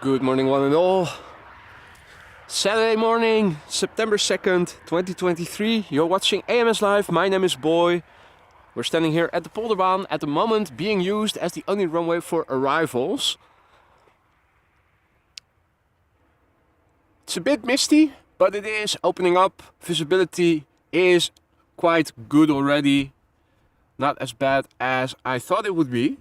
Good morning, one and all. Saturday morning, September 2nd, 2023. You're watching AMS Live. My name is Boy. We're standing here at the Polderbaan at the moment, being used as the only runway for arrivals. It's a bit misty, but it is opening up. Visibility is quite good already. Not as bad as I thought it would be.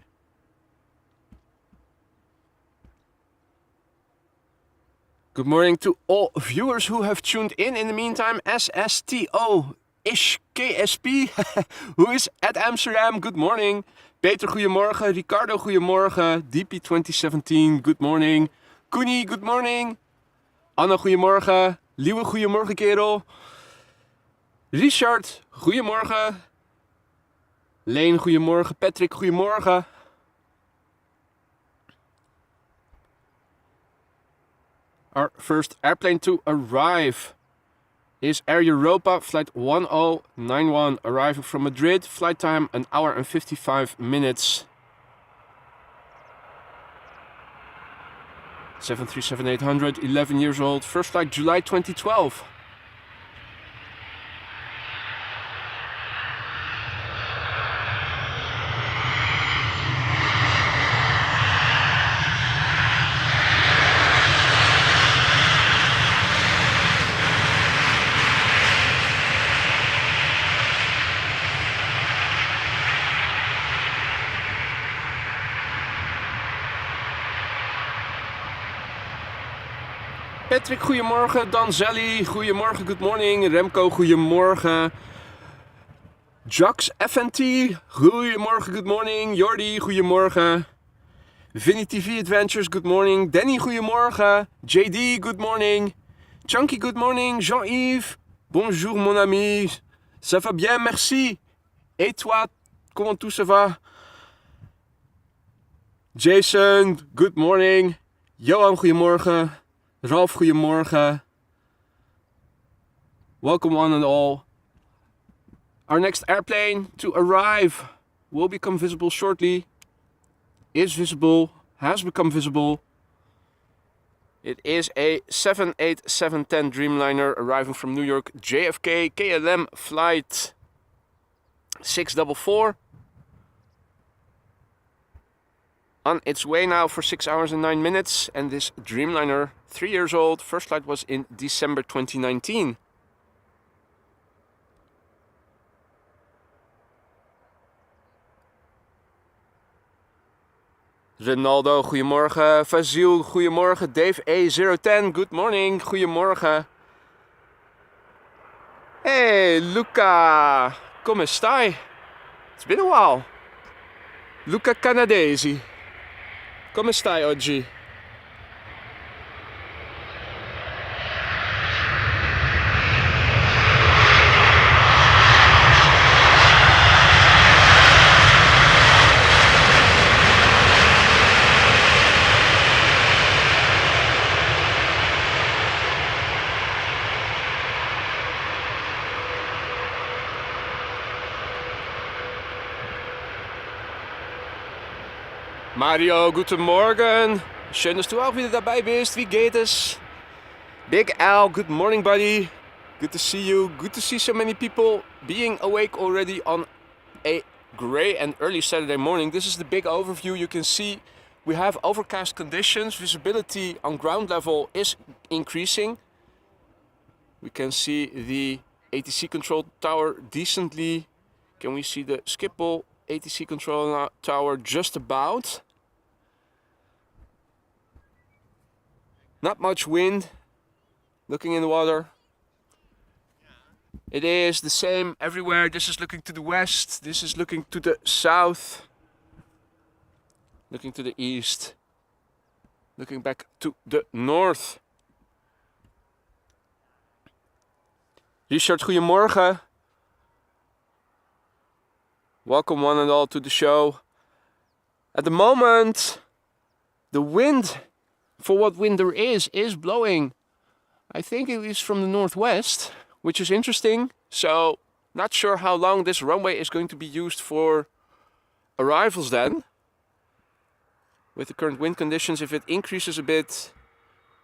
Good morning to all viewers who have tuned in the meantime. SSTO-ish KSP, who is at Amsterdam, good morning. Peter, goedemorgen. Ricardo, goedemorgen. DP2017, good morning. Koenie, good morning. Anna, goedemorgen. Liewe, goedemorgen kerel. Richard, goedemorgen. Leen, goedemorgen. Patrick, goedemorgen. Our first airplane to arrive is Air Europa, flight 1091, arriving from Madrid. Flight time 1 hour and 55 minutes. 737-800, 11 years old. First flight July 2012. Patrick, goedemorgen. Danzelli, goedemorgen, good morning. Remco, goedemorgen. Jax FNT, goedemorgen, good morning. Jordi, goedemorgen. Vinny TV Adventures, good morning. Danny, goedemorgen. JD, good morning. Chunky, good morning. Jean-Yves, bonjour mon ami. Ça va bien, merci. Et toi, comment tout ça va? Jason, good morning. Johan, goedemorgen. Ralph, goedemorgen. Welcome one and all. Our next airplane to arrive will become visible shortly. Is visible, has become visible. It is a 787-10 Dreamliner arriving from New York JFK KLM flight 644. On its way now for 6 hours and 9 minutes, and this Dreamliner, 3 years old, first flight was in December 2019. Ronaldo, goedemorgen. Fazil, goedemorgen. Dave A010, good morning. Goedemorgen. Hey, Luca. Come stai? It's been a while. Luca Canadesi. Come stai oggi? Mario, guten Morgen. Schön, dass du auch wieder dabei bist. Wie geht es? Big Al, good morning, buddy. Good to see you. Good to see so many people being awake already on a grey and early Saturday morning. This is the big overview. You can see we have overcast conditions. Visibility on ground level is increasing. We can see the ATC control tower decently. Can we see the Schiphol ATC control tower just about? Not much wind. Looking in the water. It is the same everywhere. This is looking to the west. This is looking to the south. Looking to the east. Looking back to the north. Richard, goedemorgen. Welcome one and all to the show. At the moment, the wind, for what wind there is blowing. I think it is from the northwest, which is interesting. So, not sure how long this runway is going to be used for arrivals then. with the current wind conditions. If it increases a bit,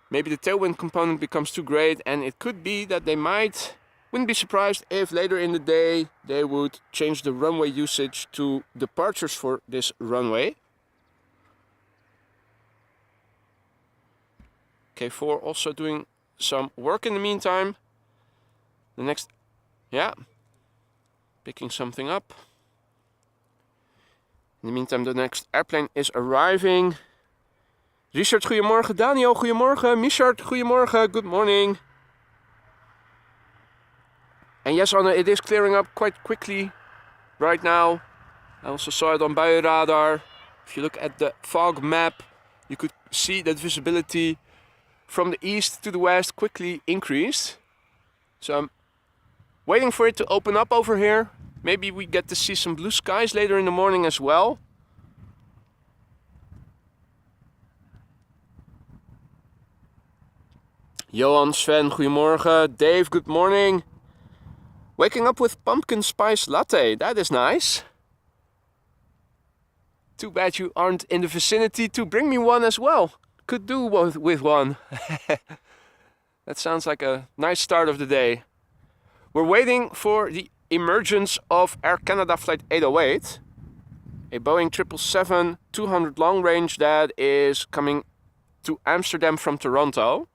maybe the tailwind component becomes too great, and it could be that they wouldn't be surprised if later in the day they would change the runway usage to departures for this runway. K4 also doing some work in the meantime. The next, yeah, picking something up. In the meantime, the next airplane is arriving. Richard, goedemorgen. Daniel, goedemorgen. Michard, goedemorgen. Good morning. And yes, Anna, it is clearing up quite quickly right now. I also saw it on buienradar. If you look at the fog map, you could see that visibility from the east to the west quickly increased. So I'm waiting for it to open up over here. Maybe we get to see some blue skies later in the morning as well. Johan, Sven, goedemorgen. Dave, good morning. Waking up with pumpkin spice latte, that is nice. Too bad you aren't in the vicinity to bring me one as well. Could do with one. That sounds like a nice start of the day. We're waiting for the emergence of Air Canada flight 808, a Boeing 777-200 long range that is coming to Amsterdam from Toronto.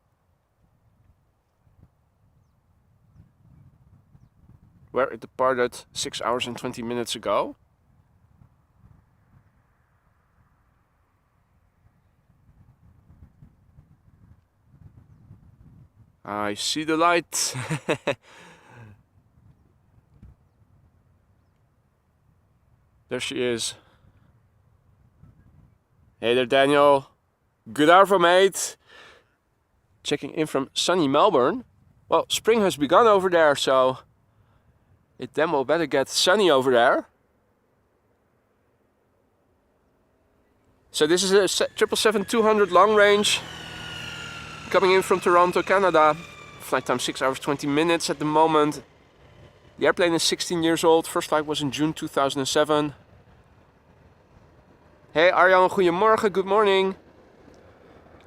Where it departed 6 hours and 20 minutes ago. I see the light. There she is. Hey there, Daniel. Good hour, mate. Checking in from sunny Melbourne. Well, spring has begun over there, so it damn well better get sunny over there. So this is a 777-200 long range coming in from Toronto, Canada. Flight time 6 hours 20 minutes at the moment. The airplane is 16 years old. First flight was in June 2007. Hey Arjan, goedemorgen, good morning.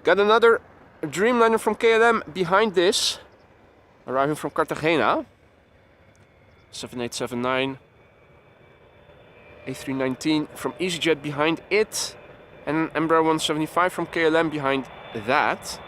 Got another Dreamliner from KLM behind this, arriving from Cartagena. 7879 A319 from EasyJet behind it, and an Embraer 175 from KLM behind that.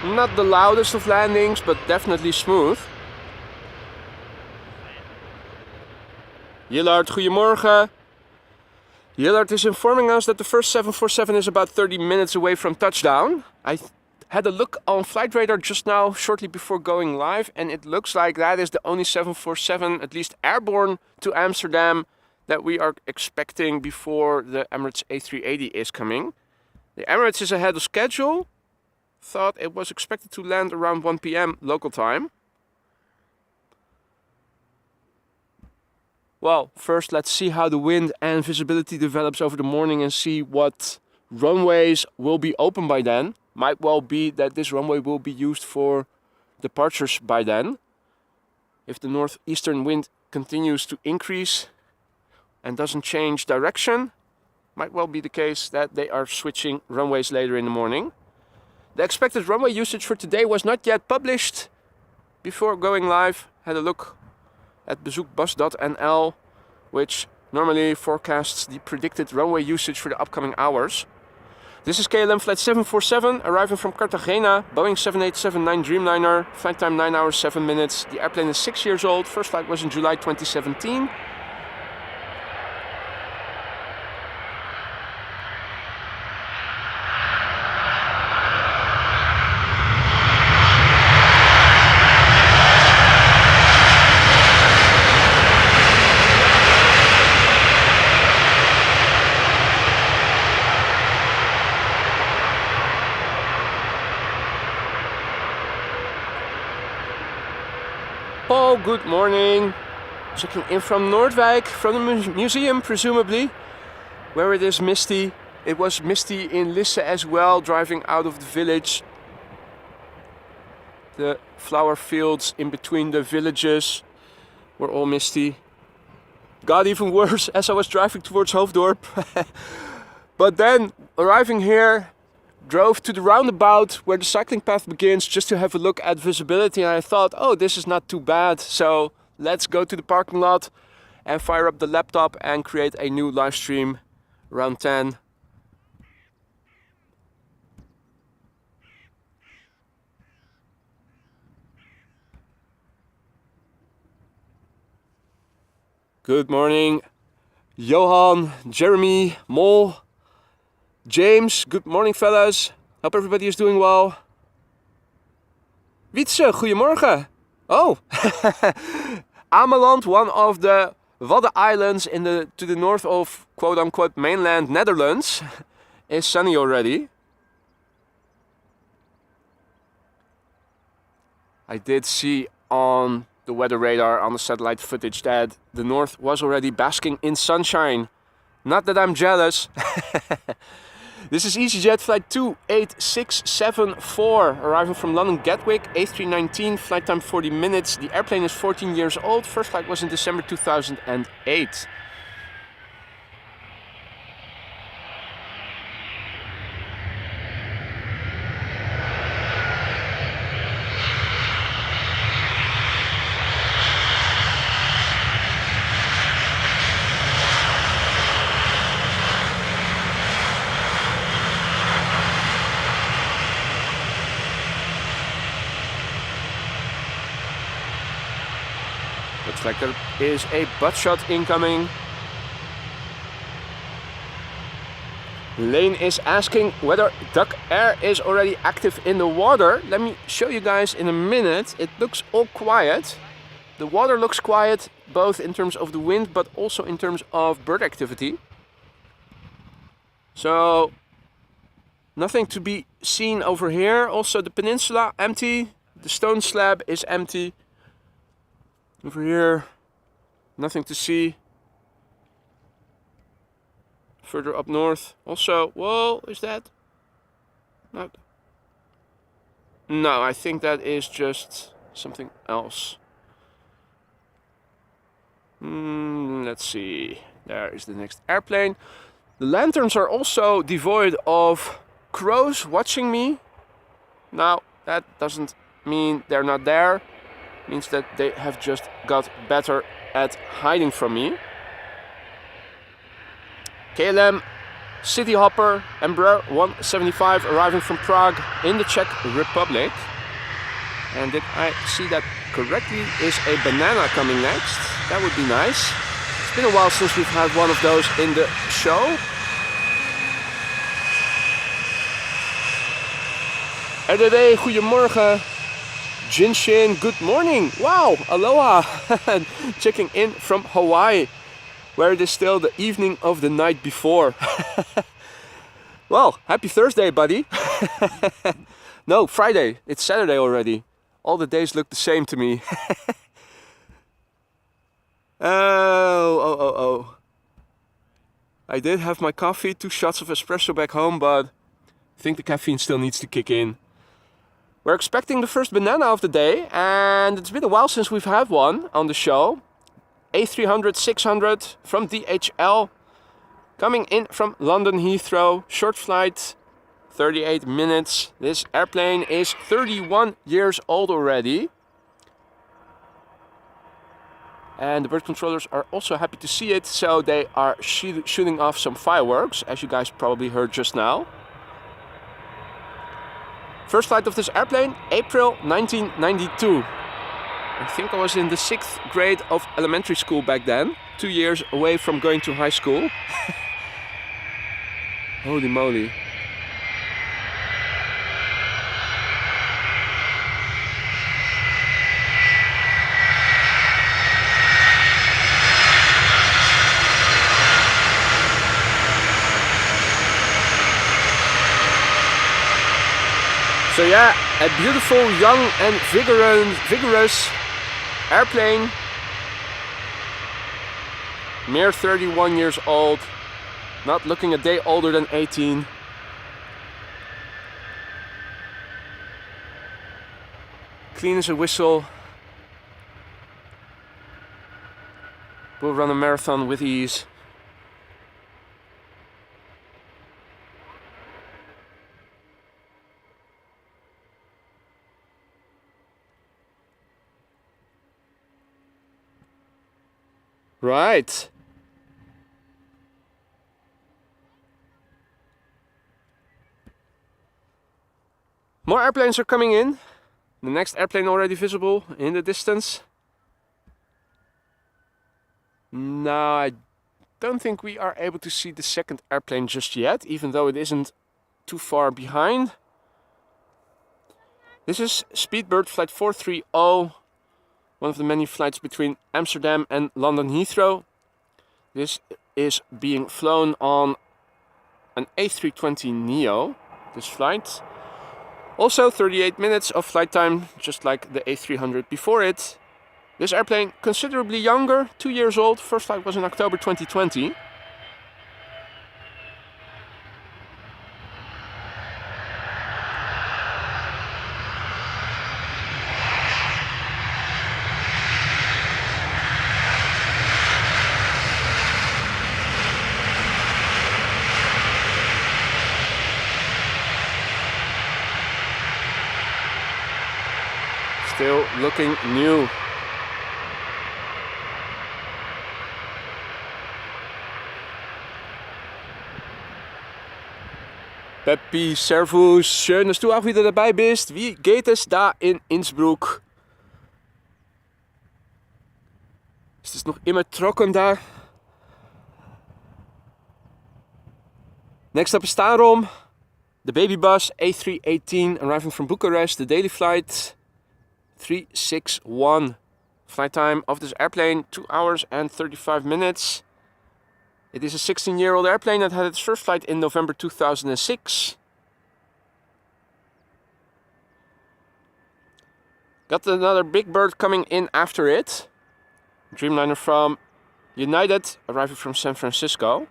Not the loudest of landings, but definitely smooth. Jillard, goedemorgen. Jillard is informing us that the first 747 is about 30 minutes away from touchdown. I had a look on flight radar just now, shortly before going live, and it looks like that is the only 747, at least airborne to Amsterdam, that we are expecting before the Emirates A380 is coming. The Emirates is ahead of schedule. Thought it was expected to land around 1 p.m. local time. Well, first let's see how the wind and visibility develops over the morning and see what runways will be open by then. Might well be that this runway will be used for departures by then. If the northeastern wind continues to increase and doesn't change direction, might well be the case that they are switching runways later in the morning. The expected runway usage for today was not yet published. Before going live, had a look at bezoekbus.nl, which normally forecasts the predicted runway usage for the upcoming hours. This is KLM flight 747, arriving from Cartagena, Boeing 7879 Dreamliner, flight time 9 hours 7 minutes. The airplane is 6 years old, first flight was in July 2017. Paul, good morning. Checking in from Noordwijk, from the museum presumably, where it is misty. It was misty in Lisse as well, driving out of the village. The flower fields in between the villages were all misty. Got even worse as I was driving towards Hoofddorp. But then, arriving here, drove to the roundabout where the cycling path begins just to have a look at visibility, and I thought, oh, this is not too bad, so let's go to the parking lot and fire up the laptop and create a new live stream around 10. Good morning, Johan, Jeremy, Mol, James, good morning fellas. Hope everybody is doing well. Wietse, goedemorgen. Oh, Ameland, one of the Wadden Islands to the north of quote-unquote mainland Netherlands, is sunny already. I did see on the weather radar on the satellite footage that the north was already basking in sunshine. Not that I'm jealous. This is EasyJet flight 28674, arriving from London Gatwick, A319, flight time 40 minutes. The airplane is 14 years old, first flight was in December 2008. Looks like there is a butt shot incoming. Lane is asking whether Duck Air is already active in the water. Let me show you guys in a minute. It looks all quiet. The water looks quiet, both in terms of the wind, but also in terms of bird activity. So, nothing to be seen over here. Also, the peninsula empty. The stone slab is empty. Over here, nothing to see. Further up north, also, whoa, is that? No, I think that is just something else. Let's see, there is the next airplane. The lanterns are also devoid of crows watching me. Now, that doesn't mean they're not there. Means that they have just got better at hiding from me. KLM City Hopper Embraer 175 arriving from Prague in the Czech Republic. And did I see that correctly? Is a banana coming next? That would be nice. It's been a while since we've had one of those in the show. RDW, goedemorgen. Jinshin, good morning. Wow, aloha. Checking in from Hawaii, where it is still the evening of the night before. Well, happy Thursday, buddy. No, Friday. It's Saturday already. All the days look the same to me. Oh. I did have my coffee, 2 shots of espresso back home, but I think the caffeine still needs to kick in. We're expecting the first banana of the day, and it's been a while since we've had one on the show. A300-600 from DHL, coming in from London Heathrow, short flight, 38 minutes. This airplane is 31 years old already. And the bird controllers are also happy to see it, so they are shooting off some fireworks, as you guys probably heard just now. First flight of this airplane, April 1992. I think I was in the 6th grade of elementary school back then. 2 years away from going to high school. Holy moly. So yeah, a beautiful, young and vigorous airplane. Mere 31 years old. Not looking a day older than 18. Clean as a whistle. Will run a marathon with ease. Right. More airplanes are coming in. The next airplane already visible in the distance. Now I don't think we are able to see the second airplane just yet, even though it isn't too far behind. This is Speedbird flight 430, one of the many flights between Amsterdam and London Heathrow. This is being flown on an A320neo, this flight. Also 38 minutes of flight time, just like the A300 before it. This airplane considerably younger, 2 years old. First flight was in October 2020. Still looking new. Peppi, Servus, schön, dass du auch wieder dabei bist. Wie geht es da in Innsbruck? Ist es noch immer trocken da? Next up is Tarom, the baby bus A318 arriving from Bucharest, the daily flight 361. Flight time of this airplane 2 hours and 35 minutes. It is a 16-year-old airplane that had its first flight in November 2006. Got another big bird coming in after it. Dreamliner from United, arriving from San Francisco.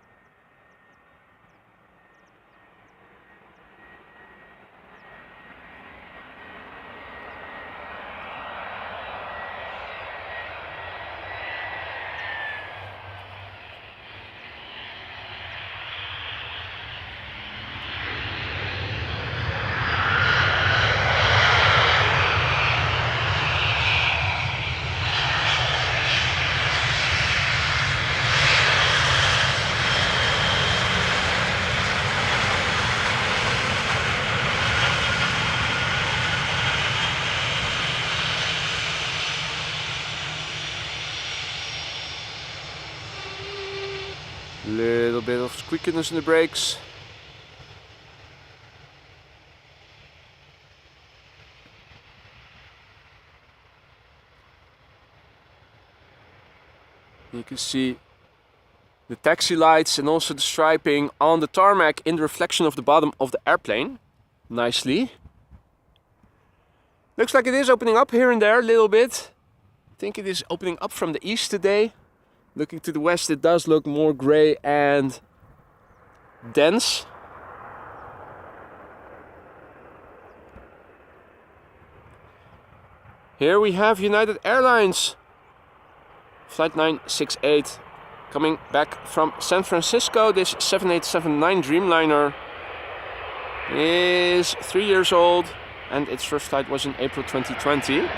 Little bit of squeakiness in the brakes. You can see the taxi lights and also the striping on the tarmac in the reflection of the bottom of the airplane. Nicely. Looks like it is opening up here and there a little bit. I think it is opening up from the east today. Looking to the west, it does look more grey and dense. Here we have United Airlines, flight 968, coming back from San Francisco. This 7879 Dreamliner is 3 years old and its first flight was in April 2020.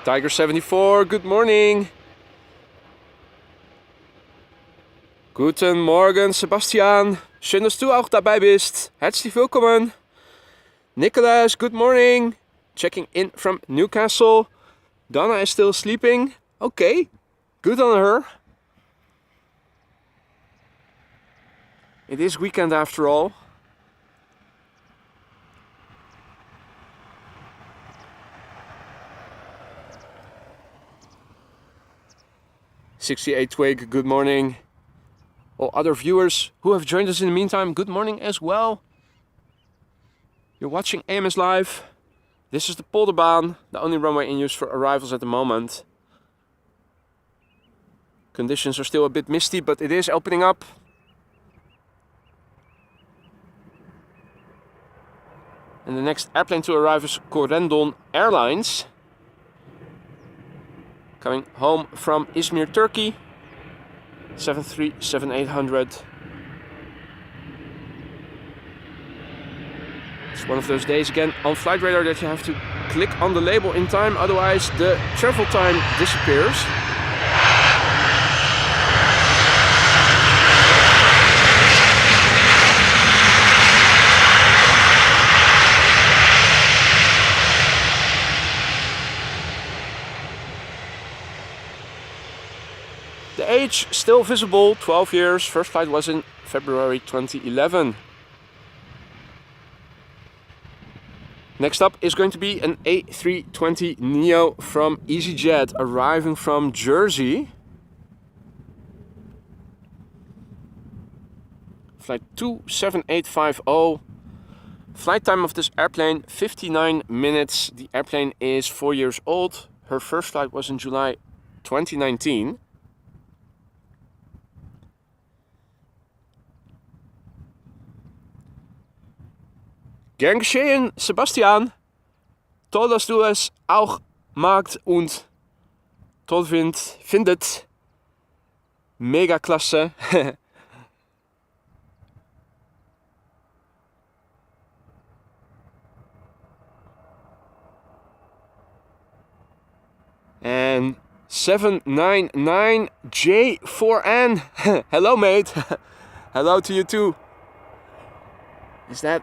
Tiger 74, good morning. Guten Morgen, Sebastian. Schön, dass du auch dabei bist. Herzlich willkommen. Nicholas, good morning. Checking in from Newcastle. Donna is still sleeping. Okay, good on her. It is weekend after all. '68 Twig, good morning. All other viewers who have joined us in the meantime, good morning as well. You're watching AMS Live. This is the Polderbaan, the only runway in use for arrivals at the moment. Conditions are still a bit misty, but it is opening up. And the next airplane to arrive is Surinam Airlines. Coming home from Izmir, Turkey. 737-800. It's one of those days again on Flight Radar that you have to click on the label in time, otherwise the travel time disappears. The age still visible, 12 years. First flight was in February 2011. Next up is going to be an A320neo from EasyJet, arriving from Jersey. Flight 27850. Flight time of this airplane, 59 minutes. The airplane is 4 years old. Her first flight was in July 2019. Gern geschehen, Sebastian. Toll, dass du es auch magst und toll findet. Mega klasse. And 799J4N. Hello, mate. Hello to you too. Is that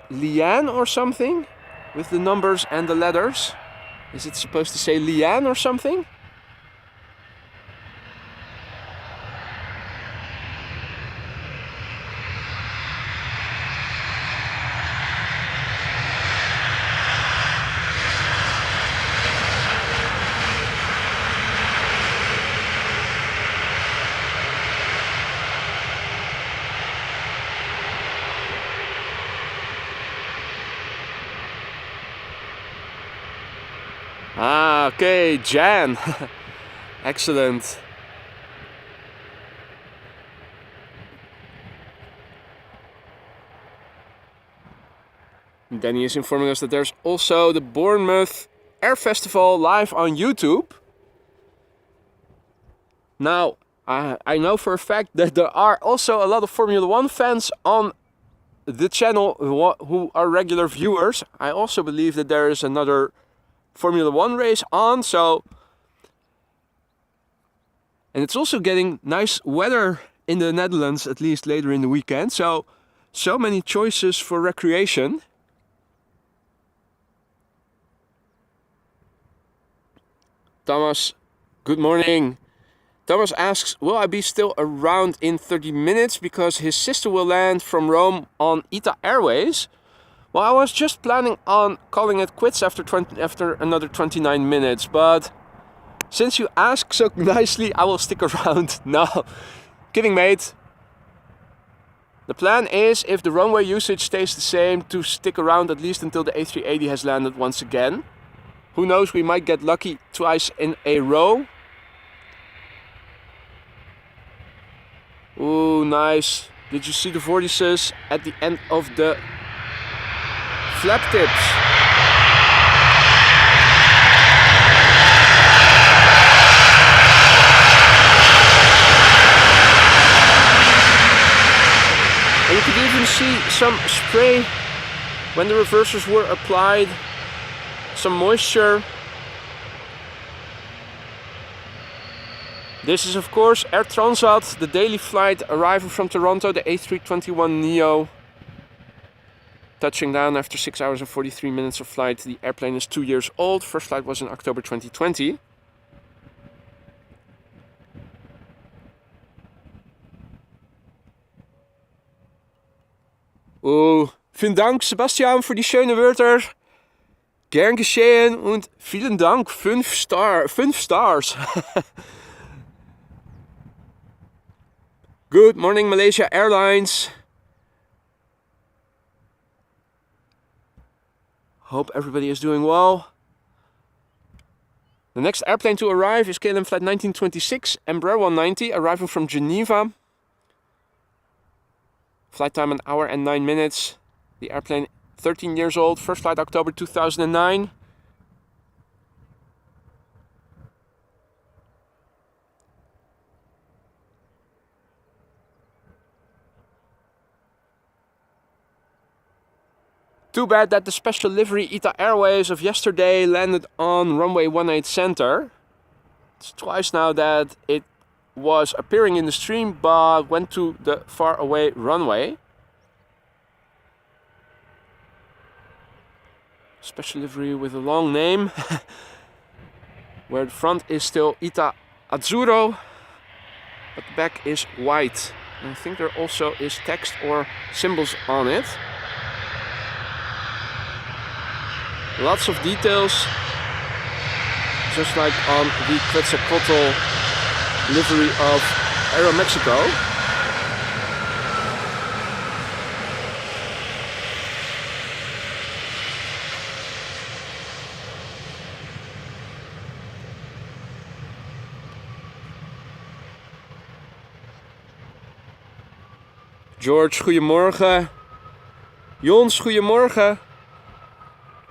Liane or something? With the numbers and the letters? Is it supposed to say Liane or something? Ah, okay, Jan. Excellent. Danny is informing us that there's also the Bournemouth Air Festival live on YouTube. Now, I know for a fact that there are also a lot of Formula One fans on the channel who are regular viewers. I also believe that there is another Formula One race on, and it's also getting nice weather in the Netherlands, at least later in the weekend, so many choices for recreation. Thomas, good morning. Thomas asks, will I be still around in 30 minutes because his sister will land from Rome on ITA Airways? Well, I was just planning on calling it quits after another 29 minutes, but since you ask so nicely, I will stick around. No, kidding, mate. The plan is, if the runway usage stays the same, to stick around at least until the A380 has landed once again. Who knows, we might get lucky twice in a row. Ooh, nice. Did you see the vortices at the end of the flap tips? And you could even see some spray when the reversers were applied, some moisture. This is of course Air Transat, the daily flight arriving from Toronto, the A321neo. Touching down after 6 hours and 43 minutes of flight. The airplane is 2 years old. First flight was in October 2020. Oh, vielen Dank, Sebastian, für die schönen Wörter. Gern geschehen und vielen Dank. 5 stars. Good morning, Malaysia Airlines. Hope everybody is doing well. The next airplane to arrive is KLM flight 1926, Embraer 190, arriving from Geneva. Flight time 1 hour and 9 minutes. The airplane 13 years old, first flight October 2009. Too bad that the special livery ITA Airways of yesterday landed on runway 18 center. It's twice now that it was appearing in the stream but went to the far away runway. Special livery with a long name where the front is still ITA Azzurro but the back is white. And I think there also is text or symbols on it. Lots of details, just like on the Quetzalcoatl livery of Aeromexico. George, goedemorgen. Jons, goedemorgen.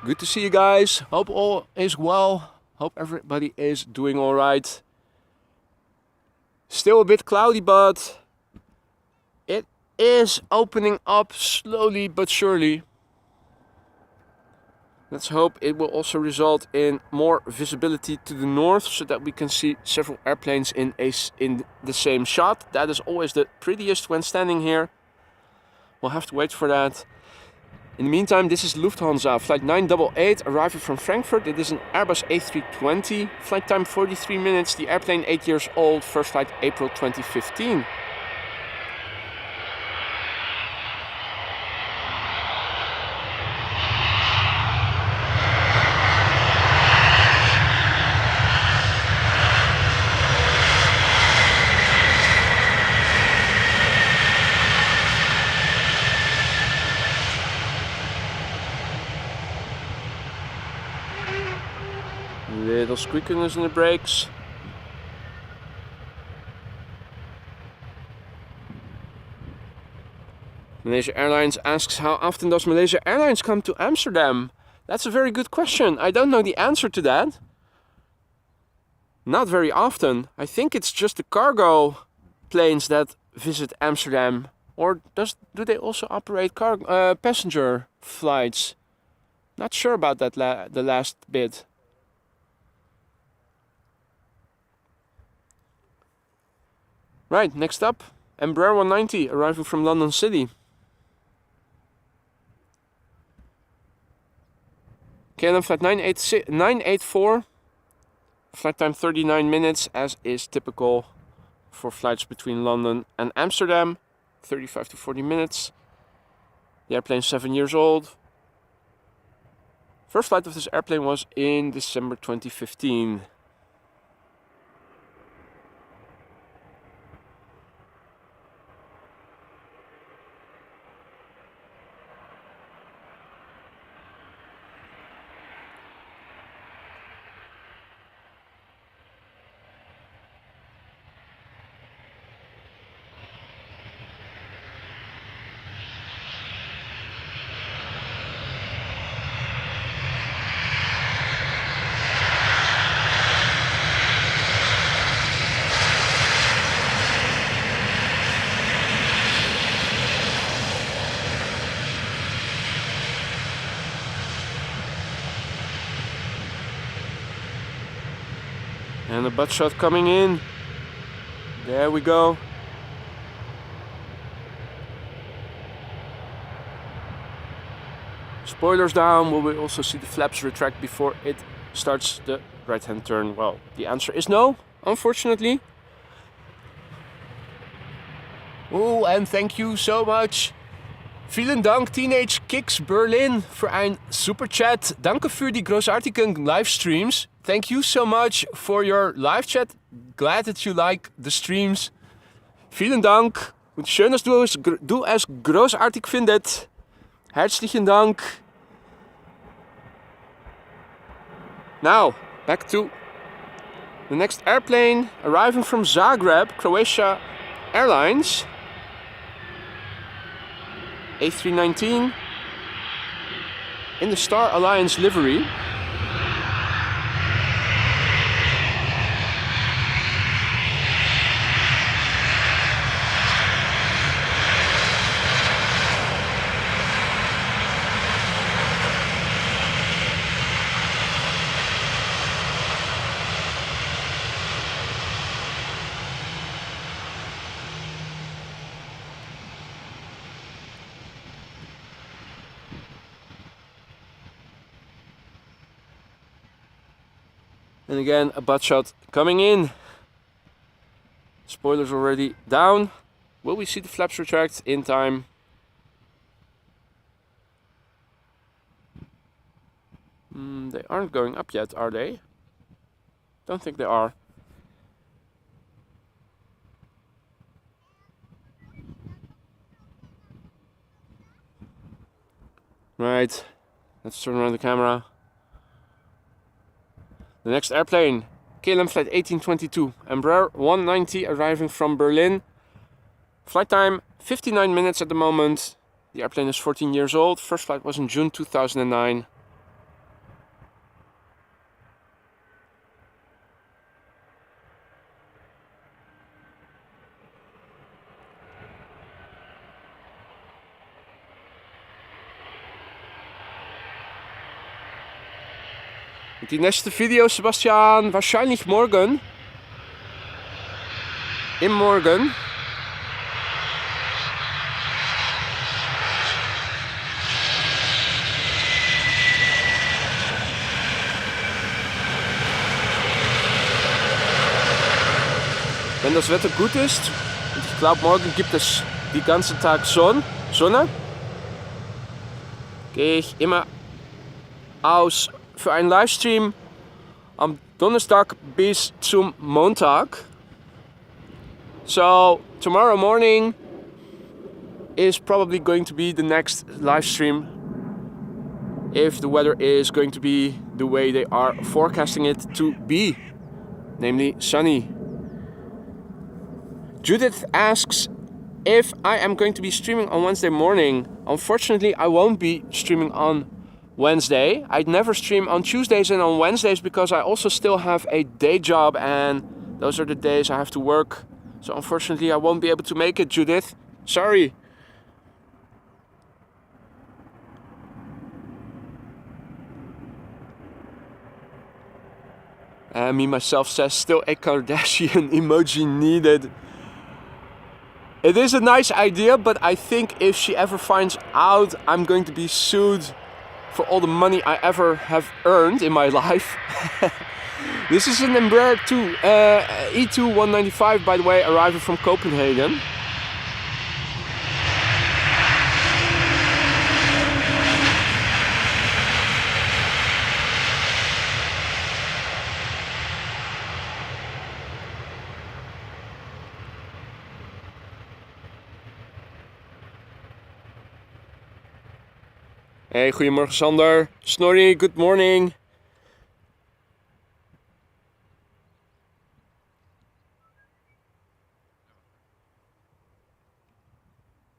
Good to see you guys. Hope all is well. Hope everybody is doing all right. Still a bit cloudy, but it is opening up slowly but surely. Let's hope it will also result in more visibility to the north so that we can see several airplanes in the same shot. That is always the prettiest when standing here. We'll have to wait for that. In the meantime, this is Lufthansa, flight 988, arriving from Frankfurt. It is an Airbus A320, flight time 43 minutes, the airplane 8 years old, first flight April 2015. Little squeakiness in the brakes. Malaysia Airlines asks, how often does Malaysia Airlines come to Amsterdam? That's a very good question. I don't know the answer to that. Not very often. I think it's just the cargo planes that visit Amsterdam. Or do they also operate passenger flights? Not sure about that the last bit. Right, next up, Embraer 190, arriving from London City. KLM flight 984, flight time 39 minutes, as is typical for flights between London and Amsterdam, 35 to 40 minutes. The airplane is 7 years old. First flight of this airplane was in December 2015. And a butt shot coming in. There we go. Spoilers down. Will we also see the flaps retract before it starts the right-hand turn? Well, the answer is no, unfortunately. Oh, and thank you so much Vielen Dank Teenage Kicks Berlin für ein Super Chat. Danke für die großartigen Livestreams. Thank you so much for your live chat. Glad that you like the streams. Vielen Dank. Und schön, dass du es großartig findest. Herzlichen Dank. Now, back to the next airplane arriving from Zagreb, Croatia Airlines. A319 in the Star Alliance livery. And again, a butt shot coming in. Spoilers already down. Will we see the flaps retract in time? They aren't going up yet, are they? Don't think they are. Right, let's turn around the camera. The next airplane, KLM flight 1822, Embraer 190 arriving from Berlin. Flight time 59 minutes at the moment. The airplane is 14 years old. First flight was in June 2009. Die nächste Video, Sebastian, wahrscheinlich morgen. Im Morgen. Wenn das Wetter gut ist, und ich glaube morgen gibt es den ganzen Tag Sonne, gehe ich immer aus für einen Livestream am Donnerstag bis zum Montag. So tomorrow morning is probably going to be the next live stream if the weather is going to be the way they are forecasting it to be, namely sunny. Judith asks if I am going to be streaming on Wednesday morning. Unfortunately, I won't be streaming on Wednesday. I'd never stream on Tuesdays and on Wednesdays because I also still have a day job and those are the days I have to work. So unfortunately I won't be able to make it, Judith. Sorry. Me myself says still a Kardashian emoji needed. It is a nice idea, but I think if she ever finds out I'm going to be sued for all the money I ever have earned in my life. This is an Embraer E2 195, by the way, arriving from Copenhagen. Hey, goedemorgen Sander. Snorri, good morning.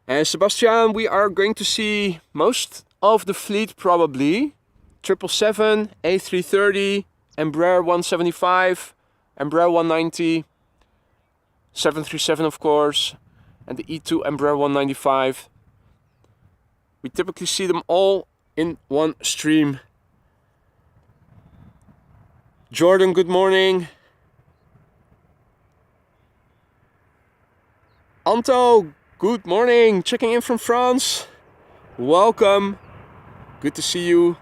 And Sebastian, we are going to see most of the fleet probably. 777, A330, Embraer 175, Embraer 190, 737 of course, and the E2 Embraer 195. We typically see them all in one stream. Jordan, good morning. Anto, good morning. Checking in from France. Welcome. Good to see you.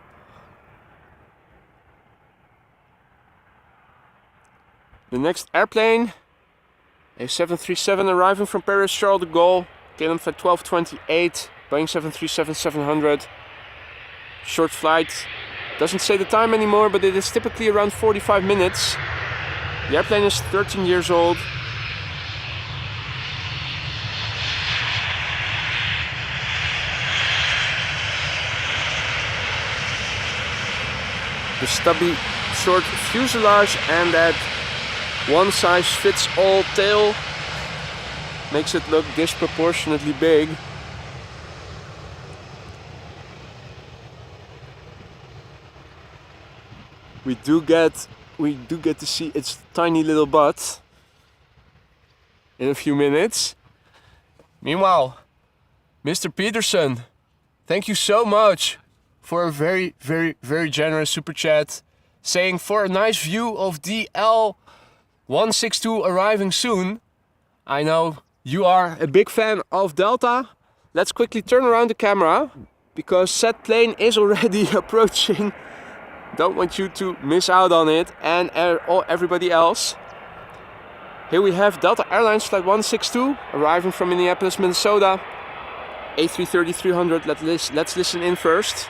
The next airplane, a 737 arriving from Paris Charles de Gaulle, KLM flight 1228. Boeing 737-700. Short flight. Doesn't say the time anymore, but it is typically around 45 minutes. The airplane is 13 years old. The stubby short fuselage and that one-size-fits-all tail makes it look disproportionately big. We do get to see its tiny little butt in a few minutes. Meanwhile, Mr. Peterson, thank you so much for a very, very, very generous super chat, saying for a nice view of the L162 arriving soon. I know you are a big fan of Delta. Let's quickly turn around the camera because said plane is already approaching. Don't want you to miss out on it and everybody else. Here we have Delta Airlines flight 162 arriving from Minneapolis, Minnesota. A330-300. Let's listen in first.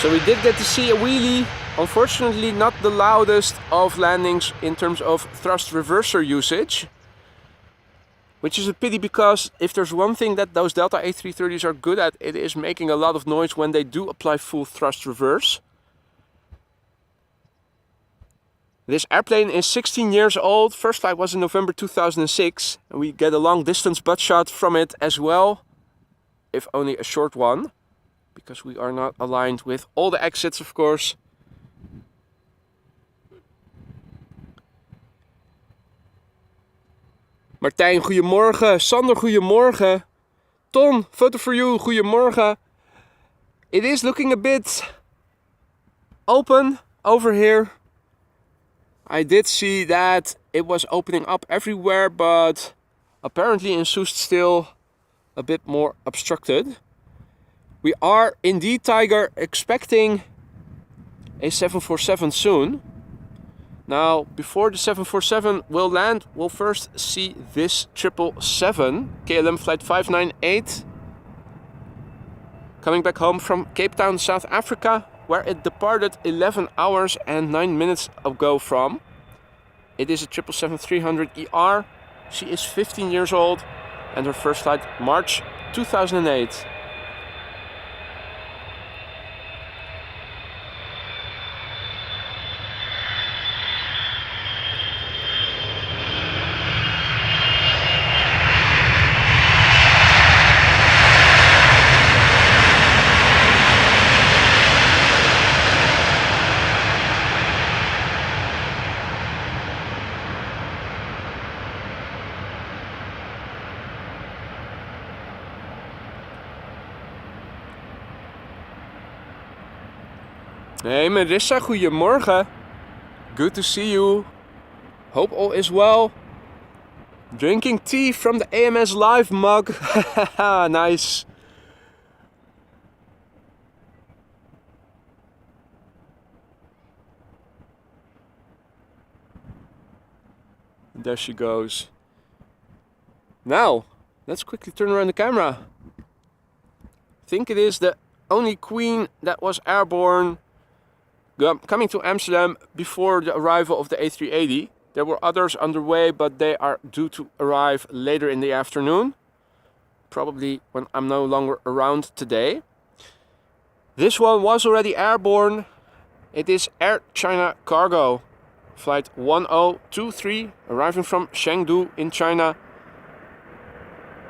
So we did get to see a wheelie, unfortunately not the loudest of landings in terms of thrust reverser usage. Which is a pity because if there's one thing that those Delta A330s are good at, it is making a lot of noise when they do apply full thrust reverse. This airplane is 16 years old, first flight was in November 2006 and we get a long distance butt shot from it as well, if only a short one. Because we are not aligned with all the exits, of course. Martijn, goedemorgen. Sander, goedemorgen. Tom, photo for you, goedemorgen. It is looking a bit open over here. I did see that it was opening up everywhere, but apparently in Soest still a bit more obstructed. We are indeed, Tiger, expecting a 747 soon. Now, before the 747 will land, we'll first see this 777, KLM flight 598, coming back home from Cape Town, South Africa, where it departed 11 hours and 9 minutes ago from. It is a 777-300ER. She is 15 years old and her first flight March 2008. Hey Marissa, goedemorgen. Good to see you. Hope all is well. Drinking tea from the AMS live mug. Nice. There she goes. Now, let's quickly turn around the camera. I think it is the only Queen that was airborne coming to Amsterdam before the arrival of the A380. There were others underway, but they are due to arrive later in the afternoon. Probably when I'm no longer around today. This one was already airborne. It is Air China Cargo. Flight 1023, arriving from Chengdu in China.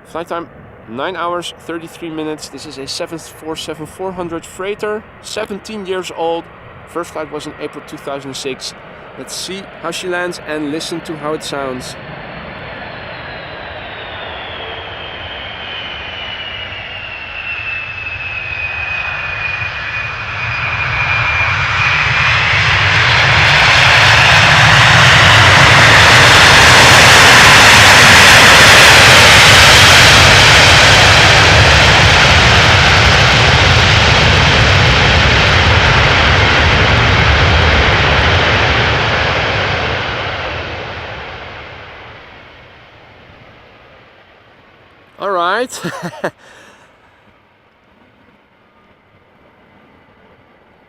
Flight time 9 hours 33 minutes. This is a 747-400 freighter, 17 years old. First flight was in April 2006. Let's see how she lands and listen to how it sounds. right?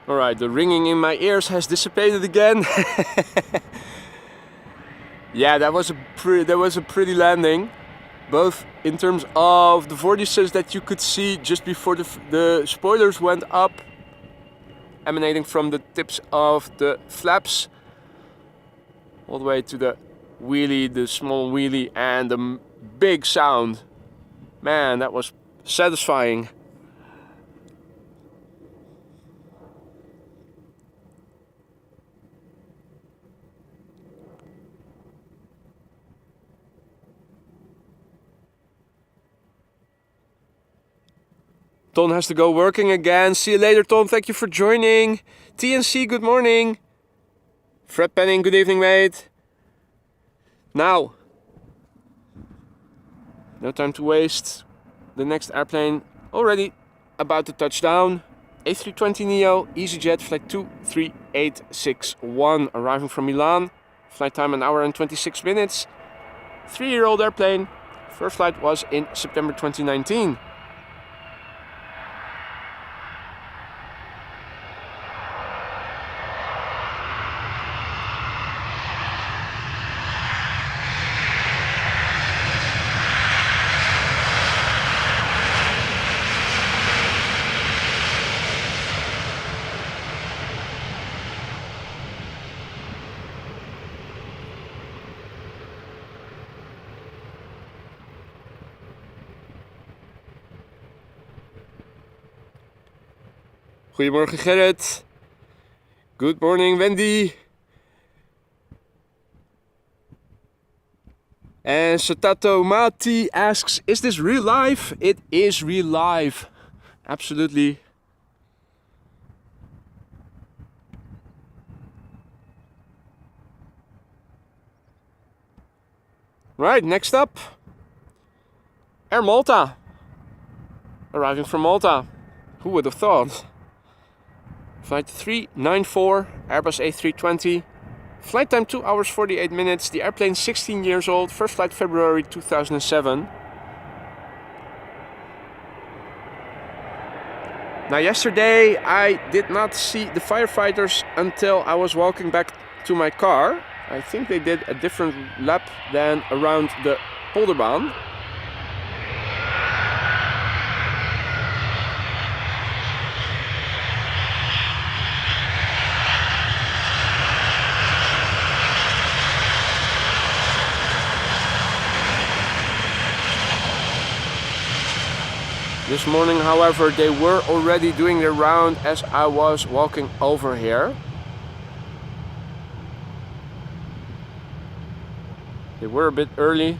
Alright, the ringing in my ears has dissipated again. Yeah, that was a pretty landing. Both in terms of the vortices that you could see just before the spoilers went up, emanating from the tips of the flaps, all the way to the wheelie, the small wheelie, and the big sound. Man, that was satisfying. Ton has to go working again. See you later, Ton. Thank you for joining. TNC, good morning. Fred Penning, good evening, mate. Now, no time to waste. The next airplane already about to touch down. A320neo, EasyJet, flight 23861, arriving from Milan. Flight time 1 hour and 26 minutes. 3-year-old airplane. First flight was in September 2019. Goedemorgen Gerrit. Good morning Wendy. And Satato Mati asks, is this real life? It is real life. Absolutely. Right, next up. Air Malta. Arriving from Malta. Who would have thought? Flight 394, Airbus A320. Flight time 2 hours 48 minutes. The airplane 16 years old. First flight February 2007. Now yesterday I did not see the firefighters until I was walking back to my car. I think they did a different lap than around the Polderbaan. This morning, however, they were already doing their round as I was walking over here. They were a bit early.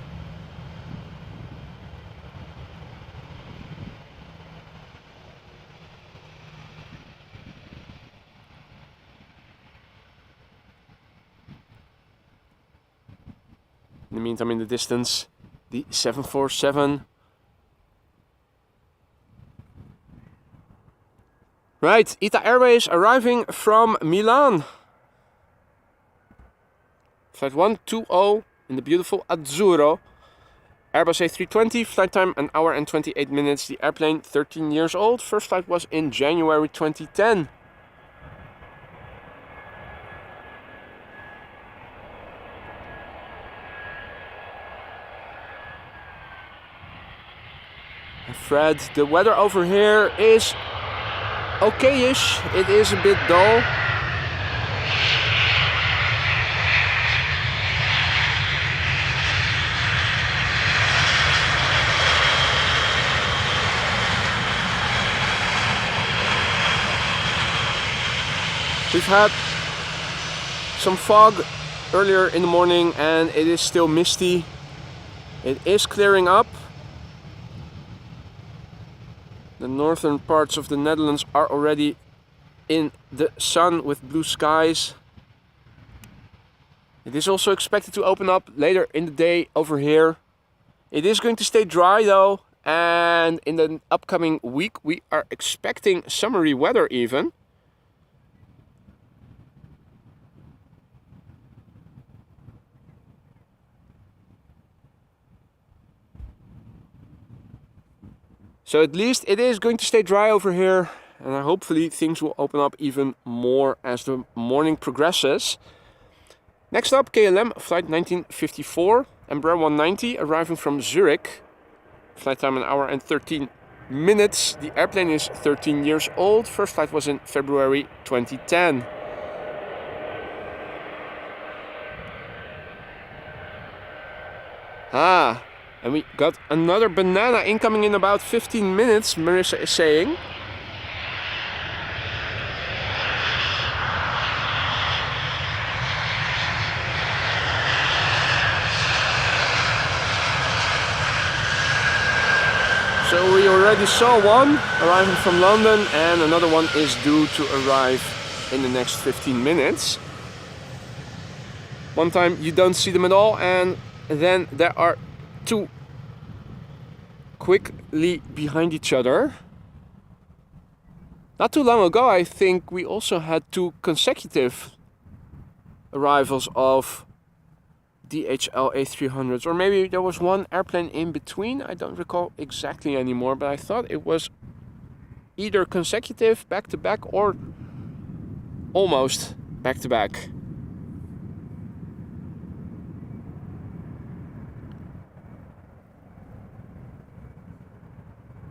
In the meantime, in the distance, the 747. Right, ITA Airways arriving from Milan. Flight 120 in the beautiful Azzurro. Airbus A320, flight time 1 hour and 28 minutes. The airplane 13 years old. First flight was in January 2010. Fred, the weather over here is okay-ish. It is a bit dull. We've had some fog earlier in the morning and it is still misty. It is clearing up. The northern parts of the Netherlands are already in the sun with blue skies. It is also expected to open up later in the day over here. It is going to stay dry though, and in the upcoming week we are expecting summery weather even. So at least it is going to stay dry over here, and hopefully things will open up even more as the morning progresses. Next up, KLM flight 1954, Embraer 190 arriving from Zurich. Flight time 1 hour and 13 minutes. The airplane is 13 years old. First flight was in February 2010. And we got another banana incoming in about 15 minutes, Marissa is saying. So we already saw one arriving from London, and another one is due to arrive in the next 15 minutes. One time you don't see them at all, and then there are two quickly behind each other. Not too long ago, I think we also had two consecutive arrivals of DHL A300s, or maybe there was one airplane in between. I don't recall exactly anymore, but I thought it was either consecutive back to back or almost back to back.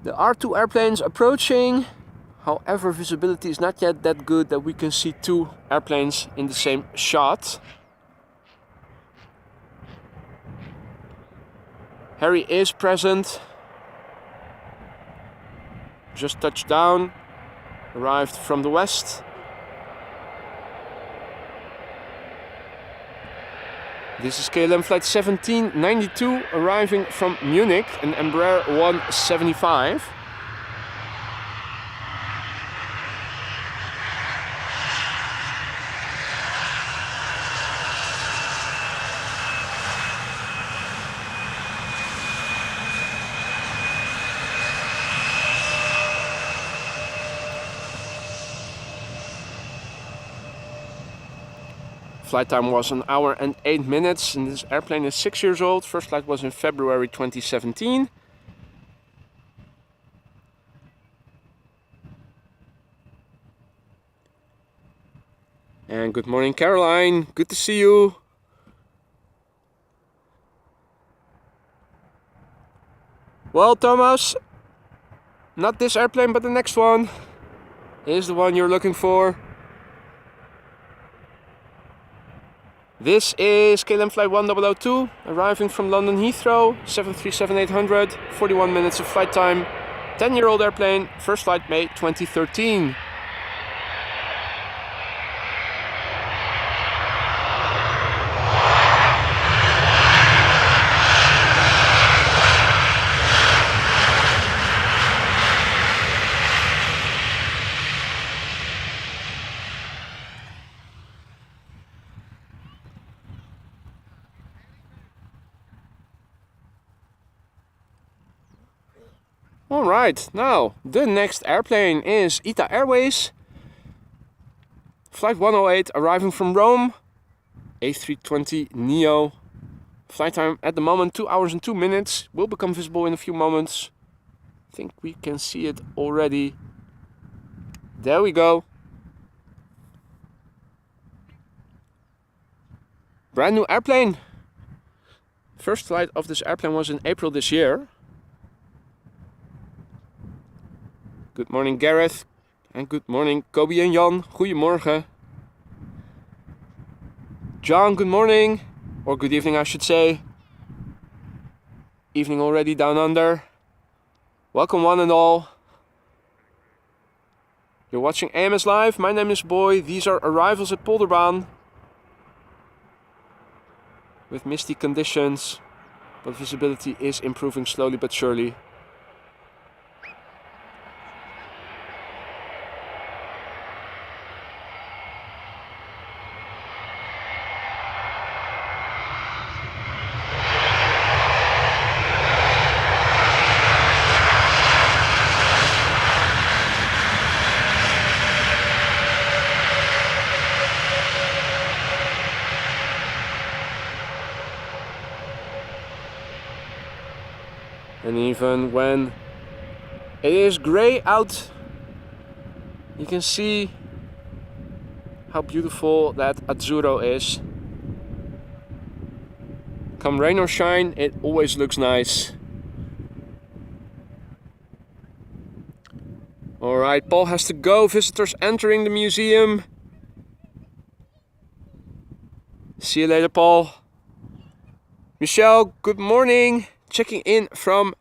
There are two airplanes approaching. However, visibility is not yet that good that we can see two airplanes in the same shot. Harry is present. Just touched down. Arrived from the west. This is KLM flight 1792 arriving from Munich, an Embraer 175. Flight time was 1 hour and 8 minutes, and this airplane is 6 years old. First flight was in February 2017. And good morning, Caroline. Good to see you. Well, Thomas, not this airplane, but the next one is the one you're looking for. This is KLM flight 1002, arriving from London Heathrow, 737-800, 41 minutes of flight time, 10-year-old airplane, first flight May 2013. Alright, now the next airplane is ITA Airways. Flight 108 arriving from Rome. A320 Neo. Flight time at the moment 2 hours and 2 minutes. Will become visible in a few moments. I think we can see it already. There we go. Brand new airplane. First flight of this airplane was in April this year. Good morning, Gareth. And good morning, Kobe and Jan. Goedemorgen. John, good morning. Or good evening, I should say. Evening already down under. Welcome one and all. You're watching AMS Live. My name is Boy. These are arrivals at Polderbaan. With misty conditions. But visibility is improving slowly but surely. And even when It is grey out. You can see how beautiful that azzurro is. Come rain or shine, it always looks nice. Alright, Paul has to go. Visitors entering the museum. See you later, Paul. Michelle, good morning. Checking in from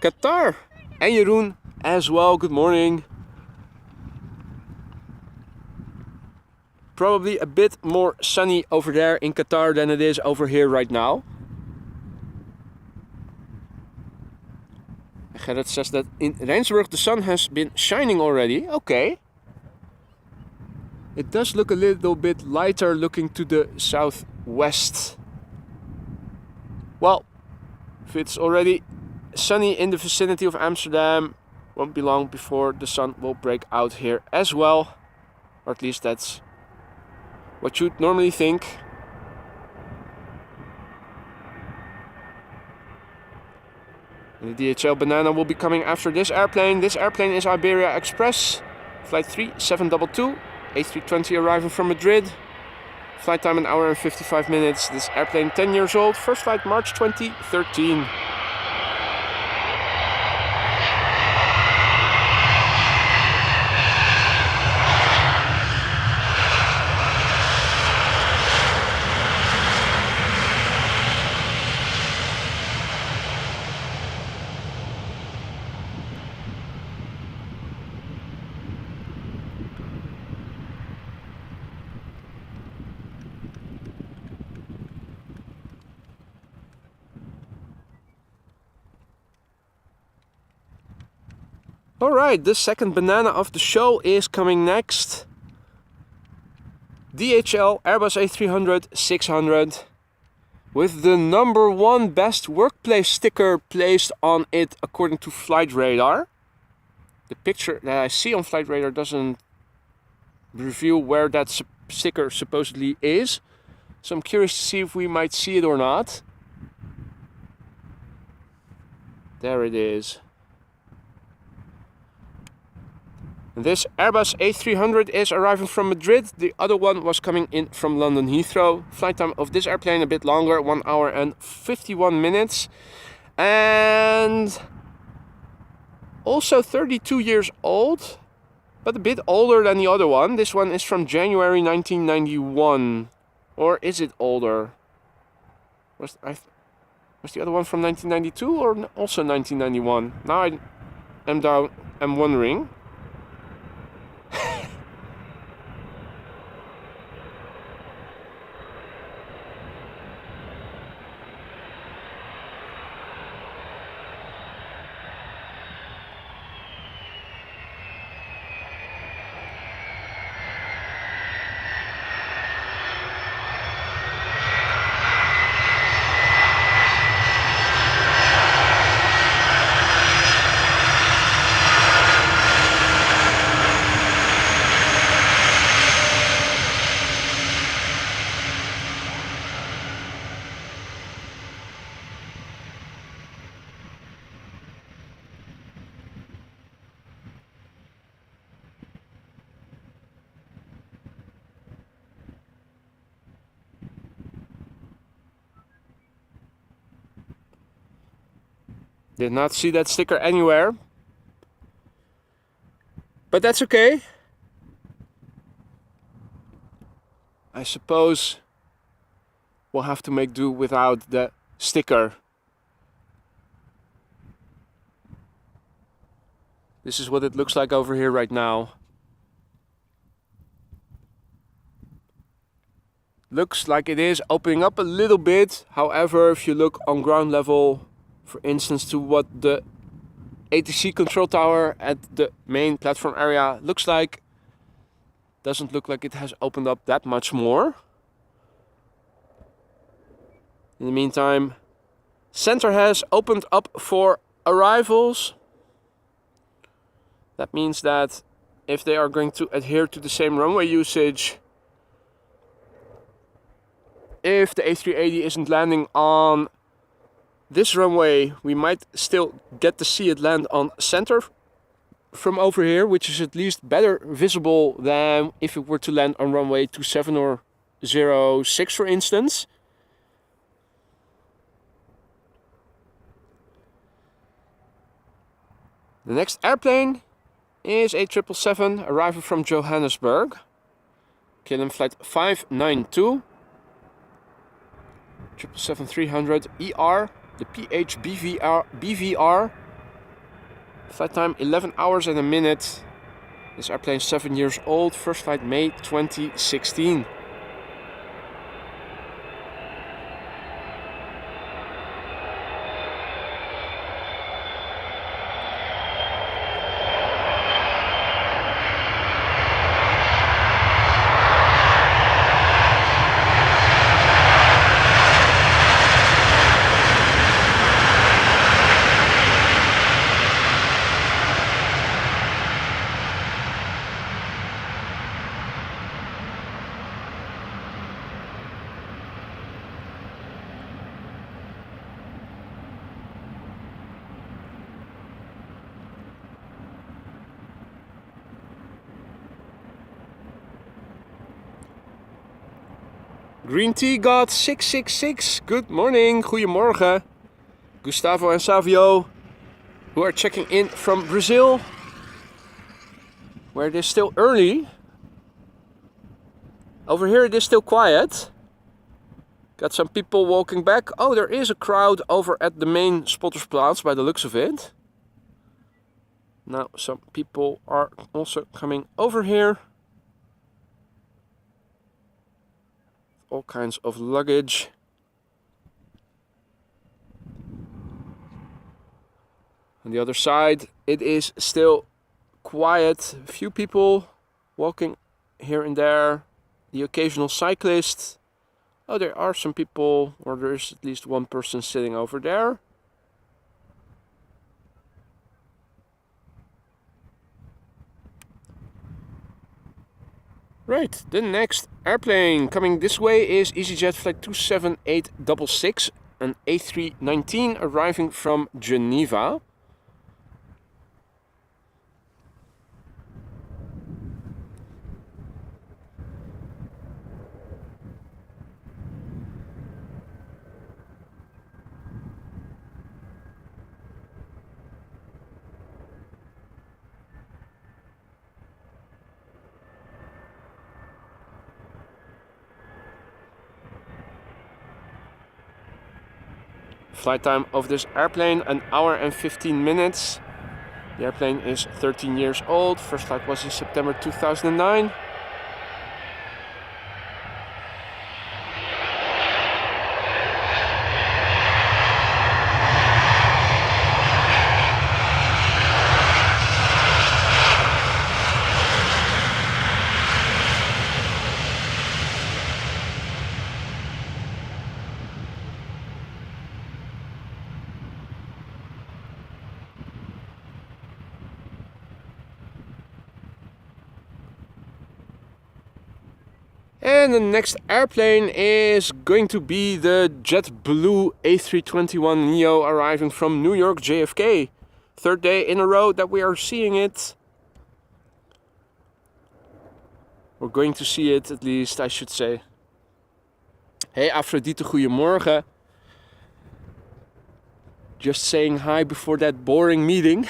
Qatar. And Jeroen as well, good morning. Probably a bit more sunny over there in Qatar than it is over here right now. Gerrit says that in Rijnsburg the sun has been shining already. Okay. It does look a little bit lighter looking to the southwest. Well, if it's already sunny in the vicinity of Amsterdam, won't be long before the sun will break out here as well. Or at least that's what you'd normally think. And the DHL Banana will be coming after this airplane. This airplane is Iberia Express, flight 3722, A320 arriving from Madrid. Flight time 1 hour and 55 minutes. This airplane 10 years old, first flight March 2013. Alright, the second banana of the show is coming next. DHL Airbus A300-600 with the #1 best workplace sticker placed on it according to Flight Radar. The picture that I see on Flight Radar doesn't reveal where that sticker supposedly is. So I'm curious to see if we might see it or not. There it is. This Airbus A300 is arriving from Madrid. The other one was coming in from London Heathrow. Flight time of this airplane a bit longer, 1 hour and 51 minutes. And also 32 years old, but a bit older than the other one. This one is from January 1991. Or is it older? Was the other one from 1992 or also 1991? Now I'm wondering. Did not see that sticker anywhere. But that's okay. I suppose we'll have to make do without the sticker. This is what it looks like over here right now. Looks like it is opening up a little bit. However, if you look on ground level, for instance, to what the ATC control tower at the main platform area looks like, doesn't look like it has opened up that much more. In the meantime, center has opened up for arrivals. That means that if they are going to adhere to the same runway usage, if the A380 isn't landing on this runway, we might still get to see it land on center from over here, which is at least better visible than if it were to land on runway 27 or 06, for instance. The next airplane is A777 arriving from Johannesburg. KLM flight 592. 777-300 ER, the PH BVR. Flight time 11 hours and a minute. This airplane is 7 years old. First flight May 2016. Green Tea God 666, good morning, goedemorgen. Gustavo and Savio, who are checking in from Brazil, where it is still early. Over here it is still quiet. Got some people walking back. Oh, there is a crowd over at the main spotters plaats by the looks of it. Now some people are also coming over here. All kinds of luggage. On the other side, it is still quiet. A few people walking here and there. The occasional cyclist. Oh, there are some people, or there is at least one person sitting over there. Right, the next airplane coming this way is EasyJet flight 27866, an A319 arriving from Geneva. Flight time of this airplane, 1 hour and 15 minutes. The airplane is 13 years old. First flight was in September 2009. And the next airplane is going to be the JetBlue A321neo arriving from New York JFK. Third day in a row that we are seeing it. We're going to see it, at least, I should say. Hey Aphrodite, goedemorgen. Just saying hi before that boring meeting.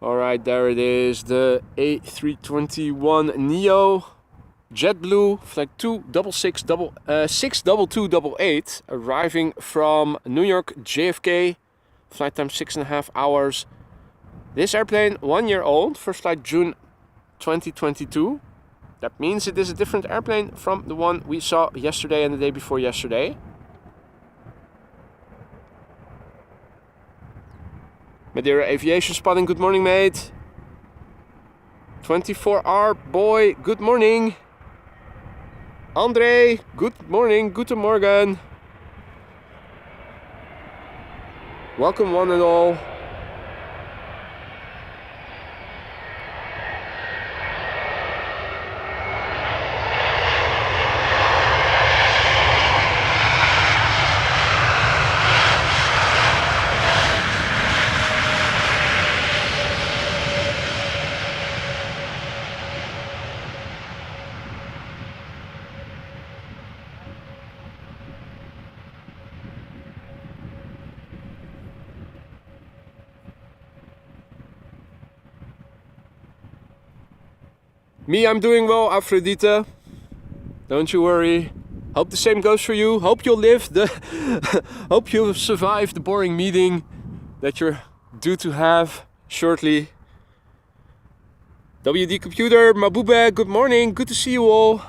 Alright, there it is, the A321neo JetBlue flight 62288 arriving from New York JFK. Flight time 6.5 hours. This airplane 1 year old, first flight June 2022. That means it is a different airplane from the one we saw yesterday and the day before yesterday. Madeira Aviation spotting, good morning mate. 24R boy, good morning. Andre, good morning, guten Morgen. Welcome one and all. Me, I'm doing well, Aphrodite. Don't you worry. Hope the same goes for you. Hope you'll live the... Hope you'll survive the boring meeting that you're due to have shortly. WD Computer, Mabube, good morning. Good to see you all.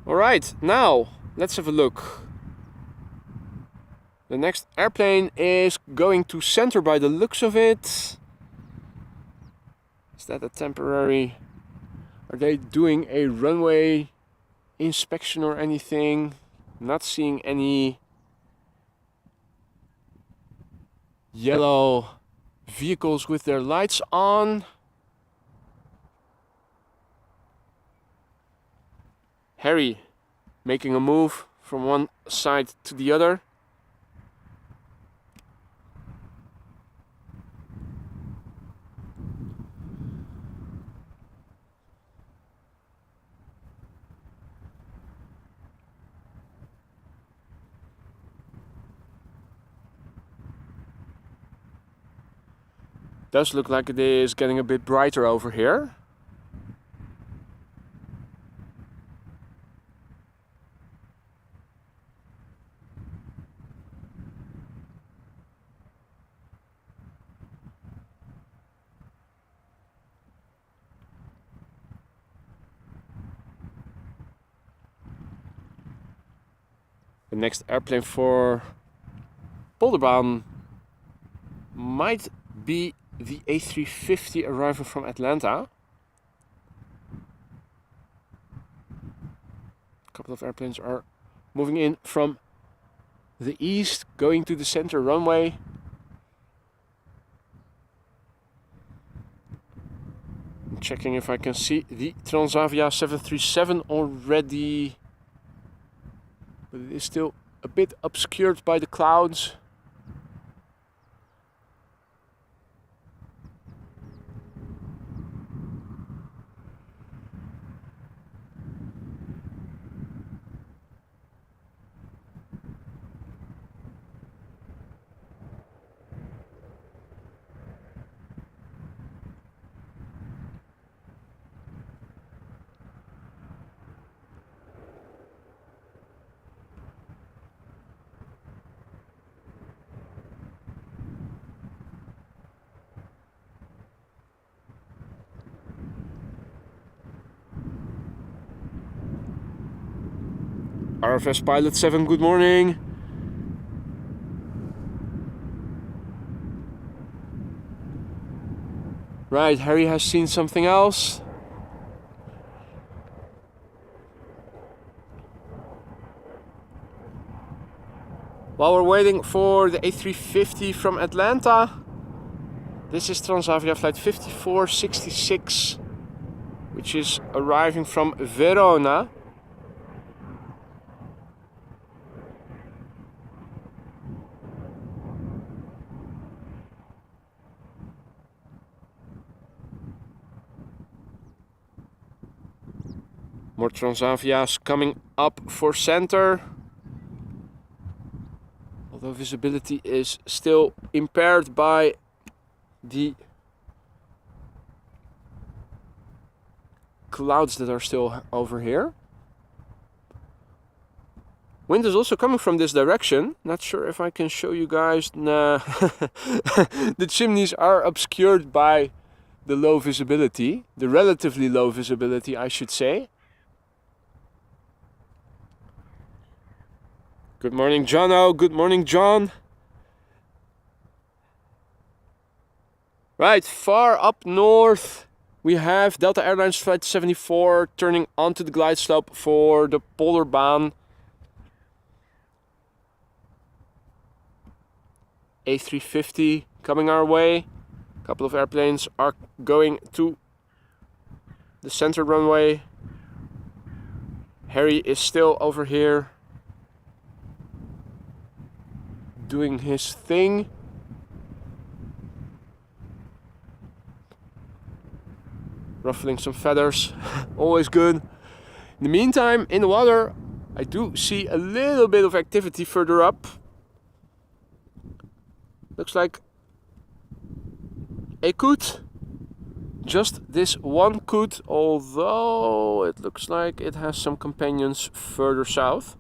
Alright, now let's have a look. The next airplane is going to center by the looks of it. Is that a temporary... Are they doing a runway inspection or anything? Not seeing any yellow vehicles with their lights on. Harry making a move from one side to the other. Does look like it is getting a bit brighter over here. The next airplane for Polderbaan might be the A350 arriving from Atlanta. A couple of airplanes are moving in from the east, going to the center runway. I'm checking if I can see the Transavia 737 already, but it is still a bit obscured by the clouds. RFS Pilot 7, good morning. Right, Harry has seen something else. While we're waiting for the A350 from Atlanta, this is Transavia flight 5466, which is arriving from Verona. More Transavias coming up for center. Although visibility is still impaired by the clouds that are still over here. Wind is also coming from this direction. Not sure if I can show you guys. Nah. The chimneys are obscured by the low visibility, the relatively low visibility, I should say. Good morning, Jono. Good morning, John. Right, far up north, we have Delta Airlines flight 74 turning onto the glide slope for the Polderbaan. A350 coming our way. A couple of airplanes are going to the center runway. Harry is still over here doing his thing. Ruffling some feathers, always good. In the meantime, in the water, I do see a little bit of activity further up. Looks like a coot. Just this one coot, although it looks like it has some companions further south.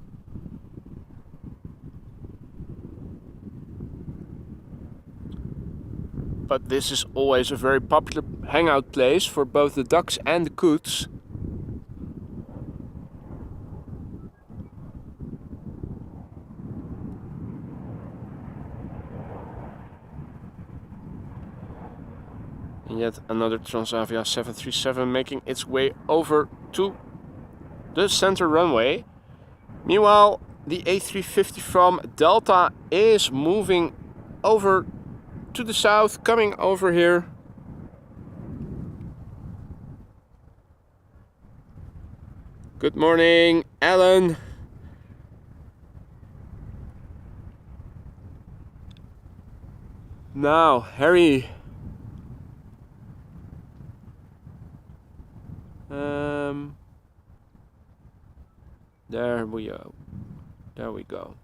But this is always a very popular hangout place for both the ducks and the coots. And yet another Transavia 737 making its way over to the center runway. Meanwhile, the A350 from Delta is moving over to the south, coming over here. Good morning, Alan. Now, Harry. There we go. There we go.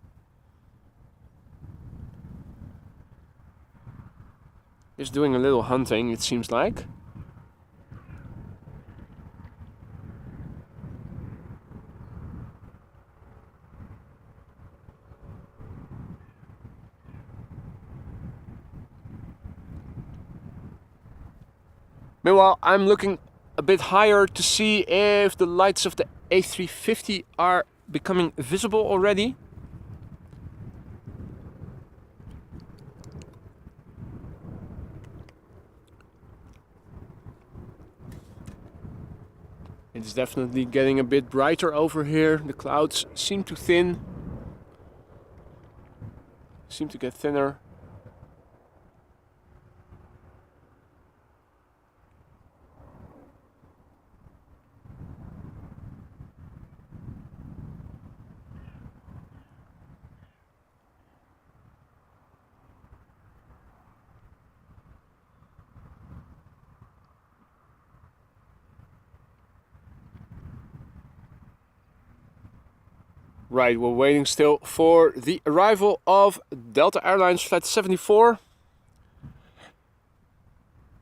Is doing a little hunting, it seems like. Meanwhile, I'm looking a bit higher to see if the lights of the A350 are becoming visible already. It's definitely getting a bit brighter over here. The clouds seem to thin. Seem to get thinner. Right, we're waiting still for the arrival of Delta Airlines Flight 74.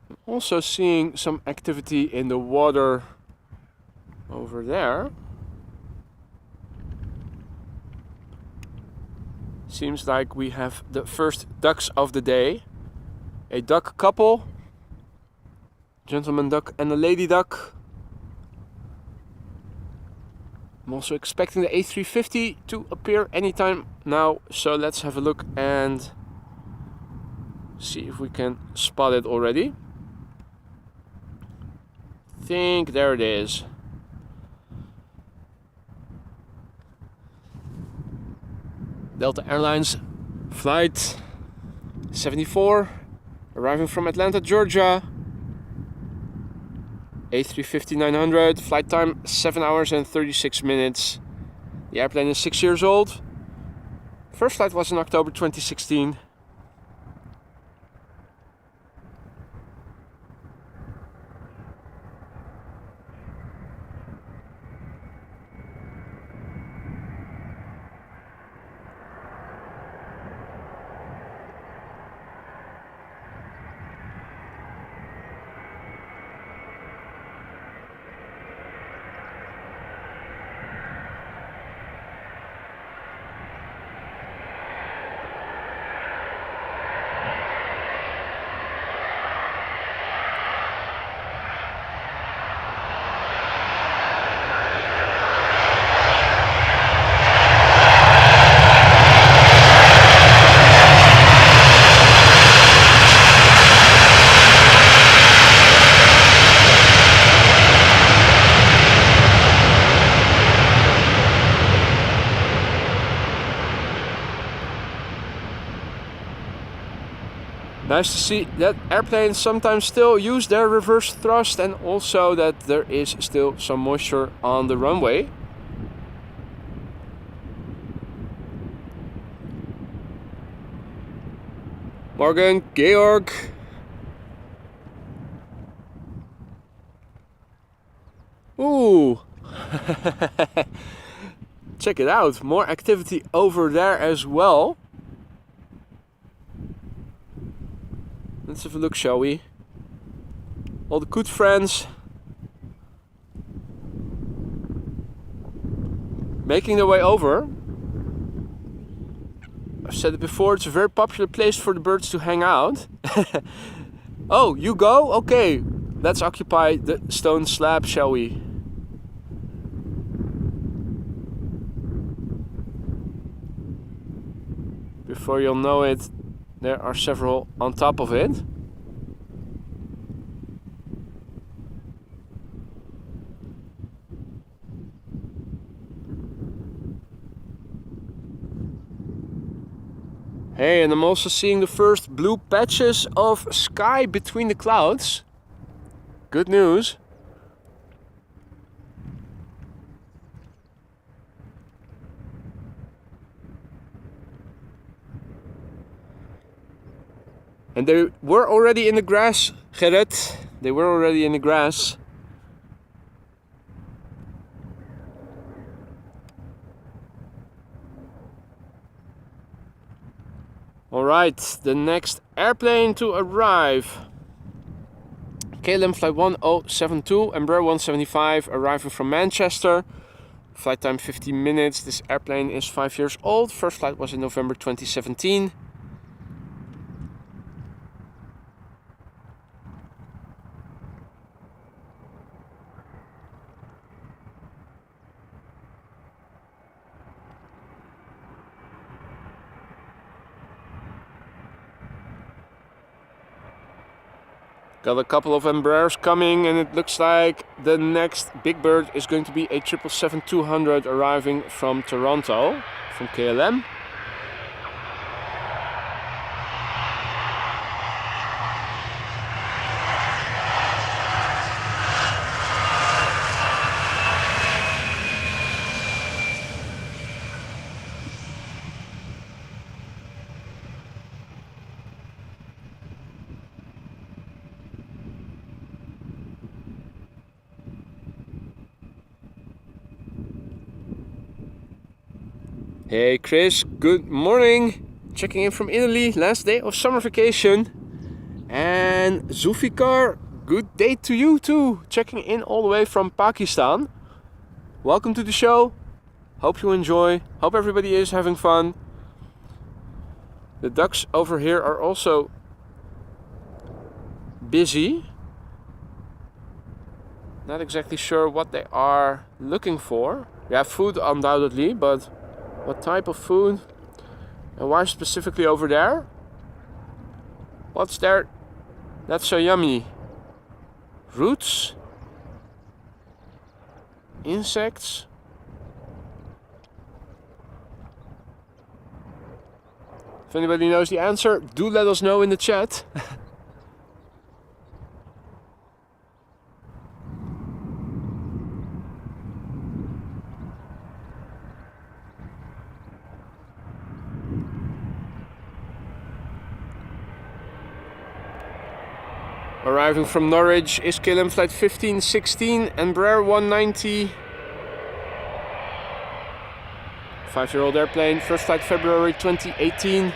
I'm also seeing some activity in the water over there. Seems like we have the first ducks of the day. A duck couple, gentleman duck and a lady duck. I'm also expecting the A350 to appear anytime now, so let's have a look and see if we can spot it already. I think there it is. Delta Airlines Flight 74, arriving from Atlanta, Georgia. A350-900, flight time 7 hours and 36 minutes. The airplane is 6 years old. First flight was in October 2016. Nice to see that airplanes sometimes still use their reverse thrust, and also that there is still some moisture on the runway. Morgan, Georg. Ooh. Check it out, more activity over there as well. Let's have a look, shall we? all the good friends making their way over. I've said it before, it's a very popular place for the birds to hang out. Oh, you go? Okay, let's occupy the stone slab, shall we? Before you'll know it, there are several on top of it. Hey, and I'm also seeing the first blue patches of sky between the clouds. Good news. And they were already in the grass, Gerrit. They were already in the grass. Alright, the next airplane to arrive. KLM flight 1072, Embraer 175, arriving from Manchester. Flight time 15 minutes. This airplane is 5 years old. First flight was in November 2017. Got a couple of Embraers coming, and it looks like the next big bird is going to be a 777-200 arriving from Toronto, from KLM. Hey Chris, good morning. Checking in from Italy, last day of summer vacation. And Zulfikar, good day to you too. Checking in all the way from Pakistan. Welcome to the show. Hope you enjoy. Hope everybody is having fun. The ducks over here are also busy. Not exactly sure what they are looking for. We have food undoubtedly, but what type of food? And why specifically over there? What's there? That's so yummy. Roots? Insects? If anybody knows the answer, do let us know in the chat. Arriving from Norwich is KLM flight 1516, Embraer 190. 5-year-old airplane, first flight February 2018.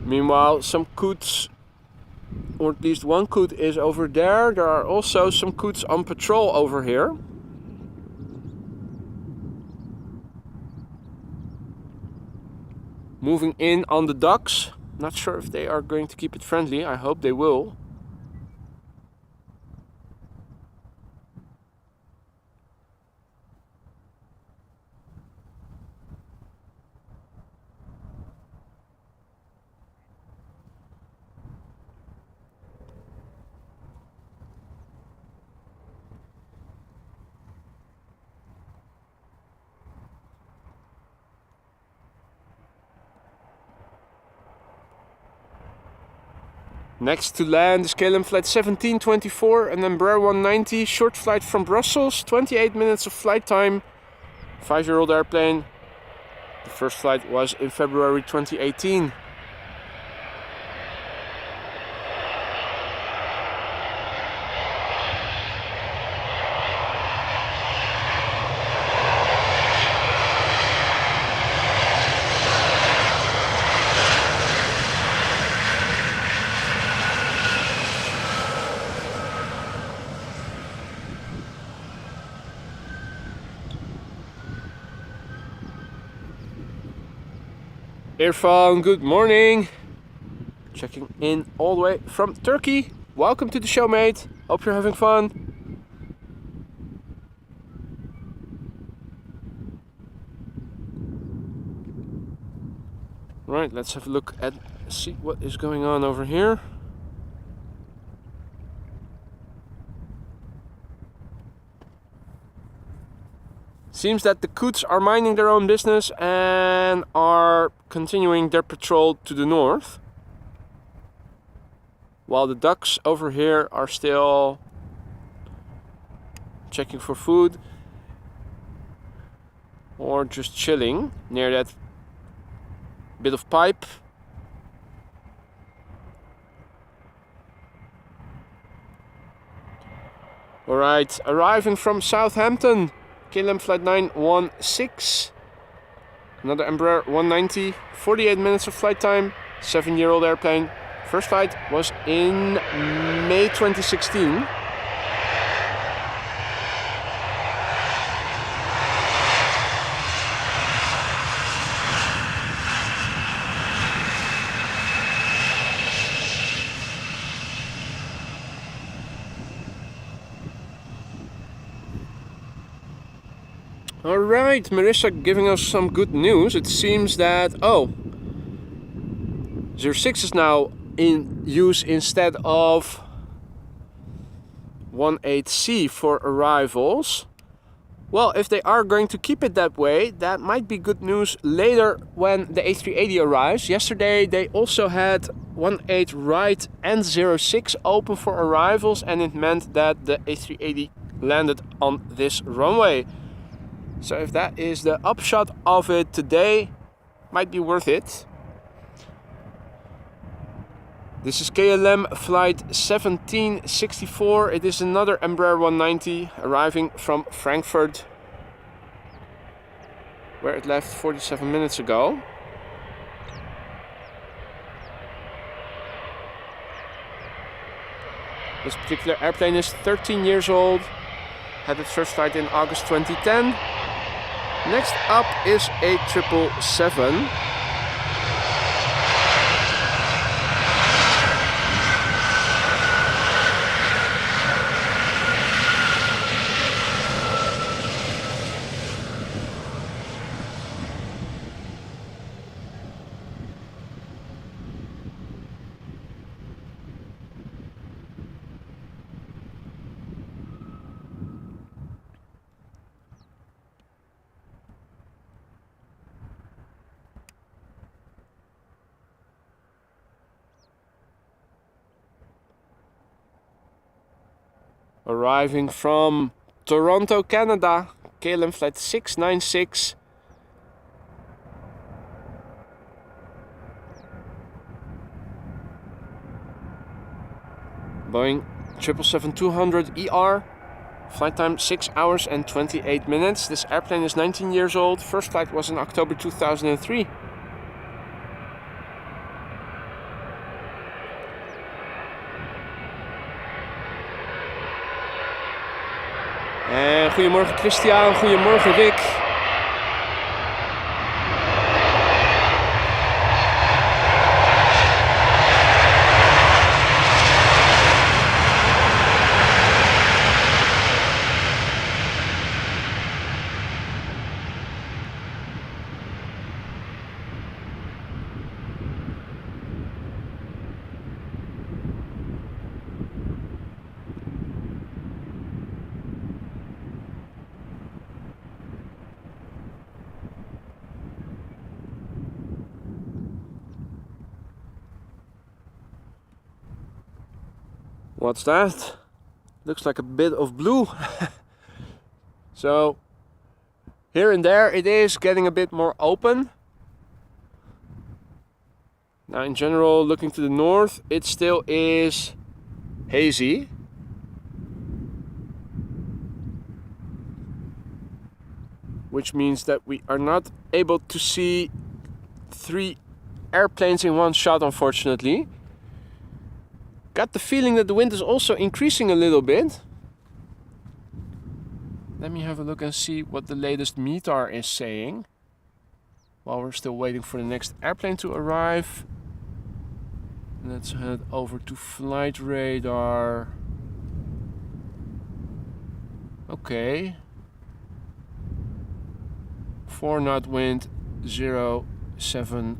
Meanwhile, some coots, or at least one coot is over there. There are also some coots on patrol over here. Moving in on the docks. Not sure if they are going to keep it friendly. I hope they will. Next to land is KLM flight 1724 and Embraer 190, short flight from Brussels, 28 minutes of flight time, 5-year-old airplane. The first flight was in February 2018. Irfan, good morning. Checking in all the way from Turkey. Welcome to the show, mate. Hope you're having fun. Right, let's have a look at see what is going on over here. Seems that the Coots are minding their own business and are continuing their patrol to the north, while the ducks over here are still checking for food or just chilling near that bit of pipe. Alright, arriving from Southampton, KLM flight 916, another Embraer 190, 48 minutes of flight time, 7-year-old airplane. First flight was in May 2016. Alright, Marissa giving us some good news. It seems that, 06 is now in use instead of 18C for arrivals. Well, if they are going to keep it that way, that might be good news later when the A380 arrives. Yesterday they also had 18 right and 06 open for arrivals, and it meant that the A380 landed on this runway. So if that is the upshot of it today, might be worth it. This is KLM flight 1764. It is another Embraer 190 arriving from Frankfurt, where it left 47 minutes ago. This particular airplane is 13 years old. Had its first flight in August 2010. Next up is A777. Arriving from Toronto, Canada, KLM flight 696. Boeing 777-200ER. Flight time 6 hours and 28 minutes. This airplane is 19 years old. First flight was in October 2003. En goedemorgen Christian, goedemorgen Rick. What's that? Looks like a bit of blue. So here and there it is getting a bit more open. Now in general, looking to the north, it still is hazy. Which means that we are not able to see 3 airplanes in one shot, unfortunately. Got the feeling that the wind is also increasing a little bit. Let me have a look and see what the latest METAR is saying. While we're still waiting for the next airplane to arrive. Let's head over to flight radar. Okay. 4 knot wind 070.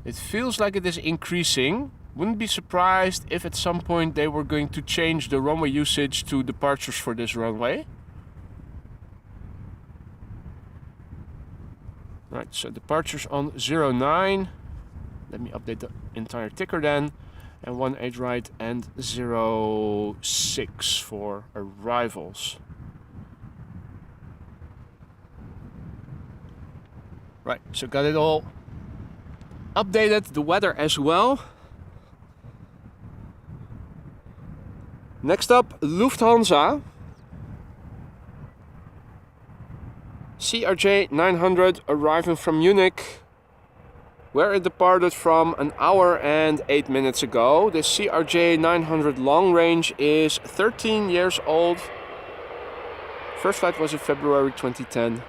It feels like it is increasing. Wouldn't be surprised if at some point they were going to change the runway usage to departures for this runway. Right, so departures on 09. Let me update the entire ticker then. And 18 right and 06 for arrivals. Right, so got it all updated, the weather as well. Next up, Lufthansa. CRJ 900 arriving from Munich, where it departed from an hour and 8 minutes ago. The CRJ 900 long range is 13 years old. First flight was in February 2010.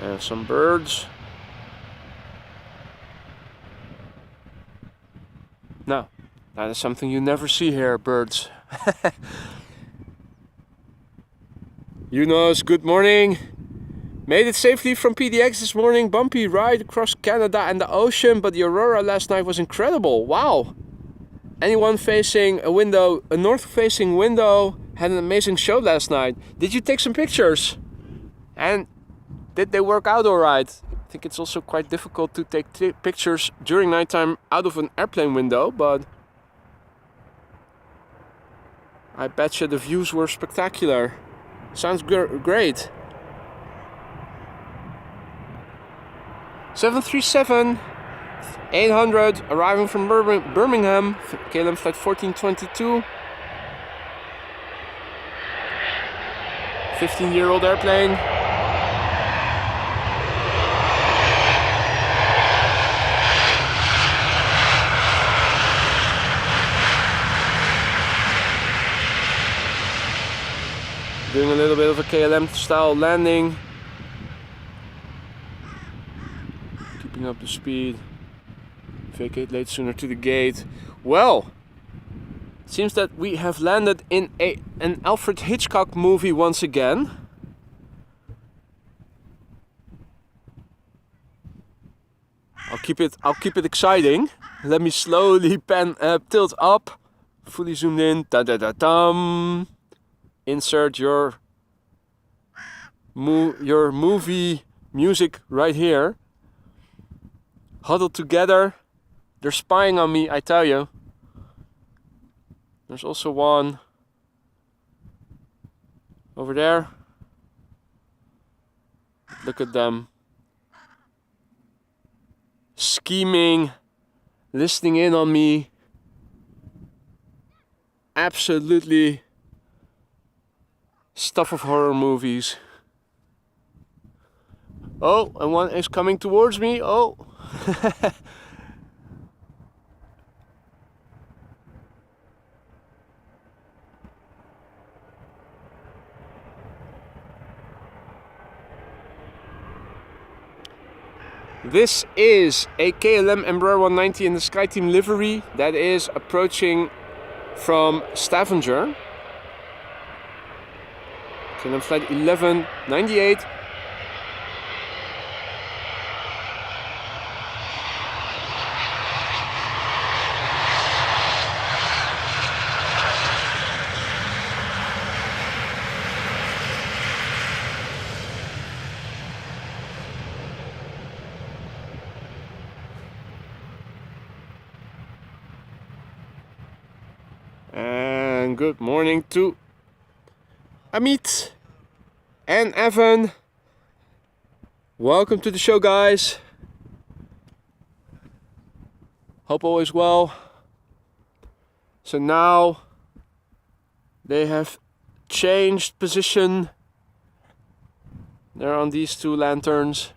And some birds. Now, that is something you never see here, birds. Yunus, good morning. Made it safely from PDX this morning. Bumpy ride across Canada and the ocean, but the aurora last night was incredible. Wow. Anyone facing a window, a north-facing window, had an amazing show last night. Did you take some pictures? And did they work out alright? I think it's also quite difficult to take pictures during nighttime out of an airplane window, but I bet you the views were spectacular. Sounds great. 737 800 arriving from Birmingham, KLM flight 1422. 15-year-old airplane. Doing a little bit of a KLM style landing. Keeping up the speed. Vacate late sooner to the gate. Well, it seems that we have landed in an Alfred Hitchcock movie once again. I'll keep it exciting. Let me slowly tilt up. Fully zoomed in. Da da da dum. Insert your movie music right here. Huddled together. They're spying on me, I tell you. There's also one over there. Look at them. Scheming, listening in on me. Absolutely stuff of horror movies. Oh, and one is coming towards me. Oh. This is a KLM Embraer 190 in the SkyTeam livery that is approaching from Stavanger. KLM flight 1198. And good morning to Amit and Evan. Welcome to the show, guys. Hope all is well. So now they have changed position. They're on these two lanterns,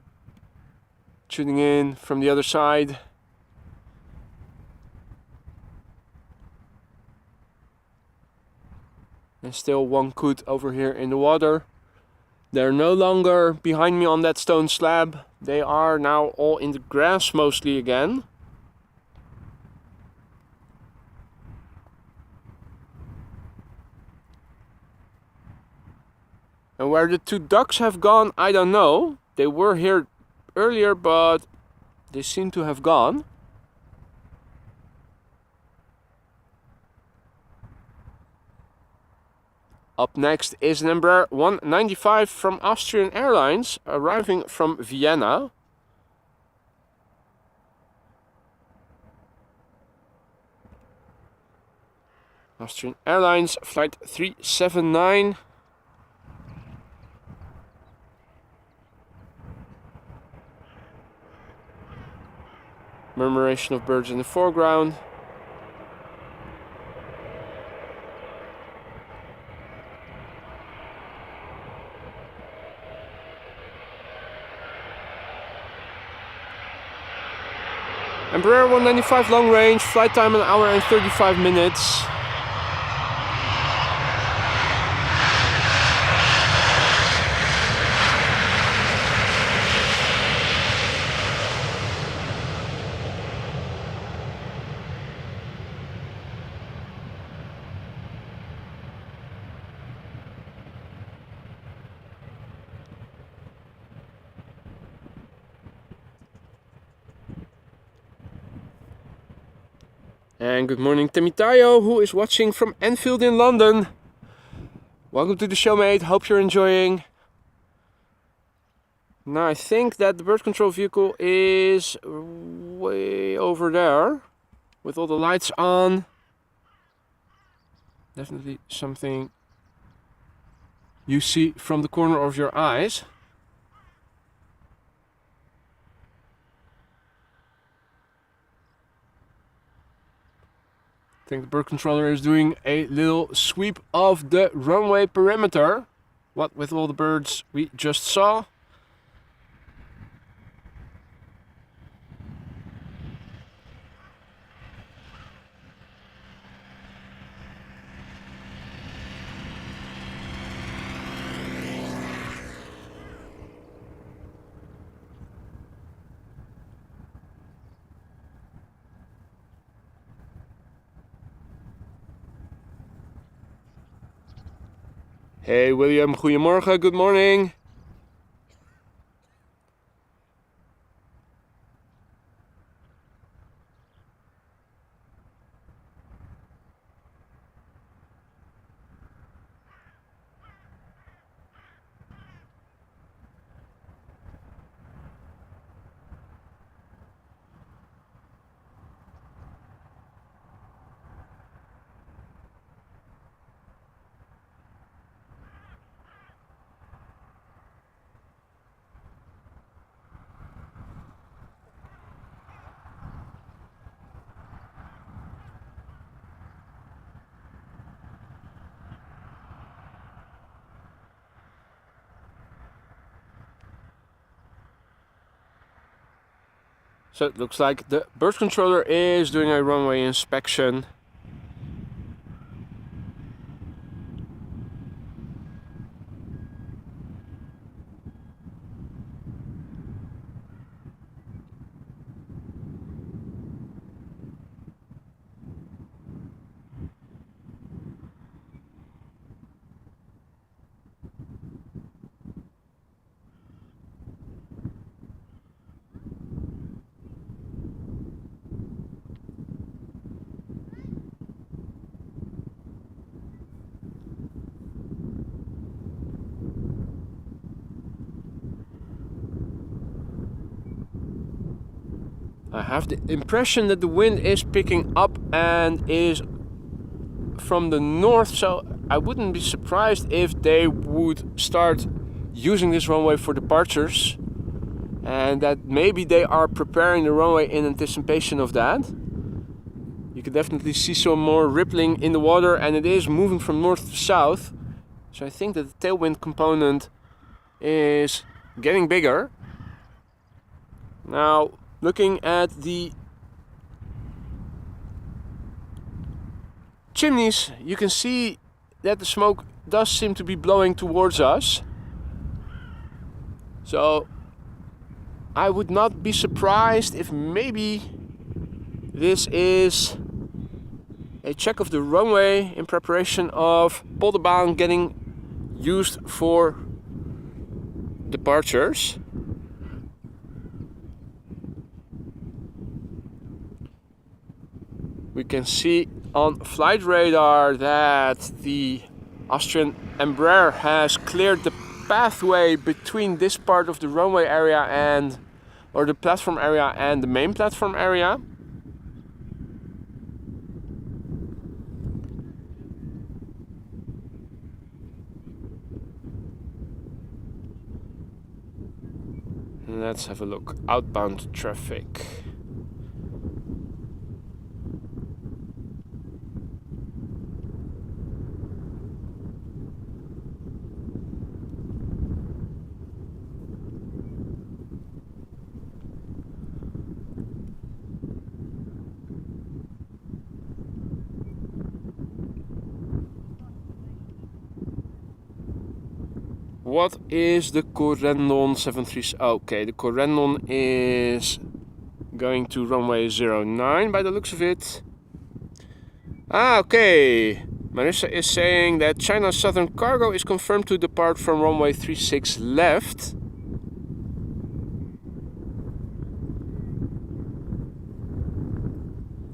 tuning in from the other side. And still one coot over here in the water. They're no longer behind me on that stone slab. They are now all in the grass mostly again. And where the two ducks have gone, I don't know. They were here earlier, but they seem to have gone. Up next is an Embraer 195 from Austrian Airlines, arriving from Vienna. Austrian Airlines flight 379. Murmuration of birds in the foreground. Embraer 195 long range, flight time 1 hour and 35 minutes. And good morning Temitayo, who is watching from Enfield in London. Welcome to the show, mate. Hope you're enjoying. Now I think that the bird control vehicle is way over there with all the lights on. Definitely something you see from the corner of your eyes. I think the bird controller is doing a little sweep of the runway perimeter. What with all the birds we just saw. Hey William, goedemorgen, good morning. So it looks like the bird controller is doing a runway inspection. I have the impression that the wind is picking up and is from the north, so I wouldn't be surprised if they would start using this runway for departures, and that maybe they are preparing the runway in anticipation of that. You can definitely see some more rippling in the water, and it is moving from north to south, so I think that the tailwind component is getting bigger. Now, looking at the chimneys, you can see that the smoke does seem to be blowing towards us. So I would not be surprised if maybe this is a check of the runway in preparation of Polderbaan getting used for departures. We can see on flight radar that the Austrian Embraer has cleared the pathway between this part of the runway area or the platform area and the main platform area. Let's have a look. Outbound traffic. What is the Corendon 73? Okay, the Corendon is going to runway 09 by the looks of it. Okay. Marissa is saying that China's Southern Cargo is confirmed to depart from runway 36 left.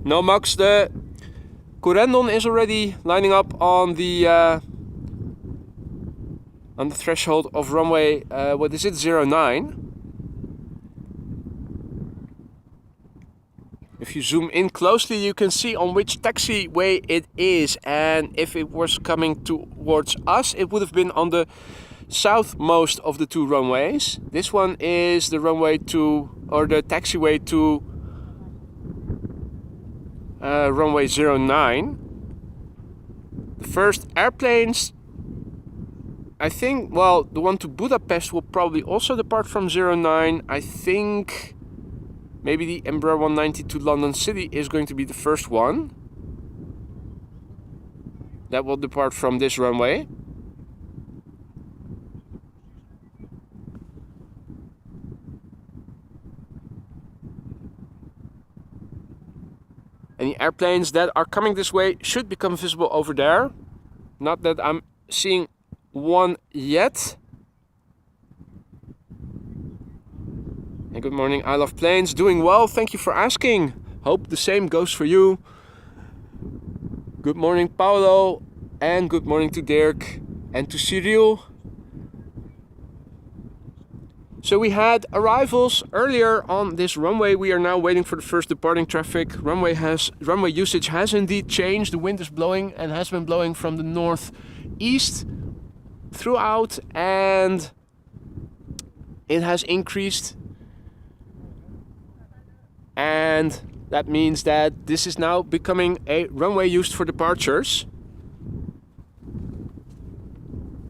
No, Max, the Corendon is already lining up on the threshold of runway, what is it, 09. If you zoom in closely, you can see on which taxiway it is, and if it was coming towards us, it would have been on the southmost of the two runways. This one is the runway to, or the taxiway to runway 09. The first airplanes, I think, well, the one to Budapest will probably also depart from 09. I think maybe the Embraer 190 to London City is going to be the first one that will depart from this runway. Any airplanes that are coming this way should become visible over there. Not that I'm seeing one yet. And good morning, I love planes. Doing well, thank you for asking. Hope the same goes for you. Good morning, Paolo, and good morning to Dirk and to Cyril. So we had arrivals earlier on this runway. We are now waiting for the first departing traffic. Runway usage has indeed changed. The wind is blowing and has been blowing from the northeast throughout, and it has increased, and that means that this is now becoming a runway used for departures.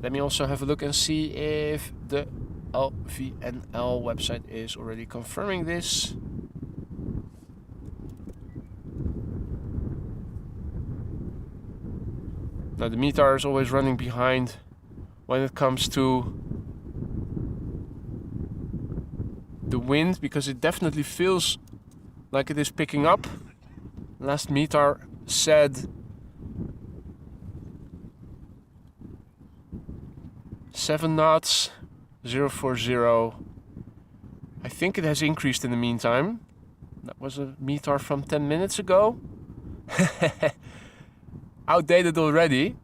Let me also have a look and see if the LVNL website is already confirming this. Now the METAR is always running behind when it comes to the wind, because it definitely feels like it is picking up. Last METAR said 7 knots, 040. I think it has increased in the meantime. That was a METAR from 10 minutes ago. Outdated already.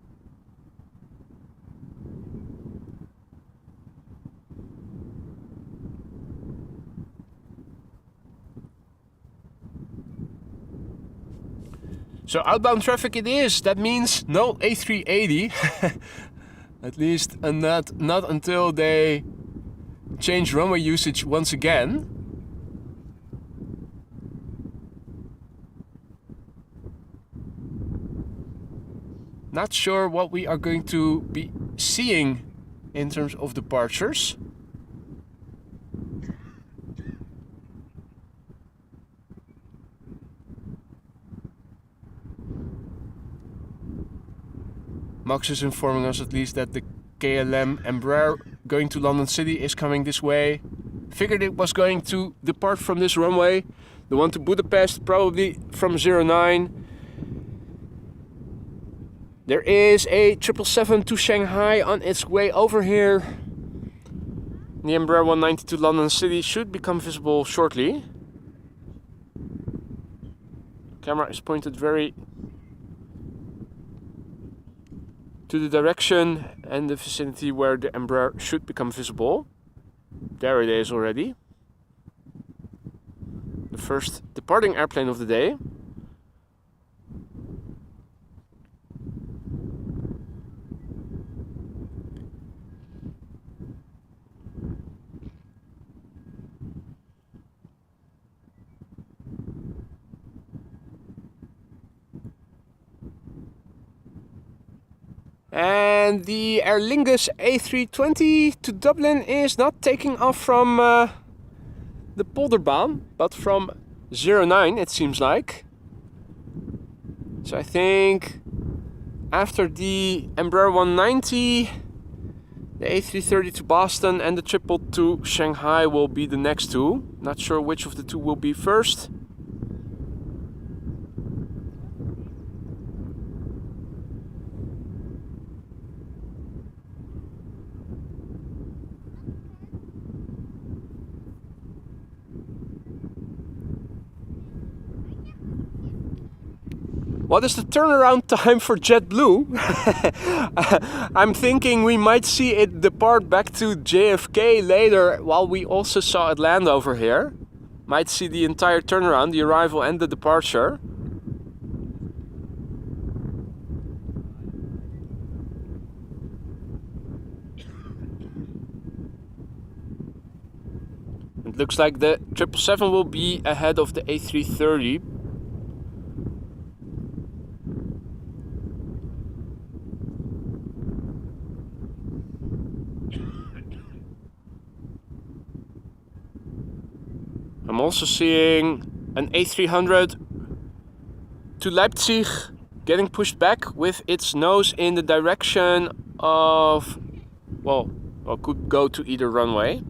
So outbound traffic it is. That means no A380. At least not until they change runway usage once again. Not sure what we are going to be seeing in terms of departures. Max is informing us at least that the KLM Embraer going to London City is coming this way. Figured it was going to depart from this runway. The one to Budapest probably from 09. There is a 777 to Shanghai on its way over here. The Embraer 190 to London City should become visible shortly. Camera is pointed very to the direction and the vicinity where the Embraer should become visible. There it is already. The first departing airplane of the day. And the Aer Lingus A320 to Dublin is not taking off from the Polderbaan, but from 09 it seems like. So I think after the Embraer 190, the A330 to Boston and the 777 to Shanghai will be the next two. Not sure which of the two will be first. What is the turnaround time for JetBlue? I'm thinking we might see it depart back to JFK later, while we also saw it land over here. Might see the entire turnaround, the arrival and the departure. It looks like the 777 will be ahead of the A330. I'm also seeing an A300 to Leipzig getting pushed back with its nose in the direction of, well, could go to either runway.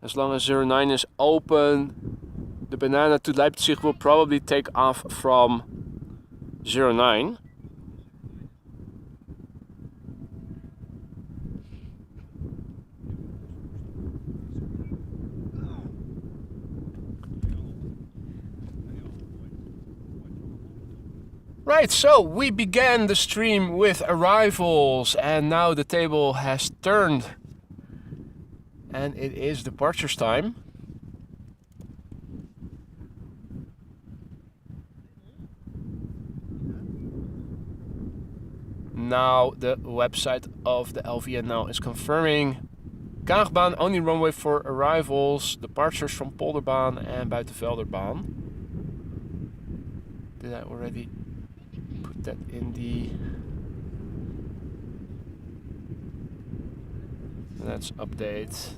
As long as 09 is open, the banana to Leipzig will probably take off from 09. Right, so we began the stream with arrivals and now the table has turned and it is departures time. Now the website of the LVNL is confirming Polderbaan only runway for arrivals, departures from Polderbaan and Buitenvelderbaan. Did I already put that in the... Let's update.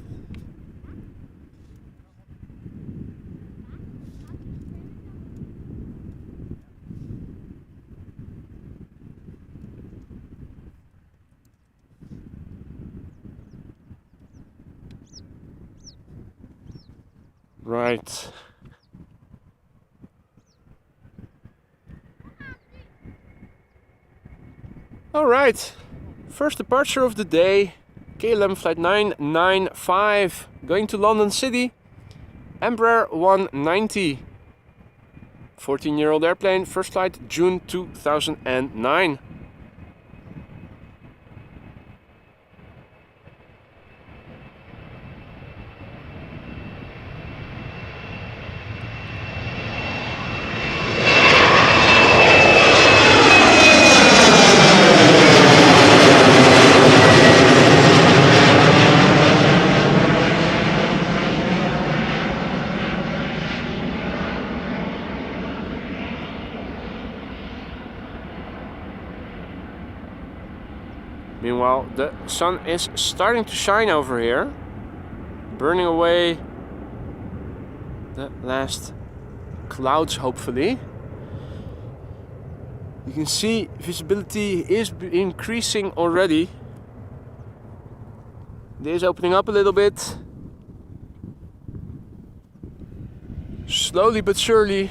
Right. All right. First departure of the day. KLM flight 995 going to London City. Embraer 190. 14-year-old airplane. First flight June 2009. Meanwhile, the sun is starting to shine over here, burning away the last clouds, hopefully. You can see visibility is increasing already. It is opening up a little bit. Slowly but surely.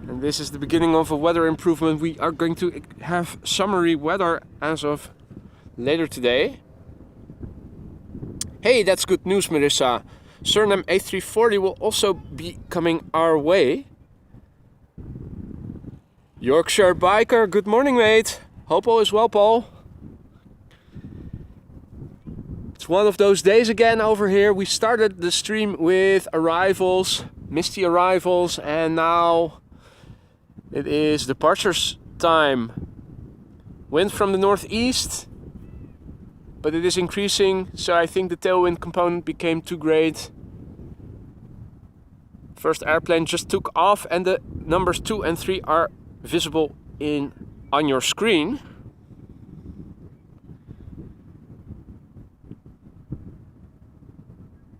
And this is the beginning of a weather improvement. We are going to have summery weather as of later today. Hey, that's good news, Marissa. Surinam A340 will also be coming our way. Yorkshire Biker, good morning, mate. Hope all is well, Paul. It's one of those days again over here. We started the stream with arrivals, misty arrivals, and now it is departures time. Wind from the northeast, but it is increasing, so I think the tailwind component became too great. First airplane just took off and the numbers 2 and 3 are visible on your screen.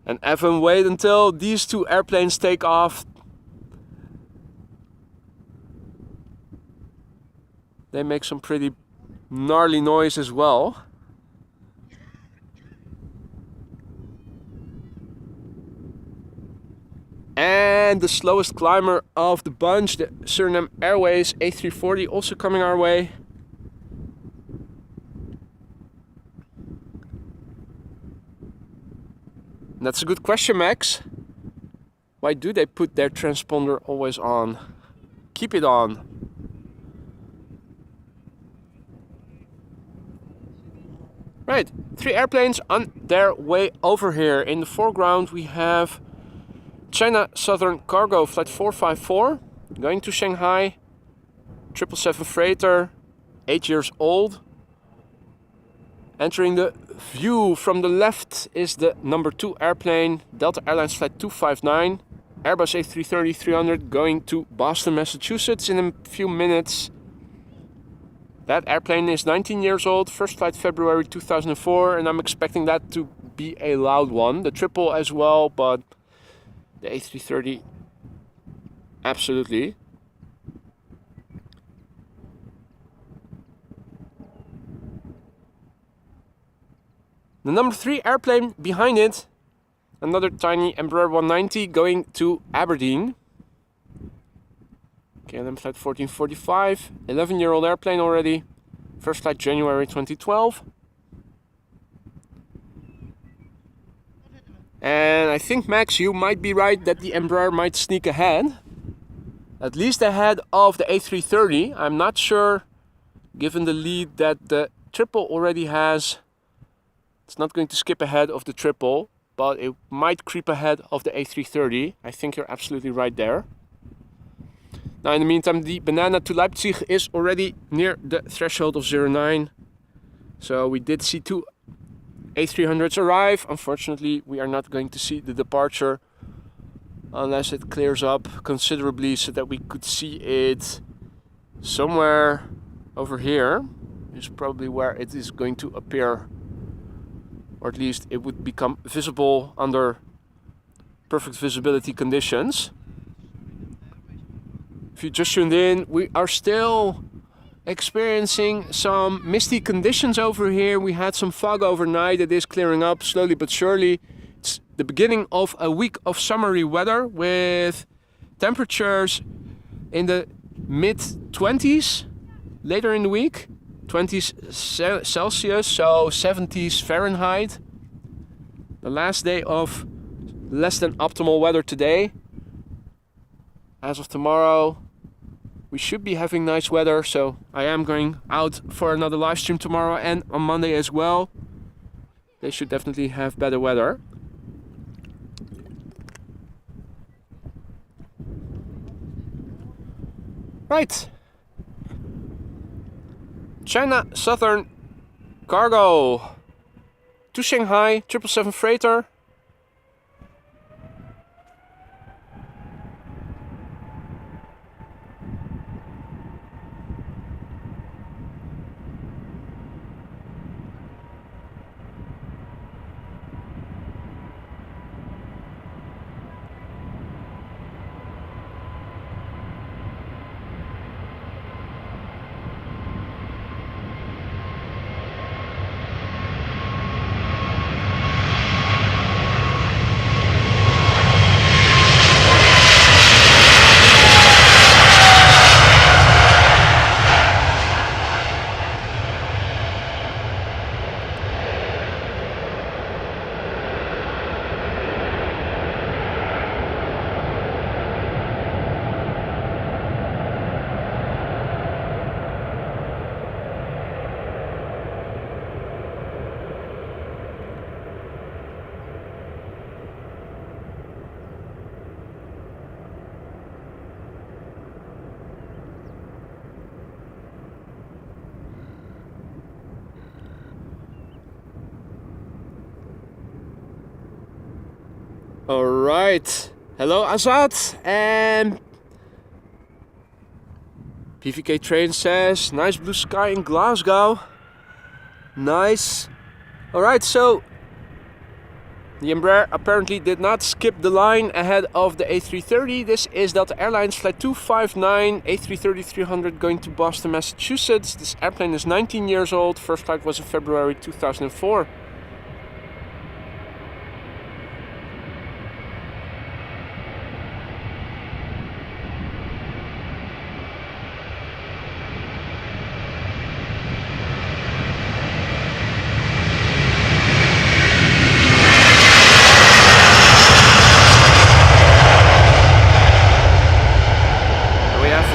And Evan, wait until these two airplanes take off. They make some pretty gnarly noise as well. And the slowest climber of the bunch, the Surinam Airways A340, also coming our way. And that's a good question, Max. Why do they put their transponder always on? Keep it on. Right, 3 airplanes on their way over here. In the foreground we have China Southern Cargo Flight 454 going to Shanghai, 777 freighter, 8 years old. Entering the view from the left is the number 2 airplane, Delta Airlines Flight 259, Airbus A330-300 going to Boston, Massachusetts in a few minutes. That airplane is 19 years old, first flight February 2004, and I'm expecting that to be a loud one. The triple as well, but the A330 absolutely. The number 3 airplane behind it, another tiny Embraer 190 going to Aberdeen. KLM flight 1445, 11-year-old airplane already. First flight January 2012. And I think, Max, you might be right that the Embraer might sneak ahead. At least ahead of the A330. I'm not sure, given the lead that the triple already has. It's not going to skip ahead of the triple, but it might creep ahead of the A330. I think you're absolutely right there. Now, in the meantime, the banana to Leipzig is already near the threshold of 09. So we did see 2 A300s arrive. Unfortunately, we are not going to see the departure unless it clears up considerably so that we could see it somewhere over here. Is probably where it is going to appear, or at least it would become visible under perfect visibility conditions. If you just tuned in, we are still experiencing some misty conditions over here. We had some fog overnight. It is clearing up slowly but surely. It's the beginning of a week of summery weather with temperatures in the mid-20s later in the week. 20s Celsius, so 70s Fahrenheit. The last day of less than optimal weather today. As of tomorrow, we should be having nice weather, so I am going out for another live stream tomorrow and on Monday as well. They should definitely have better weather. Right. China Southern Cargo to Shanghai, 777 freighter. Alright, hello Azad, and PVK Train says, nice blue sky in Glasgow. Nice. Alright, so the Embraer apparently did not skip the line ahead of the A330. This is Delta Airlines flight 259, A330-300 going to Boston, Massachusetts. This airplane is 19 years old. First flight was in February 2004.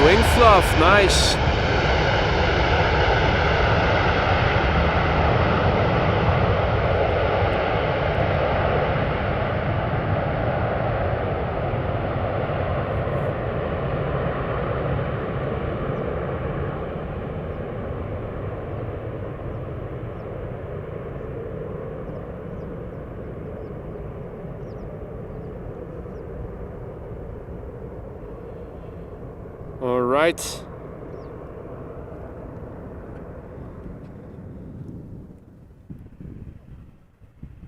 Wing fluff, nice. All right.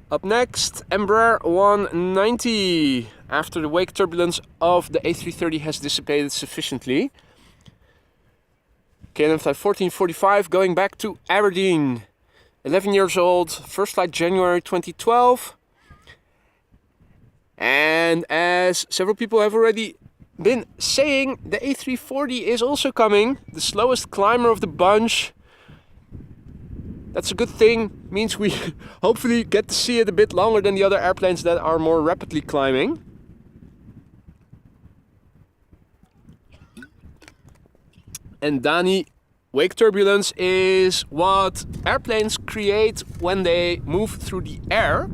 Up next, Embraer 190. After the wake turbulence of the A330 has dissipated sufficiently. KLM flight 1445 going back to Aberdeen. 11 years old, first flight January 2012. And as several people have already been saying, the A340 is also coming, the slowest climber of the bunch. That's a good thing, means we hopefully get to see it a bit longer than the other airplanes that are more rapidly climbing. And Dani, wake turbulence is what airplanes create when they move through the air.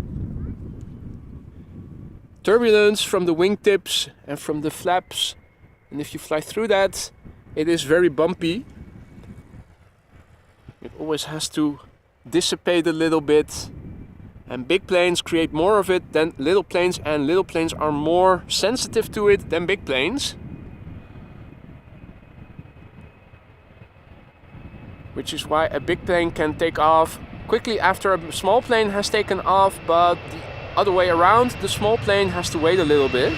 Turbulence from the wingtips and from the flaps, and if you fly through that, it is very bumpy. It always has to dissipate a little bit, and big planes create more of it than little planes, and little planes are more sensitive to it than big planes. Which is why a big plane can take off quickly after a small plane has taken off, but the other way around, the small plane has to wait a little bit.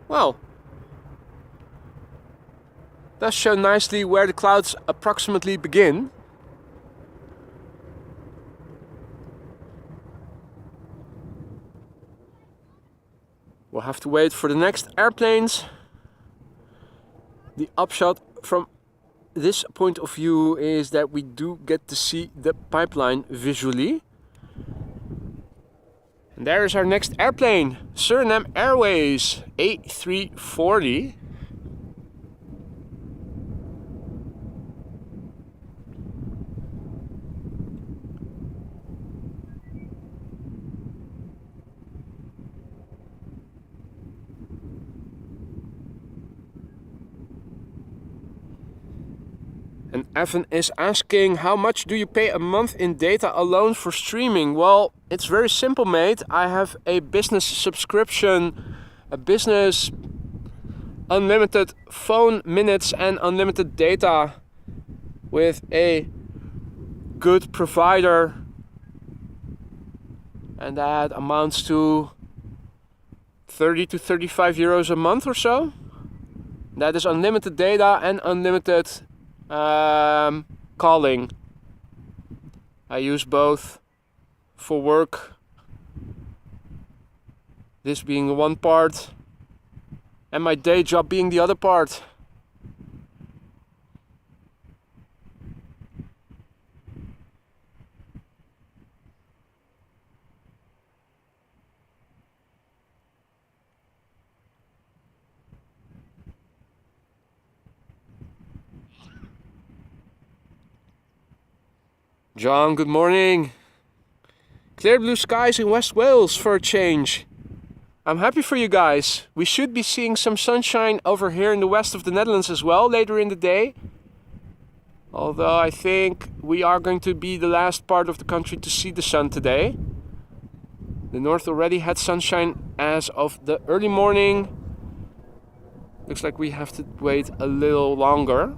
Well, does show nicely where the clouds approximately begin. We'll have to wait for the next airplanes. The upshot from this point of view is that we do get to see the pipeline visually. And there is our next airplane, Surinam Airways A340. And Evan is asking, how much do you pay a month in data alone for streaming? Well, it's very simple, mate. I have a business subscription, a business unlimited phone minutes and unlimited data with a good provider. And that amounts to 30 to 35 euros a month or so. That is unlimited data and unlimited calling. I use both for work, this being one part and my day job being the other part. John, good morning. Clear blue skies in West Wales for a change. I'm happy for you guys. We should be seeing some sunshine over here in the west of the Netherlands as well later in the day. Although I think we are going to be the last part of the country to see the sun today. The north already had sunshine as of the early morning. Looks like we have to wait a little longer.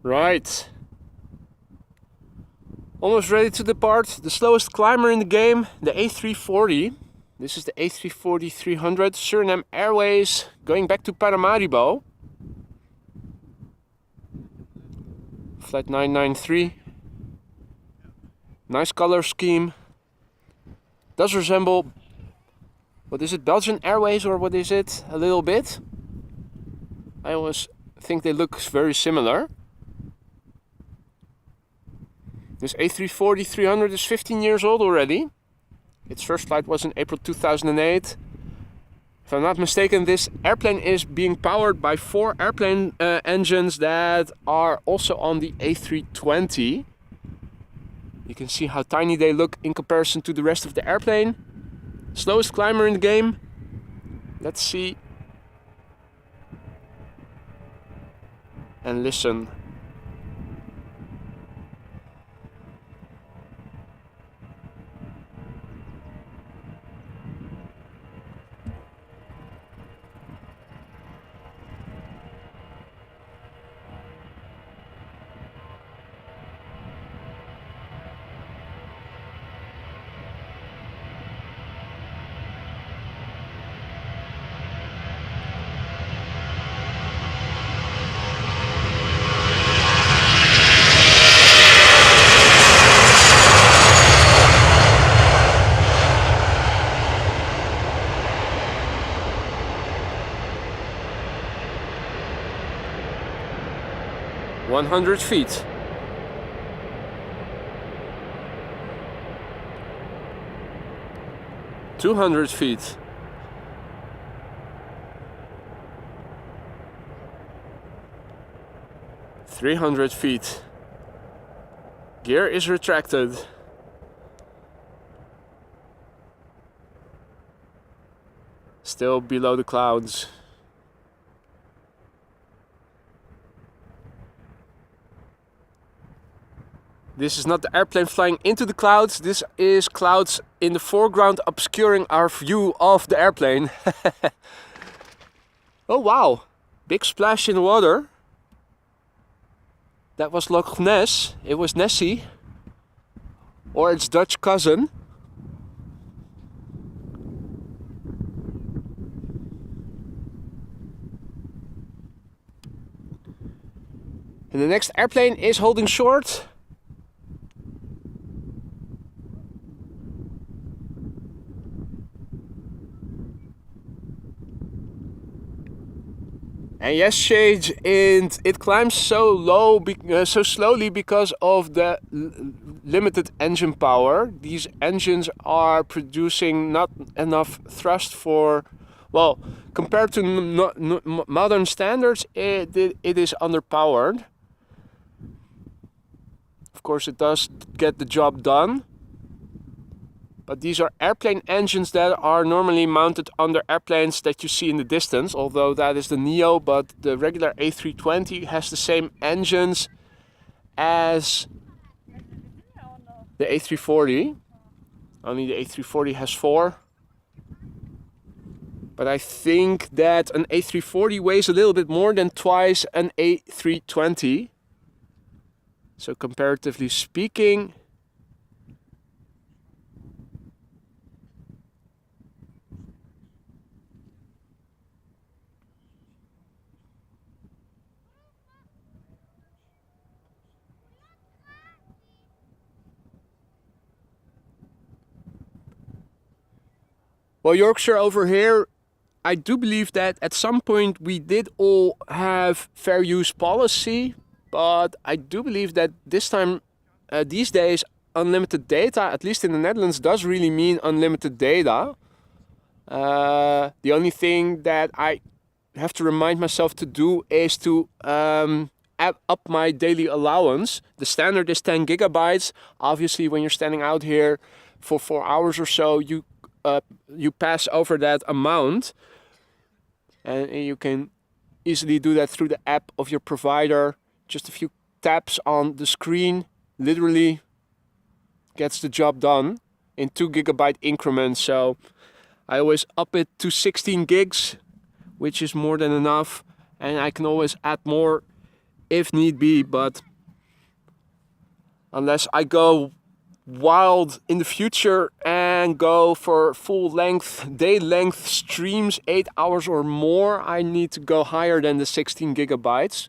Right. Almost ready to depart. The slowest climber in the game, the A340. This is the A340-300 Surinam Airways going back to Paramaribo. Flight 993. Nice color scheme. Does resemble, what is it, Belgian Airways or what is it? A little bit. I always think they look very similar. This A340-300 is 15 years old already. Its first flight was in April 2008. If I'm not mistaken, this airplane is being powered by 4 airplane engines that are also on the A320. You can see how tiny they look in comparison to the rest of the airplane. Slowest climber in the game. Let's see. And listen. "100 feet. "200 feet. "300 feet. Gear is retracted. Still below the clouds. This is not the airplane flying into the clouds. This is clouds in the foreground obscuring our view of the airplane. Oh wow, big splash in the water. That was Loch Ness. It was Nessie. Or its Dutch cousin. And the next airplane is holding short. And yes, Shade, and it climbs so low, so slowly because of the limited engine power. These engines are producing not enough thrust for, well, compared to modern standards, it is underpowered. Of course, it does get the job done. But these are airplane engines that are normally mounted under airplanes that you see in the distance, although that is the Neo, but the regular A320 has the same engines as the A340. Only the A340 has 4. But I think that an A340 weighs a little bit more than twice an A320. So comparatively speaking, Well, Yorkshire over here, I do believe that at some point we did all have fair use policy, but I do believe that this time, these days, unlimited data, at least in the Netherlands, does really mean unlimited data. The only thing that I have to remind myself to do is to add up my daily allowance. The standard is 10 gigabytes. Obviously, when you're standing out here for 4 hours or so, you pass over that amount, and you can easily do that through the app of your provider. Just a few taps on the screen literally gets the job done in 2 gigabyte increments. So I always up it to 16 gigs, which is more than enough, and I can always add more if need be, but unless I go wild in the future and go for full length, day length streams, 8 hours or more, I need to go higher than the 16 gigabytes.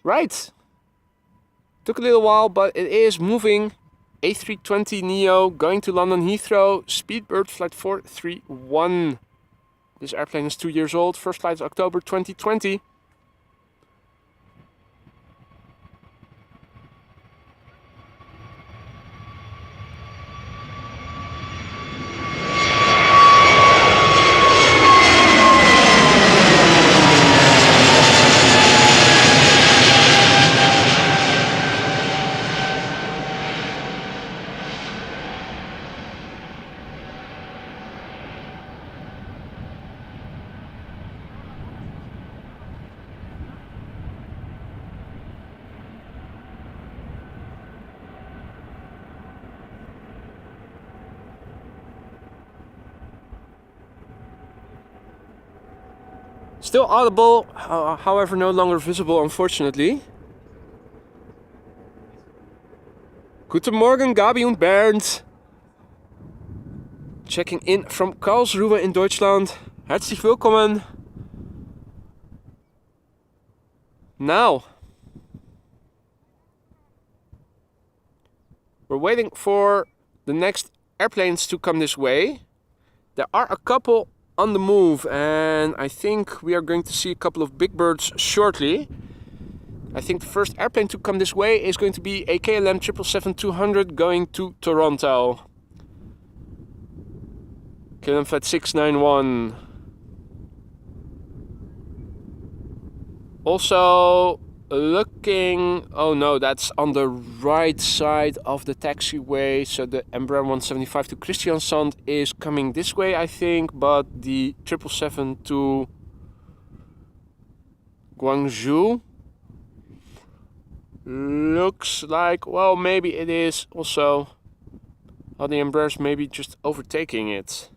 Right. Took a little while, but it is moving. A320 Neo going to London Heathrow, Speedbird flight 431. This airplane is 2 years old. First flight is October 2020. Still audible, however no longer visible, unfortunately. Guten Morgen, Gabi und Bernd. Checking in from Karlsruhe in Deutschland. Herzlich willkommen. Now, we're waiting for the next airplanes to come this way. There are a couple on the move, and I think we are going to see a couple of big birds shortly. I think the first airplane to come this way is going to be a KLM 777-200 going to Toronto. KLM flight 691. Also looking, oh no, that's on the right side of the taxiway, so the Embraer 175 to Christiansand is coming this way, I think, but the 777 to Guangzhou looks like, well, maybe it is also, well, the Embraer's maybe just overtaking it.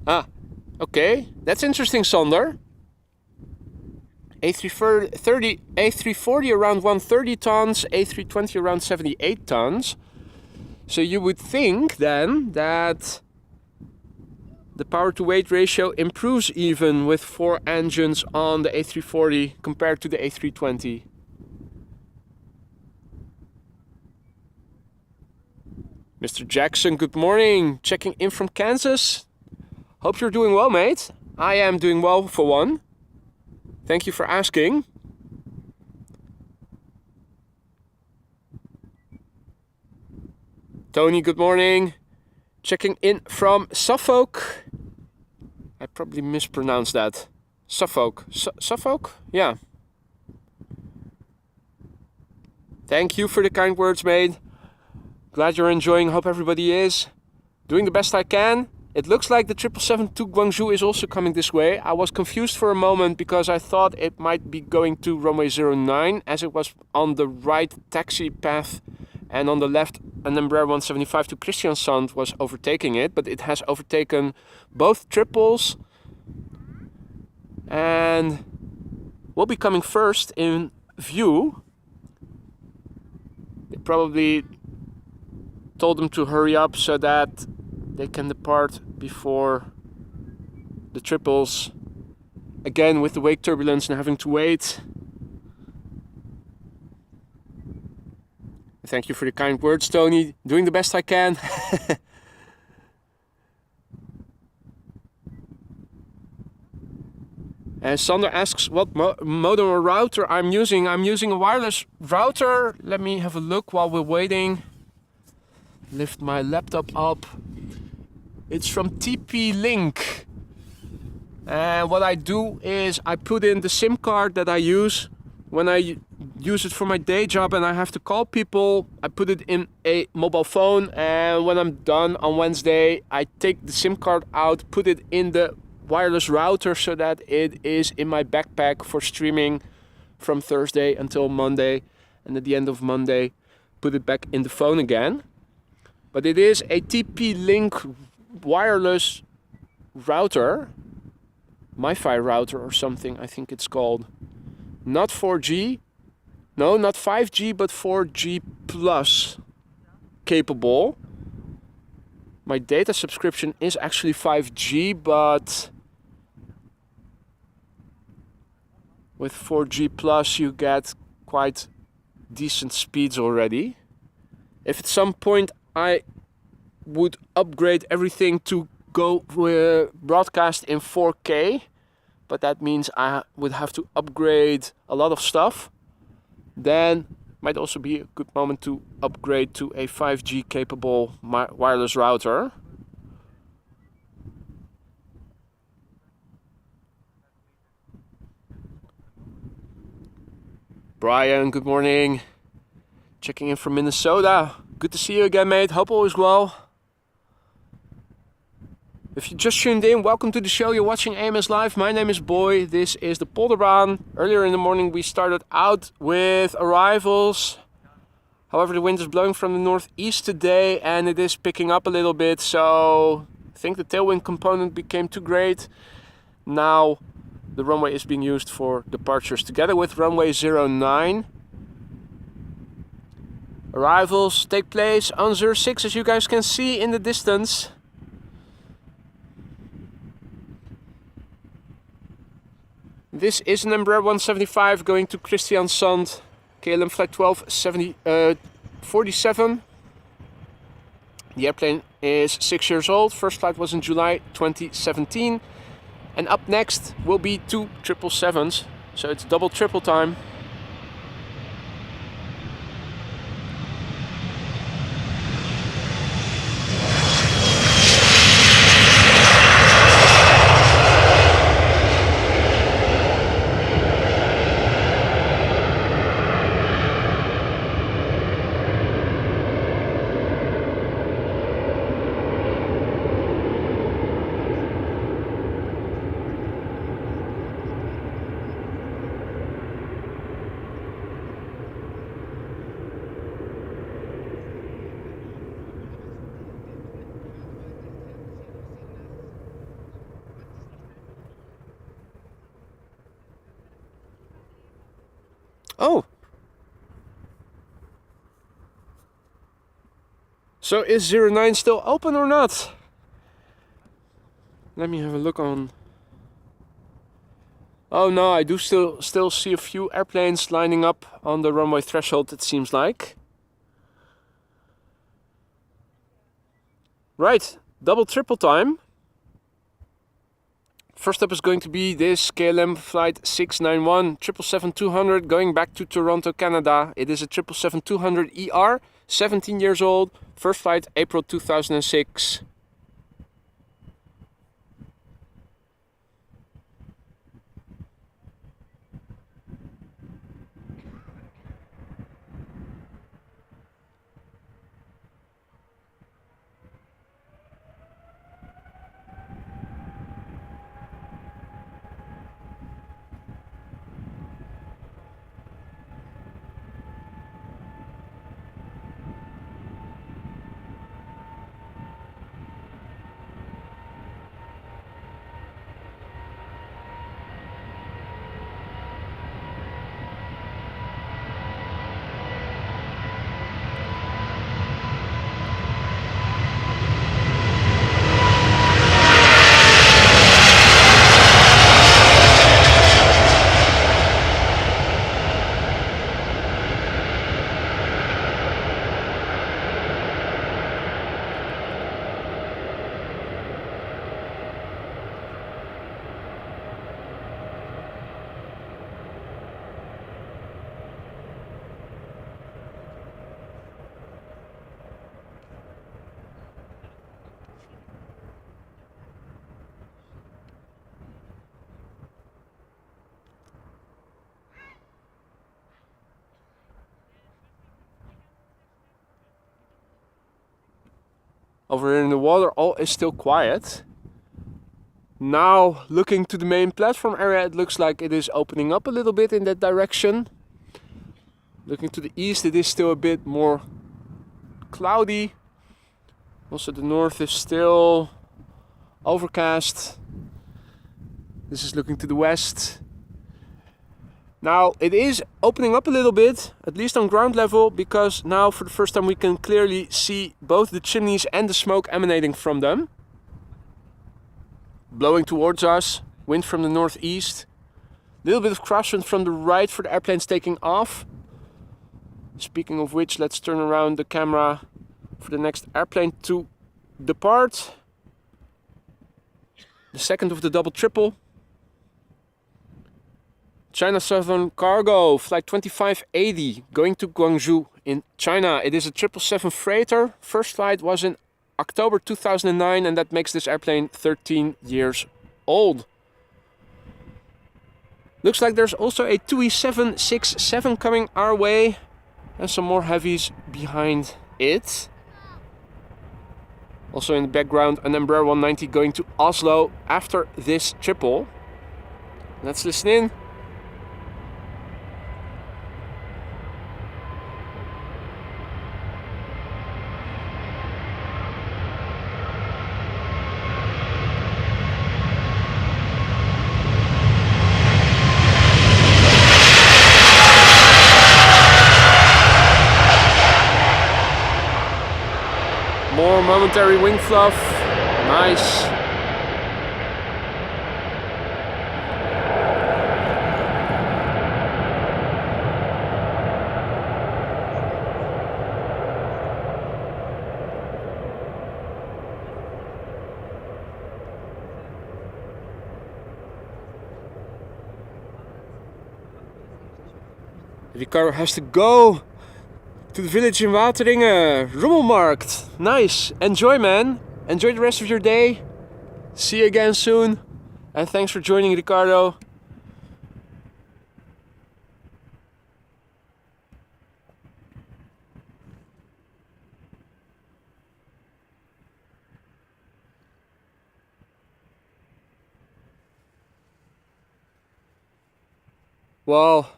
Ah, okay, that's interesting, Sander. A340 around 130 tons, A320 around 78 tons. So you would think then that the power to weight ratio improves even with 4 engines on the A340 compared to the A320. Mr. Jackson, good morning. Checking in from Kansas. Hope you're doing well, mate. I am doing well for one. Thank you for asking. Tony, good morning. Checking in from Suffolk. I probably mispronounced that. Suffolk. Suffolk? Yeah. Thank you for the kind words, mate. Glad you're enjoying. Hope everybody is doing the best I can. It looks like the 777 to Guangzhou is also coming this way. I was confused for a moment because I thought it might be going to runway 09 as it was on the right taxi path, and on the left an Embraer 175 to Christiansand was overtaking it, but it has overtaken both triples and will be coming first in view. probably told them to hurry up so that they can depart before the triples. Again, with the wake turbulence and having to wait. Thank you for the kind words, Tony. Doing the best I can. And Sander asks what modem or router I'm using. I'm using a wireless router. Let me have a look while we're waiting. Lift my laptop up. It's from TP-Link. And what I do is I put in the SIM card that I use when I use it for my day job and I have to call people. I put it in a mobile phone, and when I'm done on Wednesday, I take the SIM card out, put it in the wireless router so that it is in my backpack for streaming from Thursday until Monday, and at the end of Monday put it back in the phone again. But it is a TP-Link wireless router, MiFi router or something I think it's called. Not 4G, no, not 5G, but 4G plus capable. My data subscription is actually 5G, but with 4G plus you get quite decent speeds already. If at some point I would upgrade everything to go broadcast in 4K, but that means I would have to upgrade a lot of stuff, then might also be a good moment to upgrade to a 5G capable wireless router. Brian, good morning. Checking in from Minnesota. Good to see you again, mate. Hope all is well. If you just tuned in, welcome to the show. You're watching AMS Live. My name is Boy. This is the Polderbaan. Earlier in the morning we started out with arrivals. However, the wind is blowing from the northeast today and it is picking up a little bit. So I think the tailwind component became too great. Now the runway is being used for departures together with runway 09. Arrivals take place on 06, as you guys can see in the distance. This is an Embraer 175 going to Christiansand, KLM flight 1247. The airplane is 6 years old. First flight was in July 2017. And up next will be two 777s, so it's double triple time. Oh! So is 09 still open or not? Let me have a look on... Oh no, I do still see a few airplanes lining up on the runway threshold, it seems like. Right, double triple time. First up is going to be this KLM flight 691 777-200 going back to Toronto, Canada. It is a 777-200 ER, 17 years old, first flight April 2006. Over here in the water, all is still quiet. Now, looking to the main platform area, it looks like it is opening up a little bit in that direction. Looking to the east, it is still a bit more cloudy. Also, the north is still overcast. This is looking to the west. Now, it is opening up a little bit, at least on ground level, because now for the first time we can clearly see both the chimneys and the smoke emanating from them. Blowing towards us, wind from the northeast. A little bit of crosswind from the right for the airplanes taking off. Speaking of which, let's turn around the camera for the next airplane to depart. The second of the double triple. China Southern Cargo, flight 2580, going to Guangzhou in China. It is a 777 freighter. First flight was in October 2009, and that makes this airplane 13 years old. Looks like there's also a TUI 767 coming our way, and some more heavies behind it. Also in the background, an Embraer 190 going to Oslo after this triple. Let's listen in. More momentary wing fluff. Nice. Ricardo has to go to the village in Wateringen, Rommelmarkt. Nice. Enjoy, man. Enjoy the rest of your day. See you again soon. And thanks for joining, Ricardo. Well,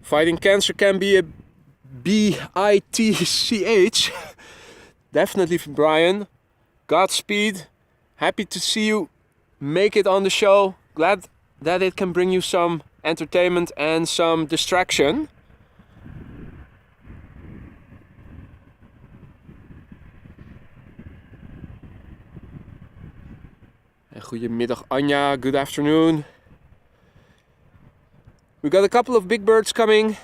fighting cancer can be a bitch. Definitely, Brian. Godspeed. Happy to see you make it on the show. Glad that it can bring you some entertainment and some distraction. Goedemiddag Anja, good afternoon. We got a couple of big birds coming.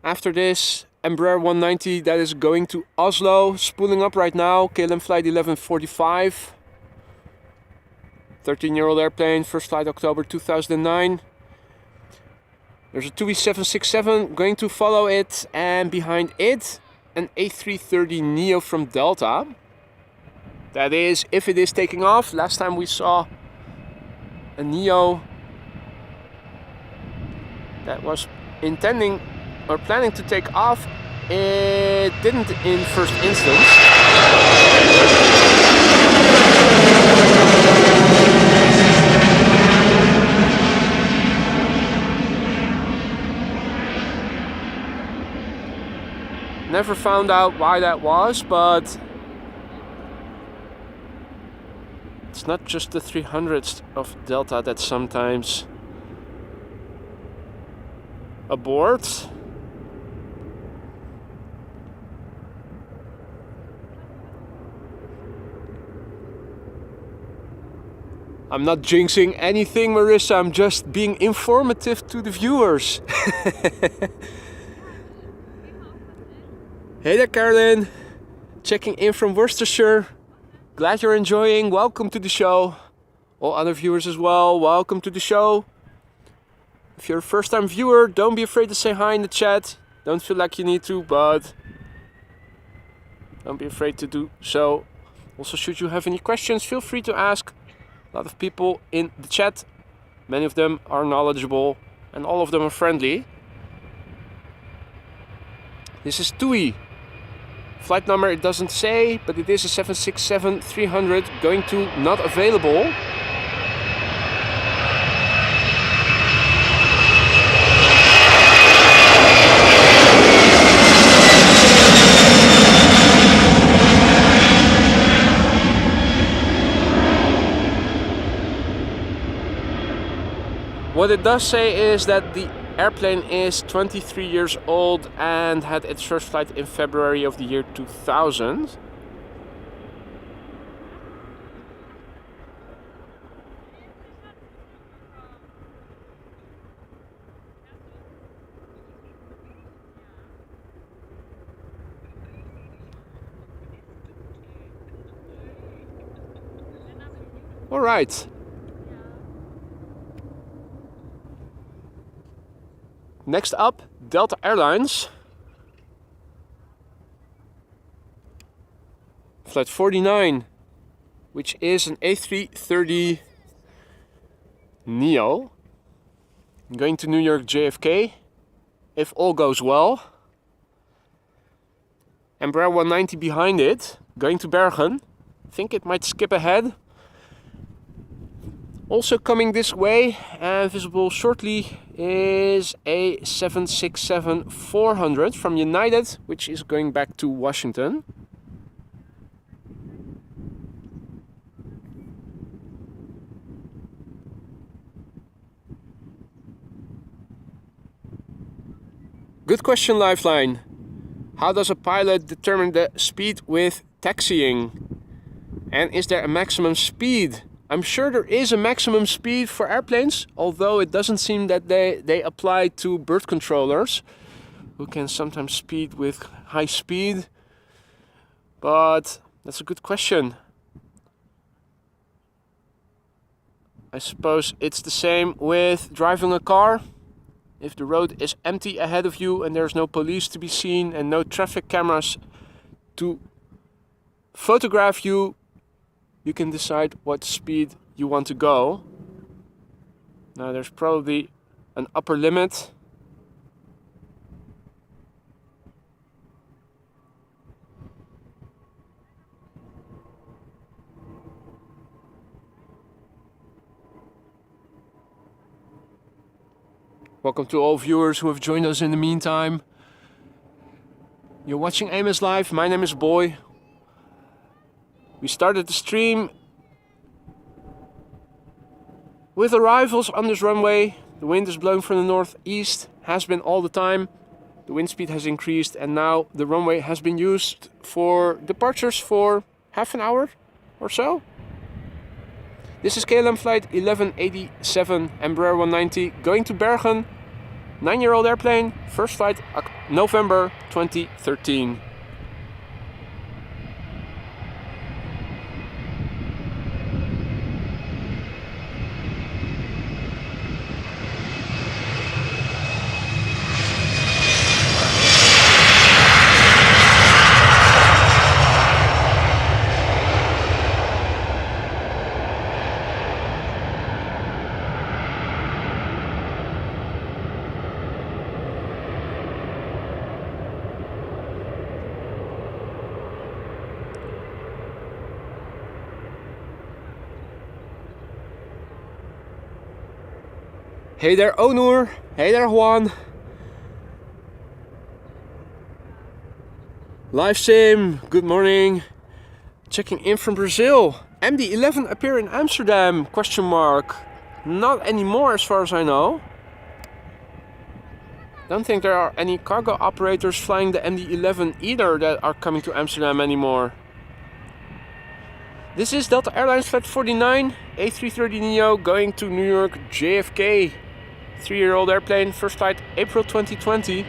After this, Embraer 190 that is going to Oslo, spooling up right now, KLM flight 1145. 13-year-old airplane, first flight October 2009. There's a TUI 767 going to follow it, and behind it, an A330 Neo from Delta. That is, if it is taking off. Last time we saw a Neo that was intending or planning to take off. It didn't in first instance. Never found out why that was, but it's not just the 300s of Delta that sometimes abort. I'm not jinxing anything, Marissa. I'm just being informative to the viewers. Hey there, Carolyn. Checking in from Worcestershire. Glad you're enjoying. Welcome to the show. All other viewers as well, welcome to the show. If you're a first-time viewer, don't be afraid to say hi in the chat. Don't feel like you need to, but don't be afraid to do so. Also, should you have any questions, feel free to ask. A lot of people in the chat. Many of them are knowledgeable and all of them are friendly. This is TUI Flight number it doesn't say, but it is a 767-300 going to not available. What it does say is that the airplane is 23 years old and had its first flight in February of the year 2000. All right. Next up, Delta Airlines. Flight 49, which is an A330 Neo. Going to New York JFK, if all goes well. Embraer 190 behind it, going to Bergen. Think it might skip ahead. Also coming this way and visible shortly is a 767-400 from United, which is going back to Washington. Good question, Lifeline. How does a pilot determine the speed with taxiing? And is there a maximum speed? I'm sure there is a maximum speed for airplanes, although it doesn't seem that they apply to bird controllers, who can sometimes speed with high speed. But that's a good question. I suppose it's the same with driving a car. If the road is empty ahead of you and there's no police to be seen and no traffic cameras to photograph you, you can decide what speed you want to go. Now there's probably an upper limit. Welcome to all viewers who have joined us in the meantime. You're watching AMS Live. My name is Boy. We started the stream with arrivals on this runway. The wind is blowing from the northeast, has been all the time. The wind speed has increased and now the runway has been used for departures for half an hour or so. This is KLM flight 1187 Embraer 190 going to Bergen. 9-year-old airplane, first flight November 2013. Hey there Onur, hey there Juan. Live sim, good morning. Checking in from Brazil. MD-11 appear in Amsterdam, question mark. Not anymore as far as I know. Don't think there are any cargo operators flying the MD-11 either that are coming to Amsterdam anymore. This is Delta Airlines flight 49, A330 Neo going to New York JFK. 3-year-old airplane, first flight April 2020.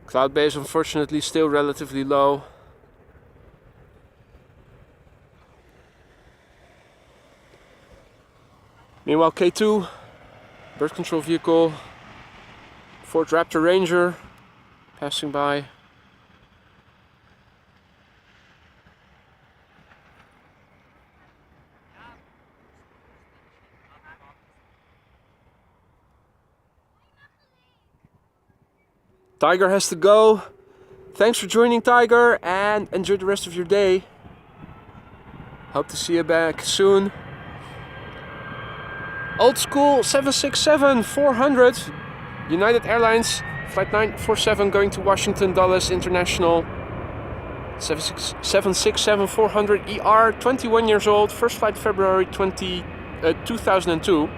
Cloud base unfortunately still relatively low. Meanwhile, K2, bird control vehicle, Ford Raptor Ranger passing by. Tiger has to go. Thanks for joining, Tiger, and enjoy the rest of your day. Hope to see you back soon. Old school 767-400, United Airlines, flight 947 going to Washington Dulles International. 767-400 ER, 21 years old, first flight February 2002.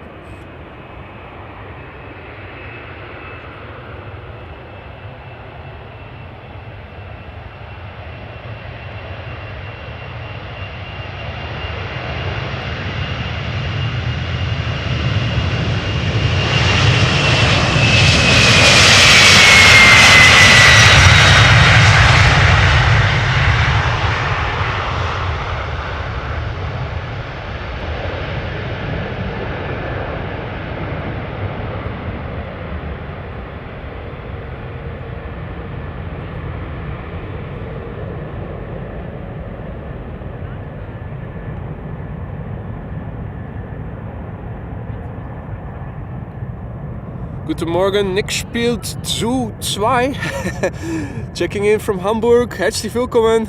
Guten Morgen, Nick spielt zu 2. Checking in from Hamburg. Herzlich willkommen.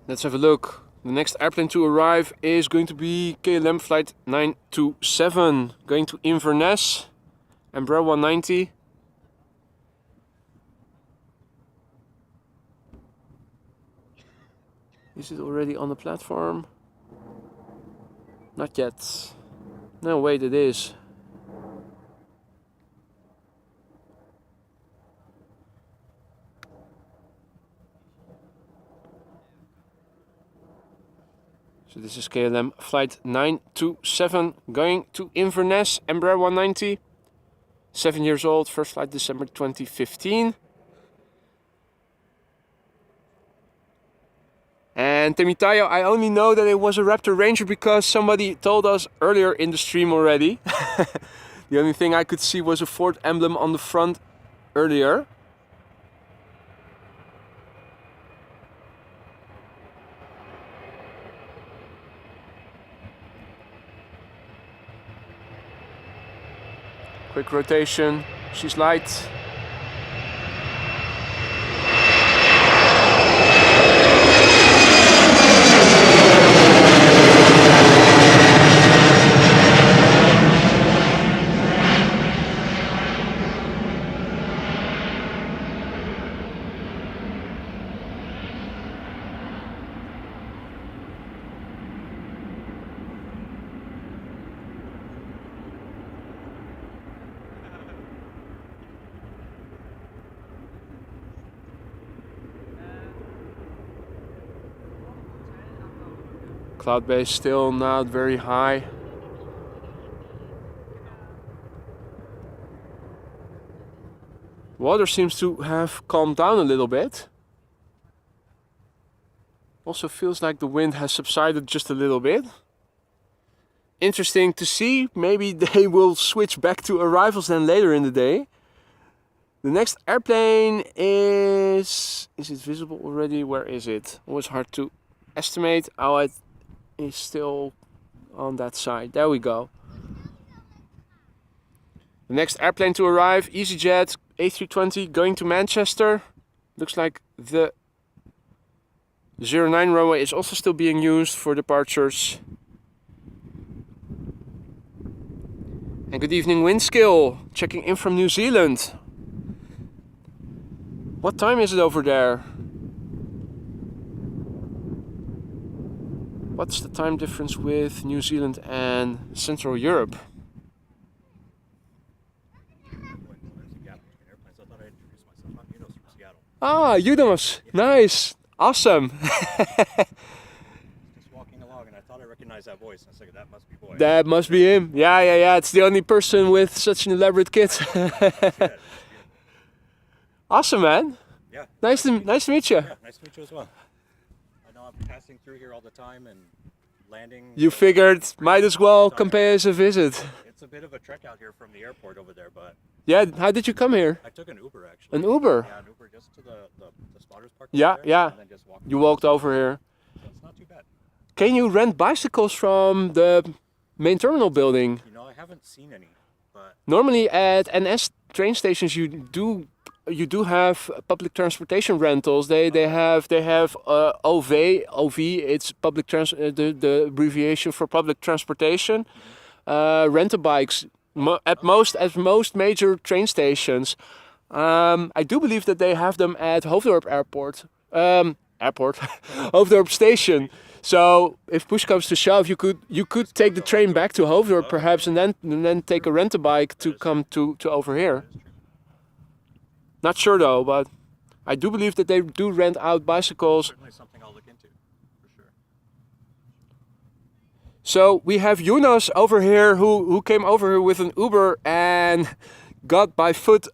Let's have a look. The next airplane to arrive is going to be KLM flight 927 going to Inverness, Embraer 190. Is it already on the platform? Not yet. No, wait, it is. So this is KLM flight 927 going to Inverness, Embraer 190. 7 years old, first flight December 2015. And Temitayo, I only know that it was a Raptor Ranger because somebody told us earlier in the stream already. The only thing I could see was a Ford emblem on the front earlier. Quick rotation, she's light. Cloud base still not very high. Water seems to have calmed down a little bit. Also feels like the wind has subsided just a little bit. Interesting to see. Maybe they will switch back to arrivals then later in the day. The next airplane is it visible already? Where is it? Always hard to estimate. Oh, it is still on that side. There we go. The next airplane to arrive, EasyJet A320 going to Manchester. Looks like the 09 runway is also still being used for departures. And good evening, Windskill, checking in from New Zealand. What time is it over there? What's the time difference with New Zealand and Central Europe? Ah, Unos. Nice. Awesome. Just walking along and I thought I recognized recognized that voice. I was like, that must be boy. That must be him. Yeah. It's the only person with such an elaborate kit. Awesome, man. Yeah. Nice to meet you. Yeah, nice to meet you as well. I know I'm passing through here all the time and landing. You figured might as well come pay us a visit. It's a bit of a trek out here from the airport over there, but Yeah, how did you come here? I took an Uber actually. An Uber? Yeah, an Uber just to the spotters park. Yeah, there, yeah. And then just walked You walked over here. so it's not too bad. Can you rent bicycles from the main terminal building? You know, I haven't seen any, but Normally at NS train stations you do have public transportation rentals. They have OV. It's public the abbreviation for public transportation. Rental bikes at most major train stations. I do believe that they have them at Hoofddorp Airport. Hoofddorp Station. So if push comes to shove, you could take the train back to Hoofddorp perhaps, and then take a rental bike to come to over here. Not sure though, but I do believe that they do rent out bicycles. certainly something I'll look into for sure. So we have Jonas over here who came over here with an Uber and got by foot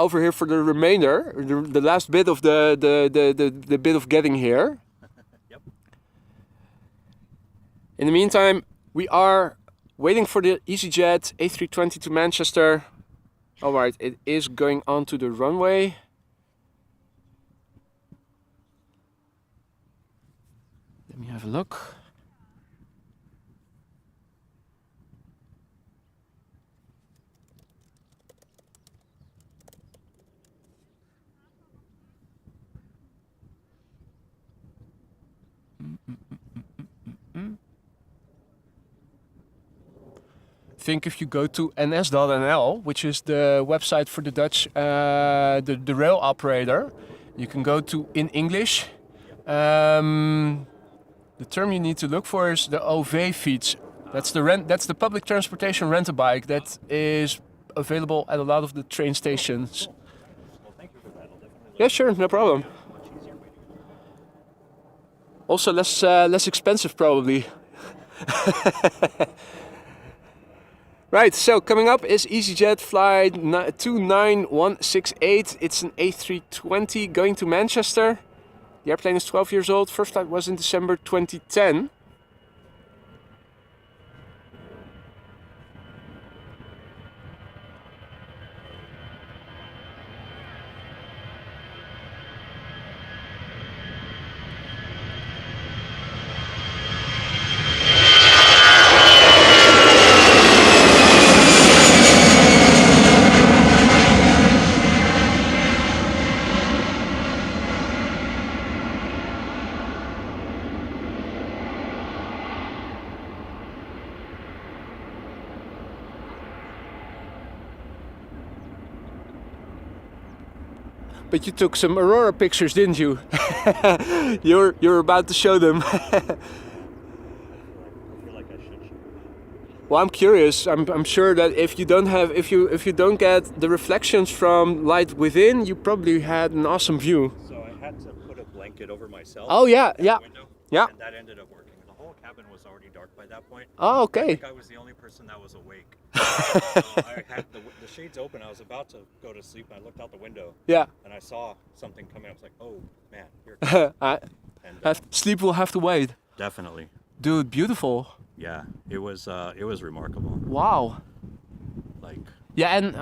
over here for the remainder, the last bit of the bit of getting here. Yep. In the meantime, we are waiting for the EasyJet A320 to Manchester. Alright, it is going on to the runway. Let me have a look. I think if you go to ns.nl, which is the website for the Dutch, the rail operator, you can go to in English. The term you need to look for is the OV fiets. That's the public transportation rental bike that is available at a lot of the train stations. Well, thank you for that. I'll definitely Yeah, sure, no problem. much easier way to go. Also less expensive probably. Right, so coming up is EasyJet flight 29168. It's an A320 going to Manchester. The airplane is 12 years old. First flight was in December 2010. But you took some aurora pictures, didn't you? You're about to show them. I feel like I should show. Well, I'm curious. I'm sure that if you don't get the reflections from light within, you probably had an awesome view. So I had to put a blanket over myself. Oh yeah, at the yeah, window, yeah. And that ended up working. The whole cabin was already dark by that point. Oh, I okay. think I was the only person that was awake. So I had the shades open. I was about to go to sleep, and I looked out the window, Yeah. and I saw something coming. I was like, "Oh man, here it comes." And, Sleep will have to wait. definitely, Dude, beautiful. yeah, it was remarkable. Wow. Like, Yeah, and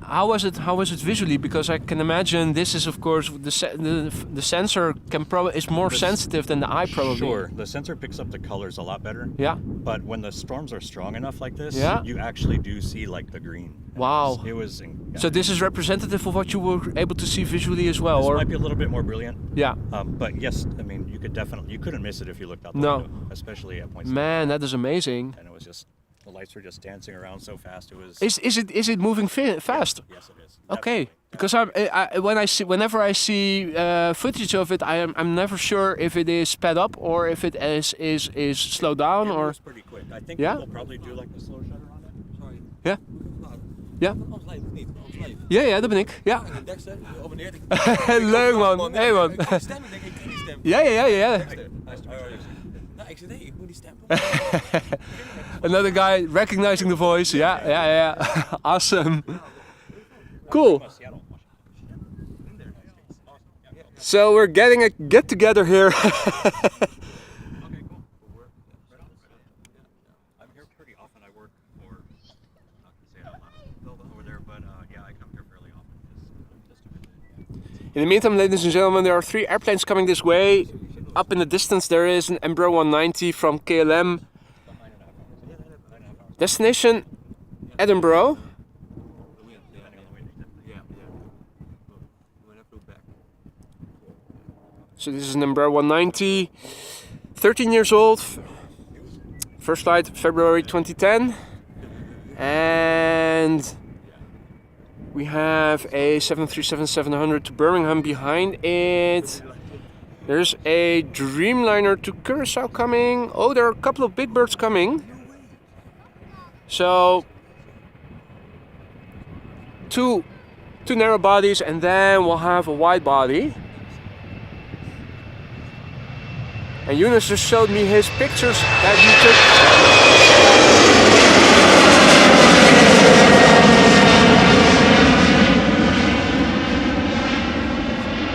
how was it? How was it visually? Because I can imagine this is, of course, the sensor is more sensitive than the eye, probably. sure, the sensor picks up the colors a lot better. Yeah. But when the storms are strong enough like this, Yeah. you actually do see like the green. Wow. It was. Yeah. So this is representative of what you were able to see visually as well, This or might be a little bit more brilliant. yeah. But yes, I mean, you couldn't miss it if you looked out the No. window, especially at points. Man, that is amazing. And it was just, the lights were just dancing around so fast. It was. Is it moving fast? Yes, it is. Okay, Definitely. because whenever I see footage of it, I'm never sure if it is sped up or if it is slowed down It or was pretty quick. I think Yeah? we'll probably do like the slow shutter on it. Sorry. ja. Ja. Ons live, niet? Ons live. Ja, dat ben ik. Ja. Dexter, geabonneerd. Leuk man. Hey man. Ik ken die stem, ik ken die stem. Ja. Dexter, luister. Nou, ik zei, nee, ik moet die stempel. Another guy recognizing the voice. Yeah. Awesome. Cool. So we're getting a get together here. Okay, cool. I'm here pretty often. I work for, not to say it out loud, over there, but yeah, I come here fairly often. Just to visit. In the meantime, ladies and gentlemen, there are 3 airplanes coming this way. Up in the distance there is an Embraer 190 from KLM. Destination Edinburgh. So this is an Embraer 190, 13 years old, first flight February 2010, and we have a 737-700 to Birmingham behind it. There's a Dreamliner to Curacao coming. Oh, there are a couple of big birds coming. So two narrow bodies, and then we'll have a wide body. And Yunus just showed me his pictures that he took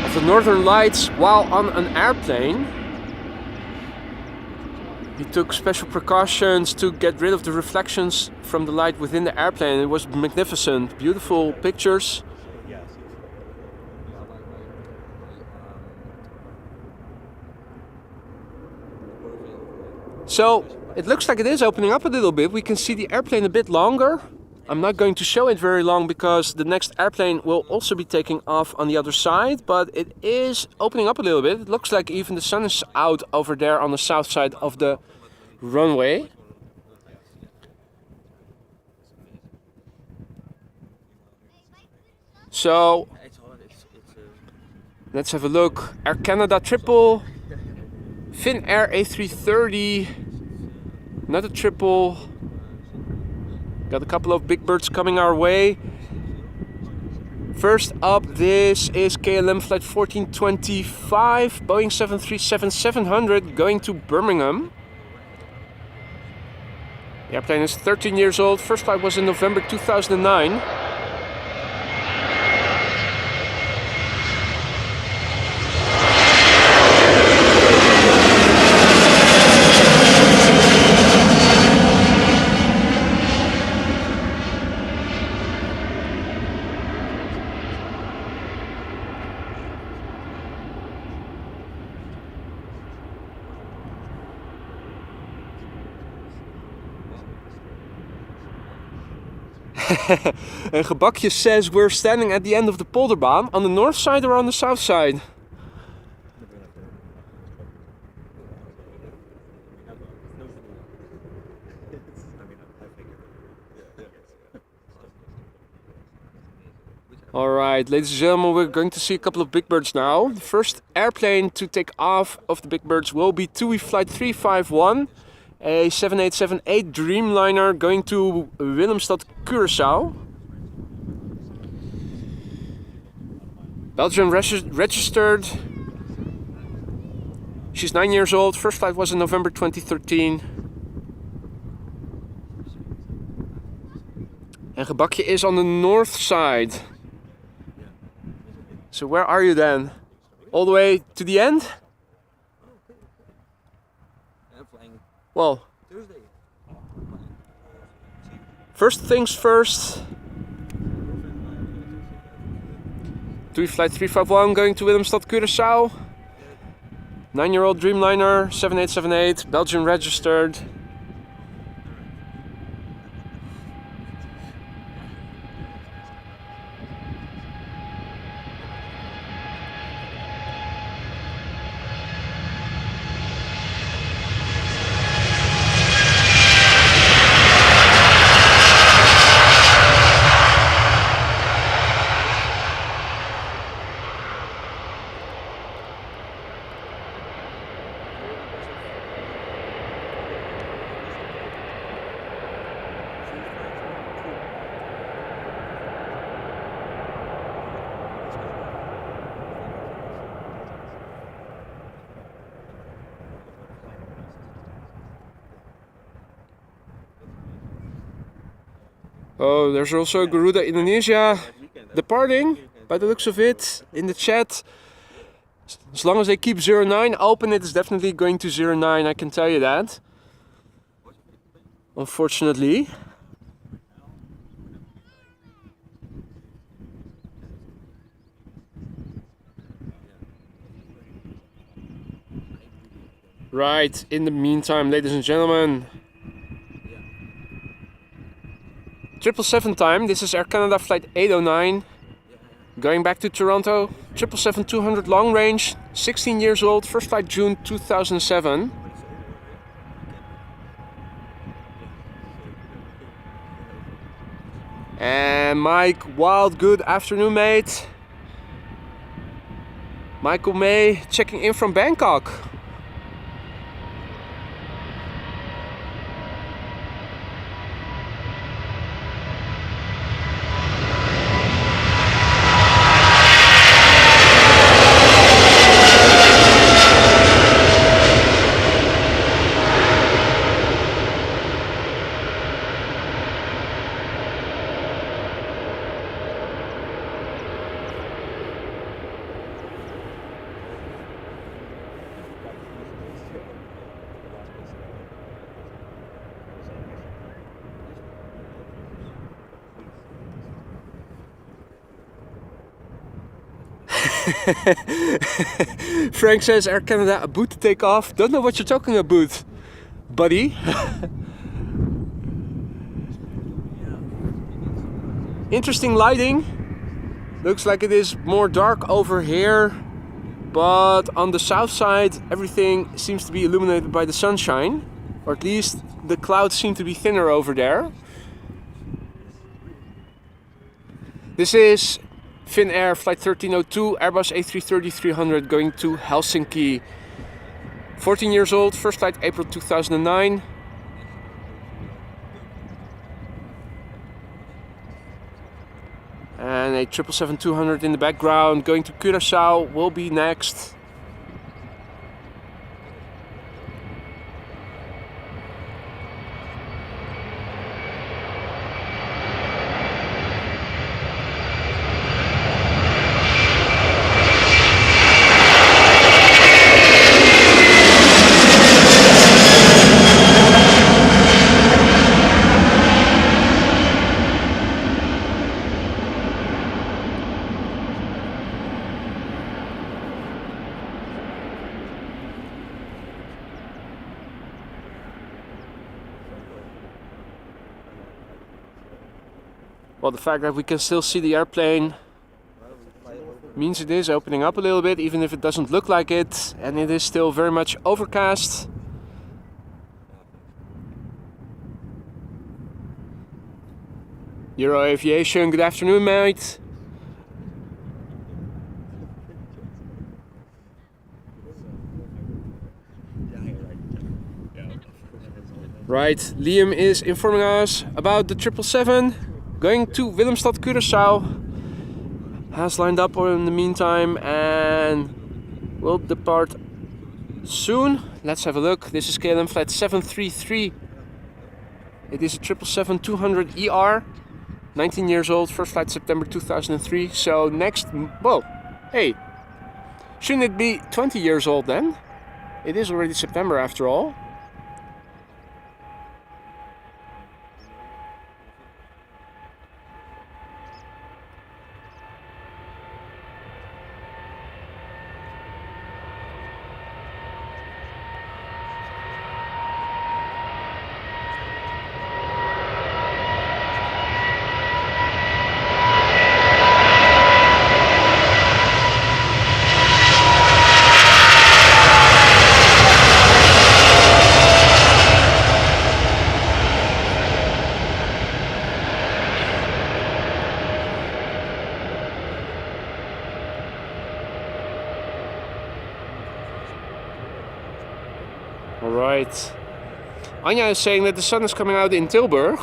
of the northern lights while on an airplane. He took special precautions to get rid of the reflections from the light within the airplane. It was magnificent, beautiful pictures. So it looks like it is opening up a little bit. We can see the airplane a bit longer. I'm not going to show it very long because the next airplane will also be taking off on the other side, but it is opening up a little bit. It looks like even the sun is out over there on the south side of the runway. So let's have a look. Air Canada triple, Finnair A330, another triple. Got a couple of big birds coming our way. First up, this is KLM flight 1425, Boeing 737-700 going to Birmingham. The airplane is 13 years old. First flight was in November 2009. And Gebakje says we're standing at the end of the Polderbaan, on the north side or on the south side? Alright, ladies and gentlemen, we're going to see a couple of big birds now. The first airplane to take off of the big birds will be TUI Flight 351. A 7878 Dreamliner going to Willemstad, Curaçao. Belgian registered. She's 9 years old. First flight was in November 2013. And Gebakje is on the north side. So where are you then? All the way to the end? Well, first things first. TUI Flight 351 going to Willemstad, Curaçao. 9-year-old Dreamliner, 7878, Belgian registered. Oh, there's also Garuda Indonesia departing, by the looks of it, in the chat. As long as they keep 09 open, it is definitely going to 09, I can tell you that. Unfortunately. Right, in the meantime, ladies and gentlemen, 777 time. This is Air Canada flight 809, going back to Toronto. 777-200 long range, 16 years old, first flight June 2007. And Mike Wild, good afternoon, mate. Michael May checking in from Bangkok. Frank says Air Canada a boot to take off. Don't know what you're talking about, buddy. Interesting lighting. Looks like it is more dark over here, but on the south side everything seems to be illuminated by the sunshine, or at least the clouds seem to be thinner over there. This is Finnair flight 1302, Airbus A330-300 going to Helsinki. 14 years old, first flight April 2009. And a 777-200 in the background going to Curacao will be next. Well, the fact that we can still see the airplane means it is opening up a little bit, even if it doesn't look like it, and it is still very much overcast. Euro Aviation, good afternoon, mate. Right, Liam is informing us about the 777 going to Willemstad, Curaçao. Has lined up in the meantime and will depart soon. Let's have a look. This is KLM flight 733. It is a 777-200 ER. 19 years old, first flight September 2003. So next, well, hey, shouldn't it be 20 years old then? It is already September after all. Alright. Anya is saying that the sun is coming out in Tilburg.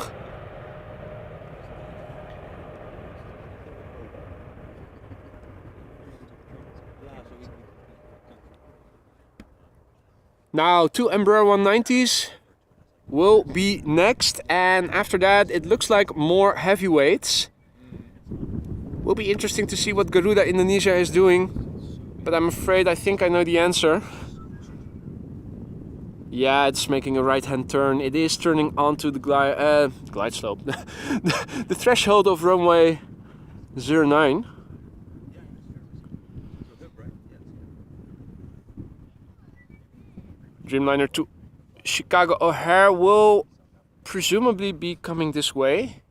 Now, two Embraer 190s will be next, and after that it looks like more heavyweights. Will be interesting to see what Garuda Indonesia is doing, but I'm afraid I think I know the answer. Yeah, it's making a right-hand turn. It is turning onto the glide slope, the threshold of runway 09. Dreamliner to Chicago O'Hare will presumably be coming this way.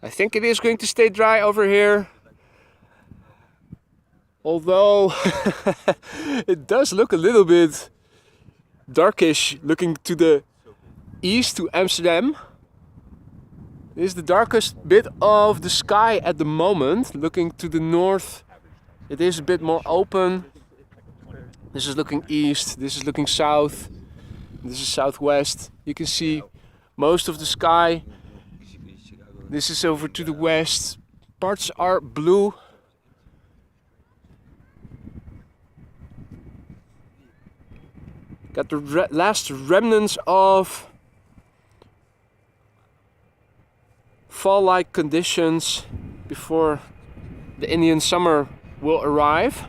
I think it is going to stay dry over here. Although it does look a little bit darkish looking to the east to Amsterdam. This is the darkest bit of the sky at the moment. Looking to the north, it is a bit more open. This is looking east, this is looking south, this is southwest. You can see most of the sky. This is over to the west. Parts are blue. Got the last remnants of fall-like conditions before the Indian summer will arrive.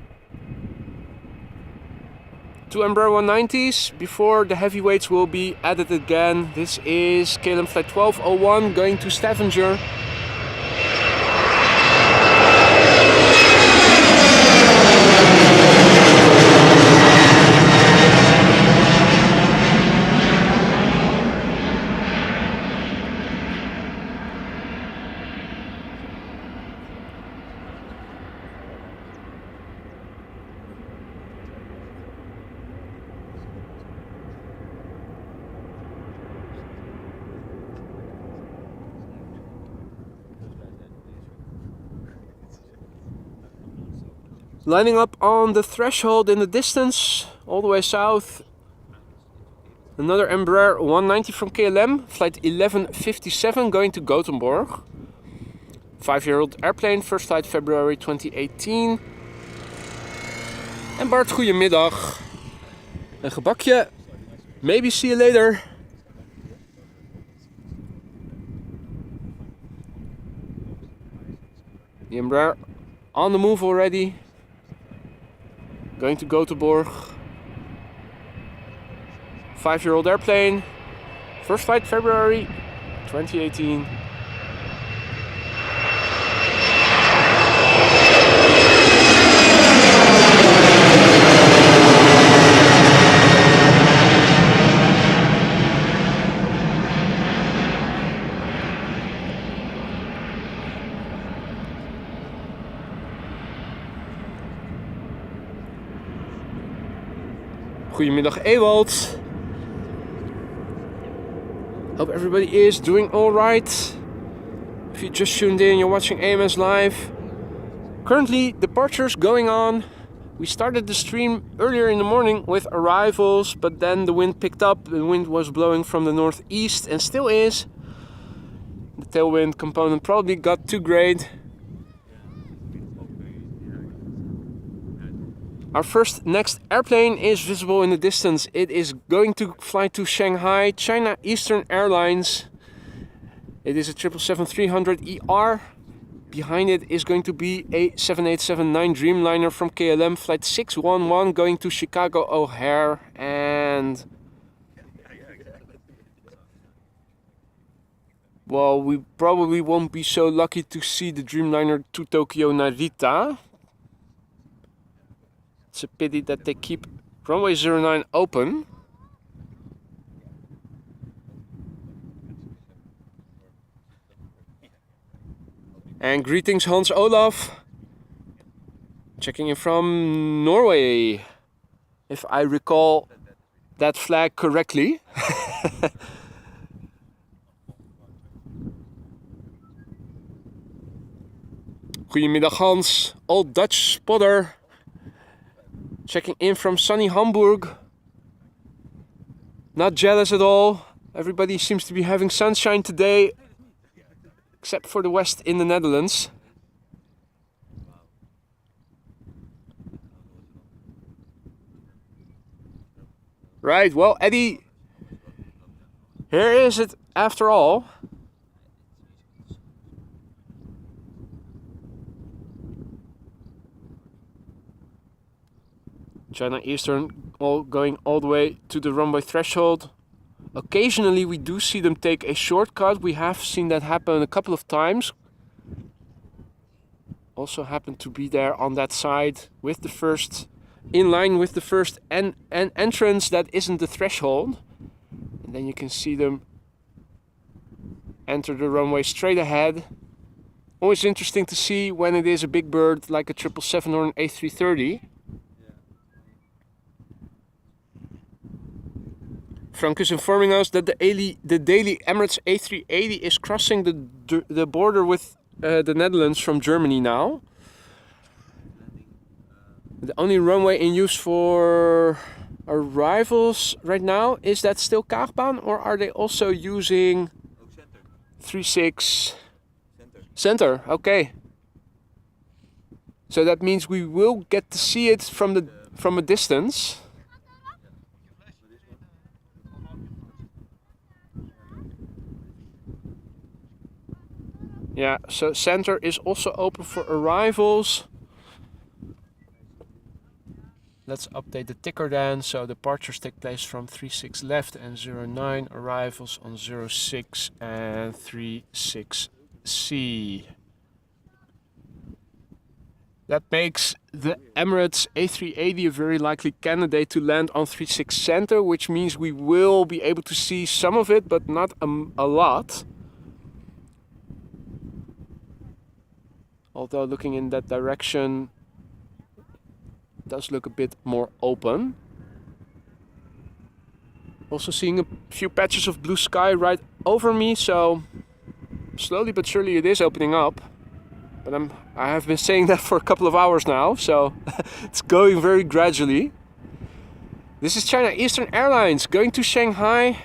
2 Embraer 190s before the heavyweights will be added again. This is KLM flight 1201 going to Stavanger. Lining up on the threshold in the distance, all the way south. Another Embraer 190 from KLM, flight 1157 going to Gothenburg. 5-year-old airplane, first flight February 2018. En Bart, goedemiddag. Een gebakje. Maybe see you later. The Embraer on the move already. Going to Gothenburg. 5-year-old airplane. First flight February 2018. Goedemiddag Ewald. Hope everybody is doing alright. If you just tuned in, you're watching AMS live. Currently departures going on. We started the stream earlier in the morning with arrivals, but then the wind picked up. The wind was blowing from the northeast and still is. The tailwind component probably got too great. Our next airplane is visible in the distance. It is going to fly to Shanghai, China Eastern Airlines. It is a 777-300ER. Behind it is going to be a 7879 Dreamliner from KLM, flight 611 going to Chicago O'Hare. And well, we probably won't be so lucky to see the Dreamliner to Tokyo Narita. It's a pity that they keep runway 09 open. And greetings Hans Olaf. Checking in from Norway, if I recall that flag correctly. Goedemiddag Hans, old Dutch spotter. Checking in from sunny Hamburg. Not jealous at all. Everybody seems to be having sunshine today, except for the west in the Netherlands. Right, well, Eddie, here is it after all. China Eastern going all the way to the runway threshold. Occasionally we do see them take a shortcut. We have seen that happen a couple of times. Also happened to be there on that side with the first, in line with the first entrance that isn't the threshold. And then you can see them enter the runway straight ahead. Always interesting to see when it is a big bird like a 777 or an A330. Frank is informing us that the daily Emirates A380 is crossing the border with the Netherlands from Germany now. The only runway in use for arrivals right now, is that still Kaagbaan, or are they also using 36 center? Okay. So that means we will get to see it from a distance. Yeah, so center is also open for arrivals. Let's update the ticker then. So departures take place from 36 left and 09, arrivals on 06 and 36C. That makes the Emirates A380 a very likely candidate to land on 36 center, which means we will be able to see some of it, but not a lot. Although looking in that direction does look a bit more open. Also seeing a few patches of blue sky right over me, so slowly but surely it is opening up. But I have been saying that for a couple of hours now, so it's going very gradually. This is China Eastern Airlines going to Shanghai.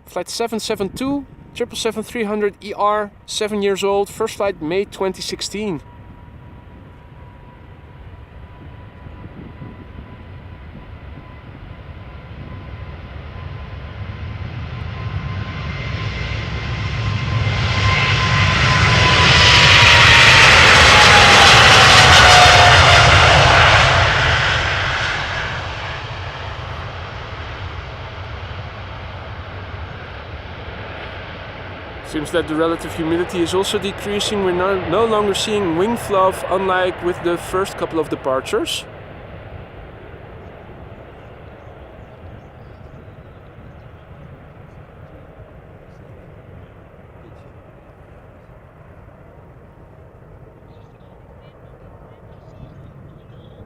Flight 772. 777-300 ER, 7 years old, first flight May 2016. Seems that the relative humidity is also decreasing. We're no longer seeing wing fluff, unlike with the first couple of departures.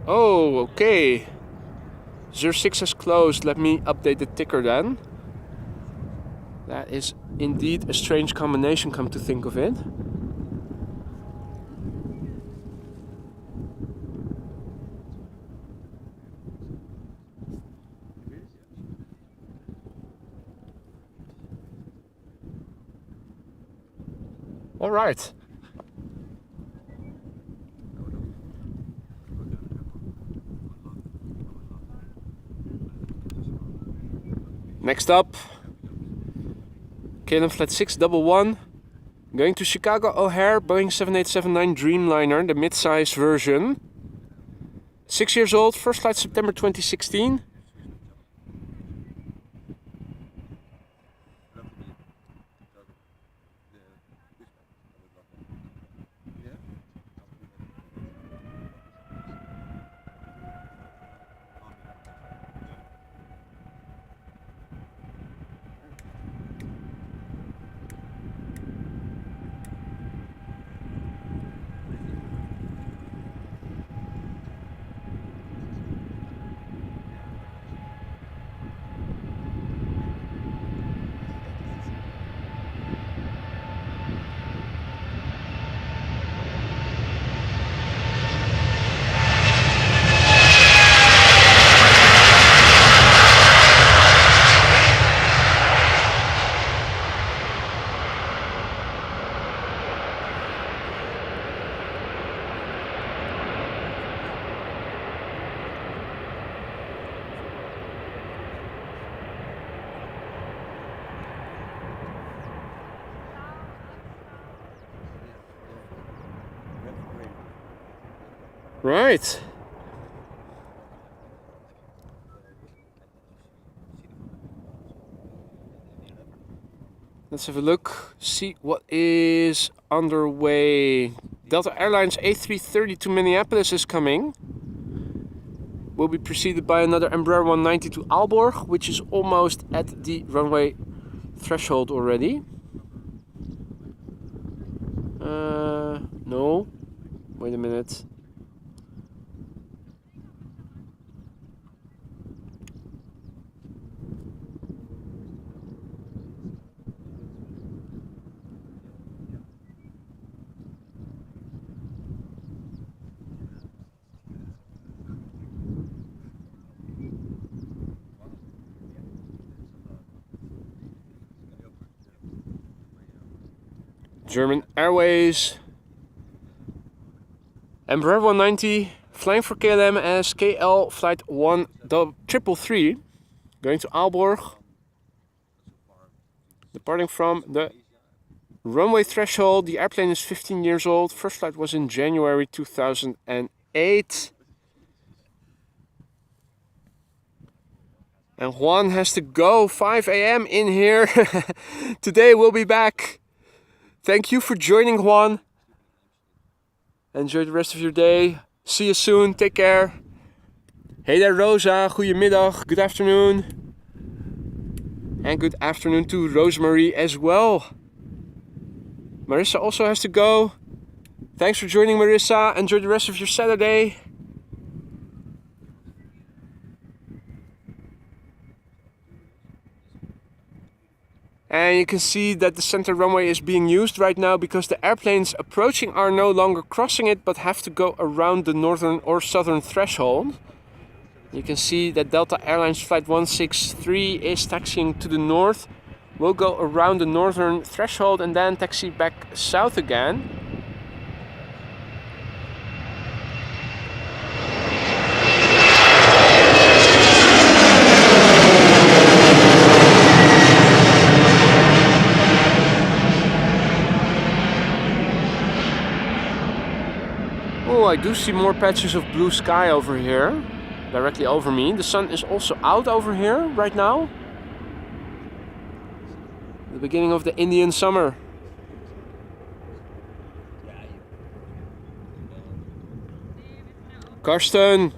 Oh, okay. 06 has closed. Let me update the ticker then. That is indeed a strange combination, come to think of it. All right. Next up, KLM Flight 611, going to Chicago O'Hare, Boeing 7879 Dreamliner, the mid-size version. 6 years old, first flight September 2016. Right. Let's have a look, see what is underway. Delta Airlines A330 to Minneapolis is coming. Will be preceded by another Embraer 190 to Aalborg, which is almost at the runway threshold already. No, wait a minute. German Airways, Embraer 190, flying for KLM as KL flight 1333, going to Aalborg, departing from the runway threshold. The airplane is 15 years old, first flight was in January 2008. And Juan has to go, 5 a.m. in here. Today we'll be back. Thank you for joining, Juan. Enjoy the rest of your day. See you soon. Take care. Hey there, Rosa. Goedemiddag. Good afternoon. And good afternoon to Rosemary as well. Marissa also has to go. Thanks for joining, Marissa. Enjoy the rest of your Saturday. And you can see that the center runway is being used right now because the airplanes approaching are no longer crossing it but have to go around the northern or southern threshold. You can see that Delta Airlines flight 163 is taxiing to the north. We'll go around the northern threshold and then taxi back south again. I do see more patches of blue sky over here, directly over me. The sun is also out over here right now. The beginning of the Indian summer. Karsten,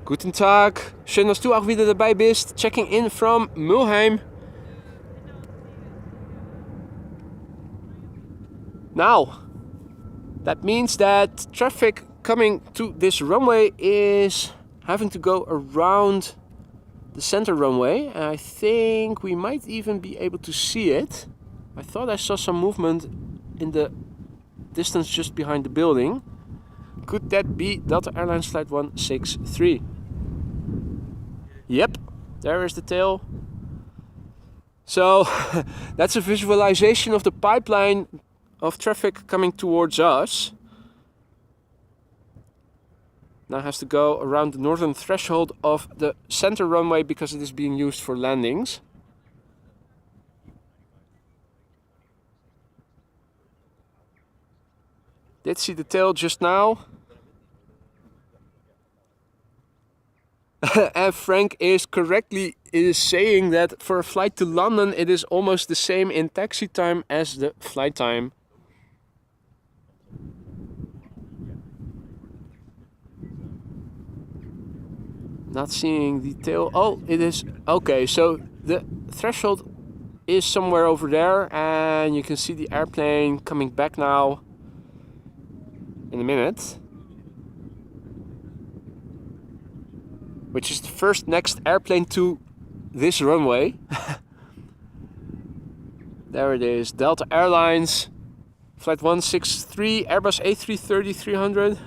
guten Tag. Schön, dass du auch wieder dabei bist. Checking in from Mulheim. Now, that means that traffic coming to this runway is having to go around the center runway. And I think we might even be able to see it. I thought I saw some movement in the distance just behind the building. Could that be Delta Airlines flight 163? Yep, there is the tail. So that's a visualization of the pipeline of traffic coming towards us. Now has to go around the northern threshold of the center runway because it is being used for landings. Did see the tail just now. And Frank is correctly saying that for a flight to London it is almost the same in taxi time as the flight time. Not seeing the tail. Oh, it is. Okay, so the threshold is somewhere over there and you can see the airplane coming back now in a minute. Which is the first next airplane to this runway. There it is. Delta Airlines, flight 163, Airbus A330-300.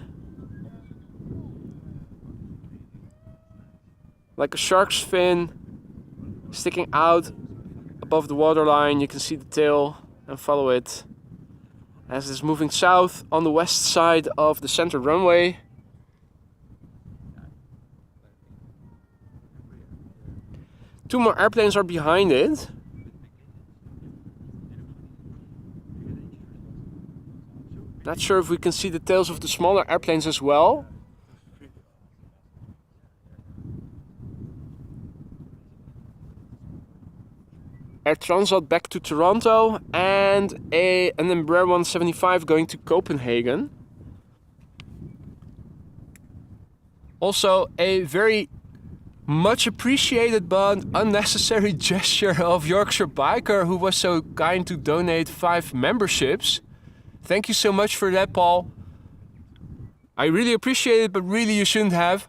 Like a shark's fin sticking out above the waterline. You can see the tail and follow it as it's moving south on the west side of the center runway. Two more airplanes are behind it. Not sure if we can see the tails of the smaller airplanes as well. Air Transat back to Toronto and an Embraer 175 going to Copenhagen. Also a very much appreciated but unnecessary gesture of Yorkshire Biker, who was so kind to donate 5 memberships. Thank you so much for that, Paul. I really appreciate it, but really you shouldn't have.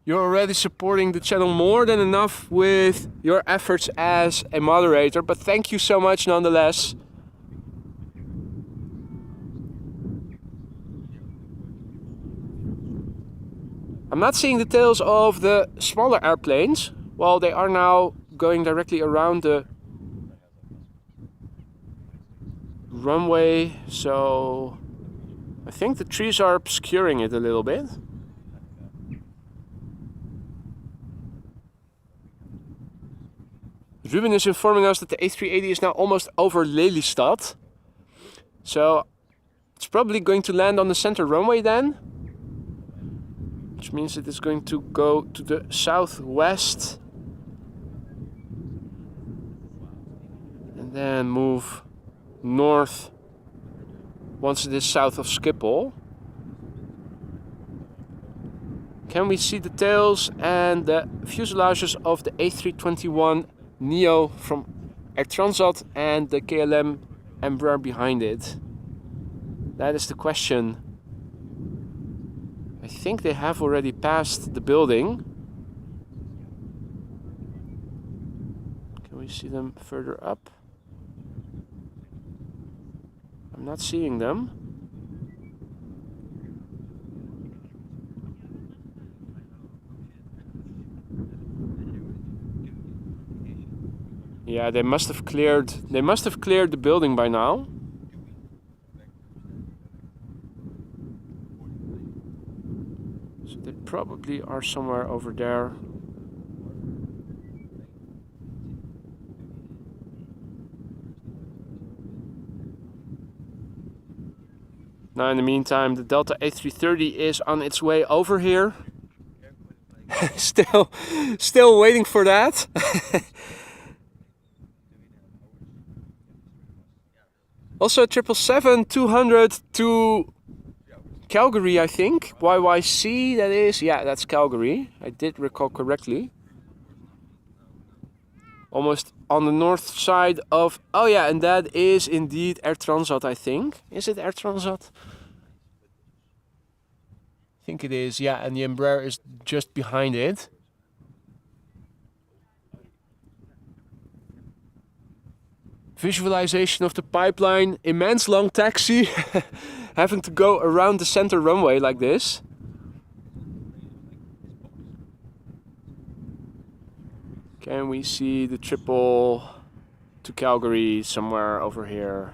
You're already supporting the channel more than enough with your efforts as a moderator, but thank you so much nonetheless. I'm not seeing the tails of the smaller airplanes. Well, they are now going directly around the runway, so I think the trees are obscuring it a little bit. Ruben is informing us that the A380 is now almost over Lelystad. So it's probably going to land on the center runway then, which means it is going to go to the southwest and then move north once it is south of Schiphol. Can we see the tails and the fuselages of the A321 Neo from Air Transat and the KLM Embraer behind it? That is the question. I think they have already passed the building. Can we see them further up? I'm not seeing them. Yeah, they must have cleared the building by now. So they probably are somewhere over there. Now in the meantime, the Delta A330 is on its way over here. still waiting for that. Also 777-200 to Calgary, I think. YYC, that is. Yeah, that's Calgary. I did recall correctly. Almost on the north side of... Oh yeah, and that is indeed Air Transat, I think. Is it Air Transat? I think it is, yeah. And the Embraer is just behind it. Visualization of the pipeline, immense long taxi, having to go around the center runway like this. Can we see the triple to Calgary somewhere over here?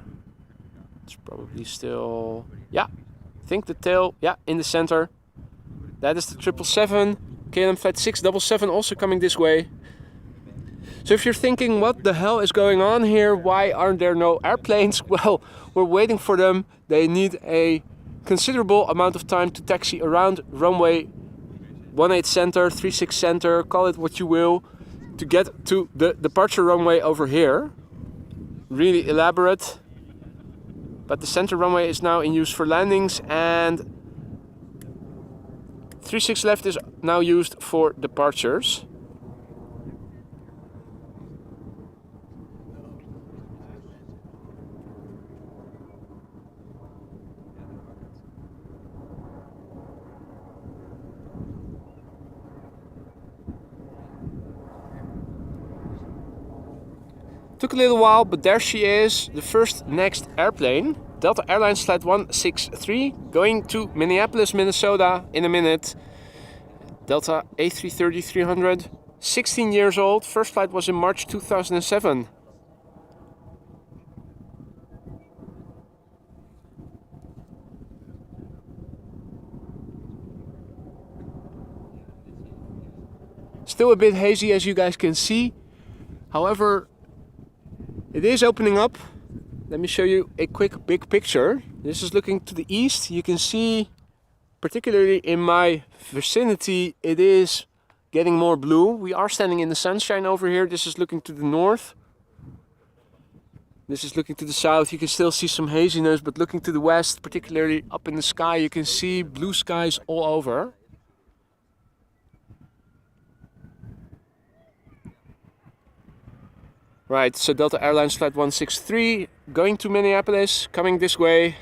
It's probably still, yeah, I think the tail, yeah, in the center. That is the 777, KLM flight 677 also coming this way. So if you're thinking, what the hell is going on here? Why aren't there no airplanes? Well, we're waiting for them. They need a considerable amount of time to taxi around runway 18 center, 36 center, call it what you will, to get to the departure runway over here. Really elaborate. But the center runway is now in use for landings, and 36 left is now used for departures. Took a little while, but there she is, the first next airplane. Delta Airlines flight 163, going to Minneapolis, Minnesota in a minute. Delta A330-300, 16 years old. First flight was in March 2007. Still a bit hazy, as you guys can see. However, it is opening up. Let me show you a quick big picture. This is looking to the east. You can see, particularly in my vicinity, it is getting more blue. We are standing in the sunshine over here. This is looking to the north. This is looking to the south. You can still see some haziness, but looking to the west, particularly up in the sky, you can see blue skies all over. Right, so Delta Airlines flight 163 going to Minneapolis, coming this way.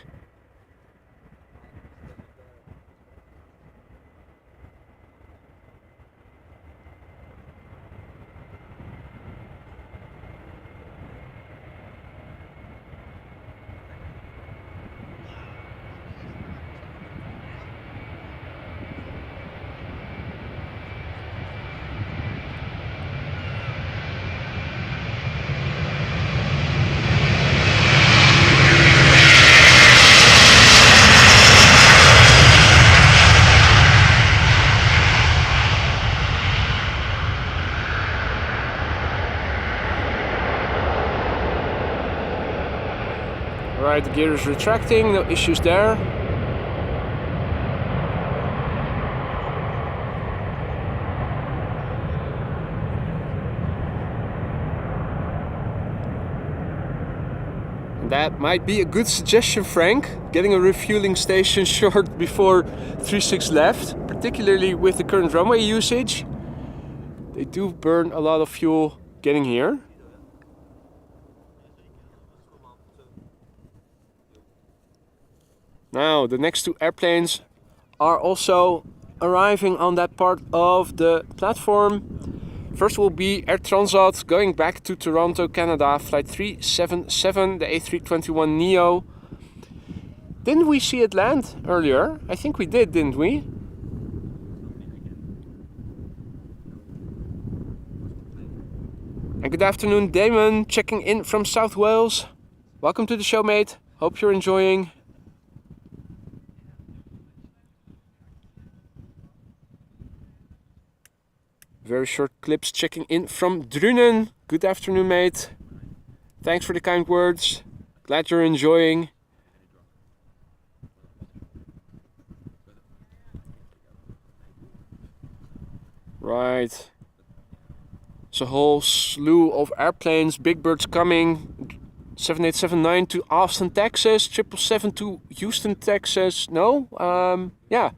Right, the gear is retracting, no issues there. And that might be a good suggestion, Frank, getting a refueling station short before 36 left, particularly with the current runway usage. They do burn a lot of fuel getting here. Now, the next two airplanes are also arriving on that part of the platform. First will be Air Transat going back to Toronto, Canada, flight 377, the A321neo. Didn't we see it land earlier? I think we did, didn't we? And good afternoon, Damon, checking in from South Wales. Welcome to the show, mate. Hope you're enjoying. Very short clips checking in from Drunen. Good afternoon, mate. Thanks for the kind words. Glad you're enjoying. Right. It's a whole slew of airplanes, big birds coming. 7879 to Austin, Texas. 777 to Houston, Texas. No? Yeah.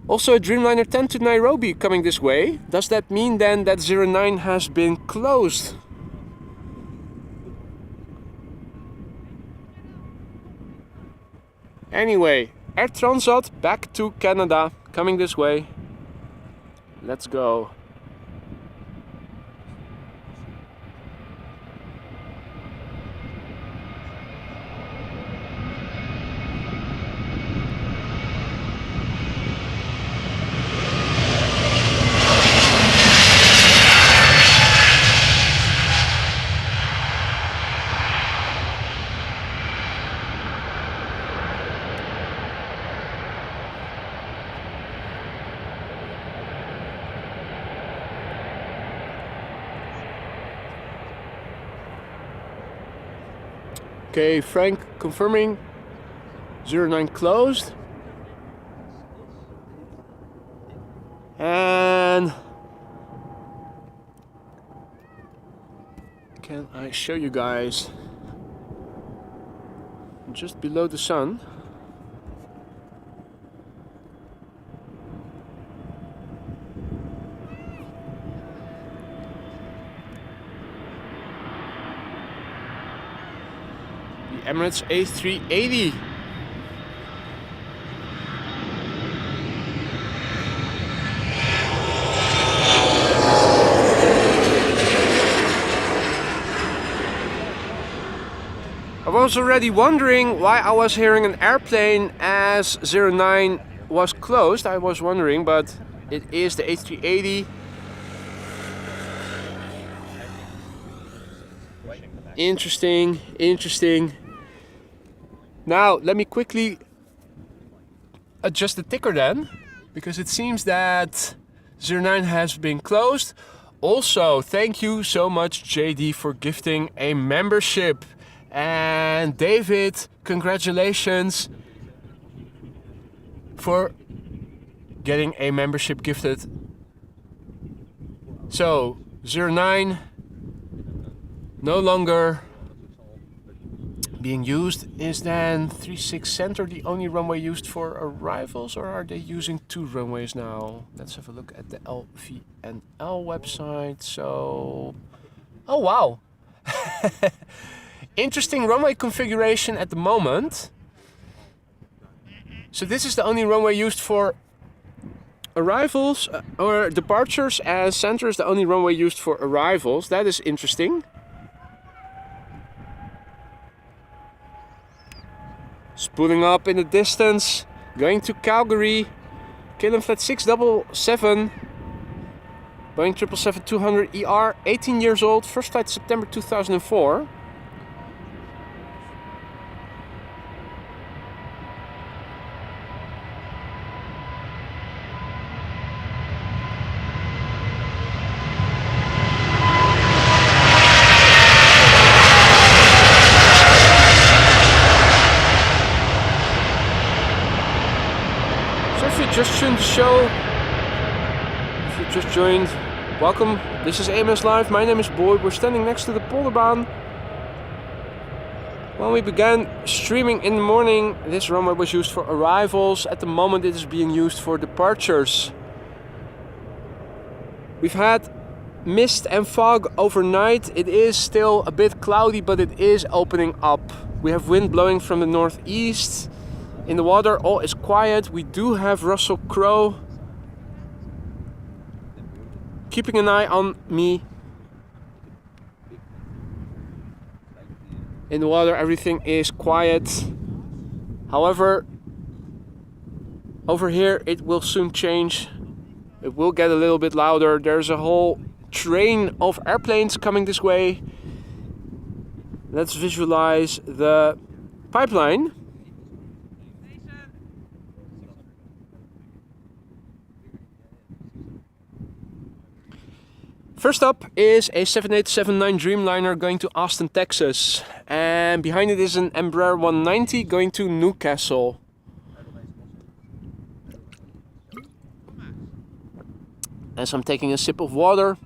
Also a Dreamliner 10 to Nairobi coming this way. Does that mean then that 09 has been closed? Anyway, Air Transat back to Canada coming this way. Let's go. Okay, Frank confirming 09 closed. And can I show you guys just below the sun? Emirates A380. I was already wondering why I was hearing an airplane as 09 was closed. I was wondering, but it is the A380. Interesting, interesting. Now, let me quickly adjust the ticker then, because it seems that 09 has been closed. Also, thank you so much, JD, for gifting a membership. And David, congratulations for getting a membership gifted. So, 09 no longer being used. Is then 36 Center the only runway used for arrivals, or are they using 2 runways now? Let's have a look at the LVNL website. So, oh wow, interesting runway configuration at the moment. So this is the only runway used for arrivals or departures, and center is the only runway used for arrivals. That is interesting. Spooling up in the distance, going to Calgary, KLM flight 677, Boeing 777-200 ER, 18 years old, first flight September 2004. Just tuned the show, if you just joined, welcome. This is AMS Live. My name is Boy. We're standing next to the Polderbaan. When we began streaming in the morning, this runway was used for arrivals. At the moment it is being used for departures. We've had mist and fog overnight. It is still a bit cloudy, but it is opening up. We have wind blowing from the northeast. In the water, all is quiet. We do have Russell Crowe keeping an eye on me. In the water, everything is quiet. However, over here, it will soon change. It will get a little bit louder. There's a whole train of airplanes coming this way. Let's visualize the pipeline. First up is a 7879 Dreamliner going to Austin, Texas, and behind it is an Embraer 190 going to Newcastle. As I'm taking a sip of water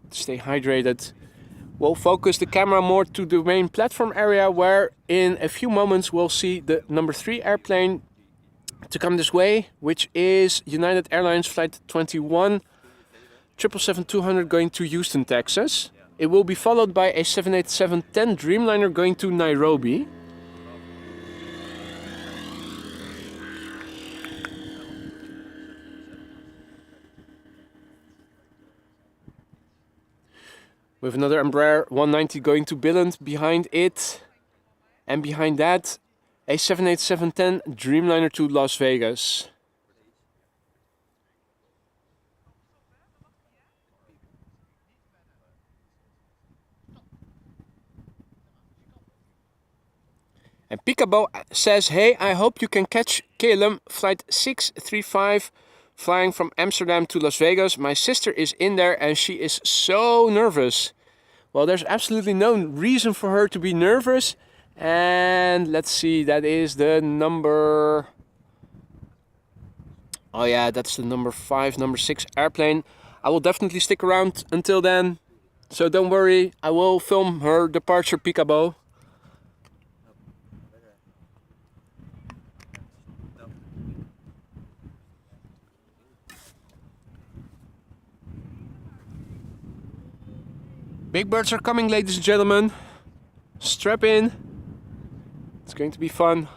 to stay hydrated, we'll focus the camera more to the main platform area, where in a few moments we'll see the number 3 airplane to come this way, which is United Airlines flight 21. 777-200 going to Houston, Texas. It will be followed by a 787-10 Dreamliner going to Nairobi. With another Embraer 190 going to Billund behind it. And behind that, a 787-10 Dreamliner to Las Vegas. And Peekaboo says, hey, I hope you can catch KLM flight 635 flying from Amsterdam to Las Vegas. My sister is in there and she is so nervous. Well, there's absolutely no reason for her to be nervous. And let's see, that is the number... Oh yeah, that's the number 5, number 6 airplane. I will definitely stick around until then. So don't worry, I will film her departure, Peekaboo. Big birds are coming, ladies and gentlemen. Strap in. It's going to be fun.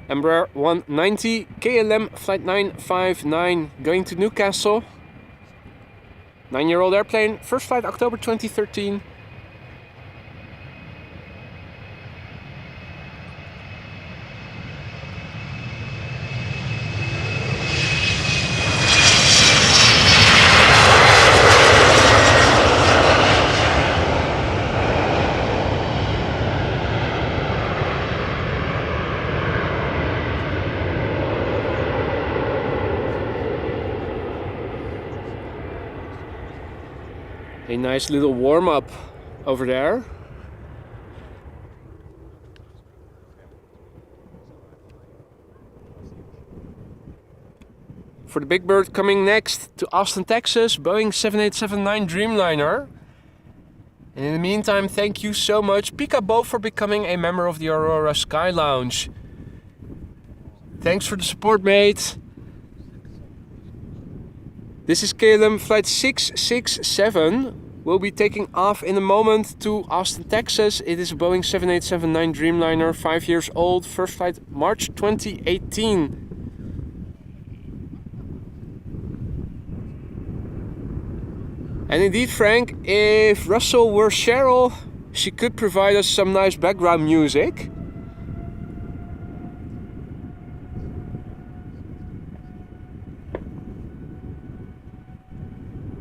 Embraer 190, KLM flight 959 going to Newcastle. 9-year-old airplane, first flight October 2013. A nice little warm-up over there. For the big bird coming next to Austin, Texas, Boeing 7879 Dreamliner. And in the meantime, thank you so much, Peekaboo, for becoming a member of the Aurora Sky Lounge. Thanks for the support, mate. This is KLM flight 667. We'll be taking off in a moment to Austin, Texas. It is a Boeing 7879 Dreamliner, 5 years old. First flight March 2018. And indeed, Frank, if Russell were Cheryl, she could provide us some nice background music.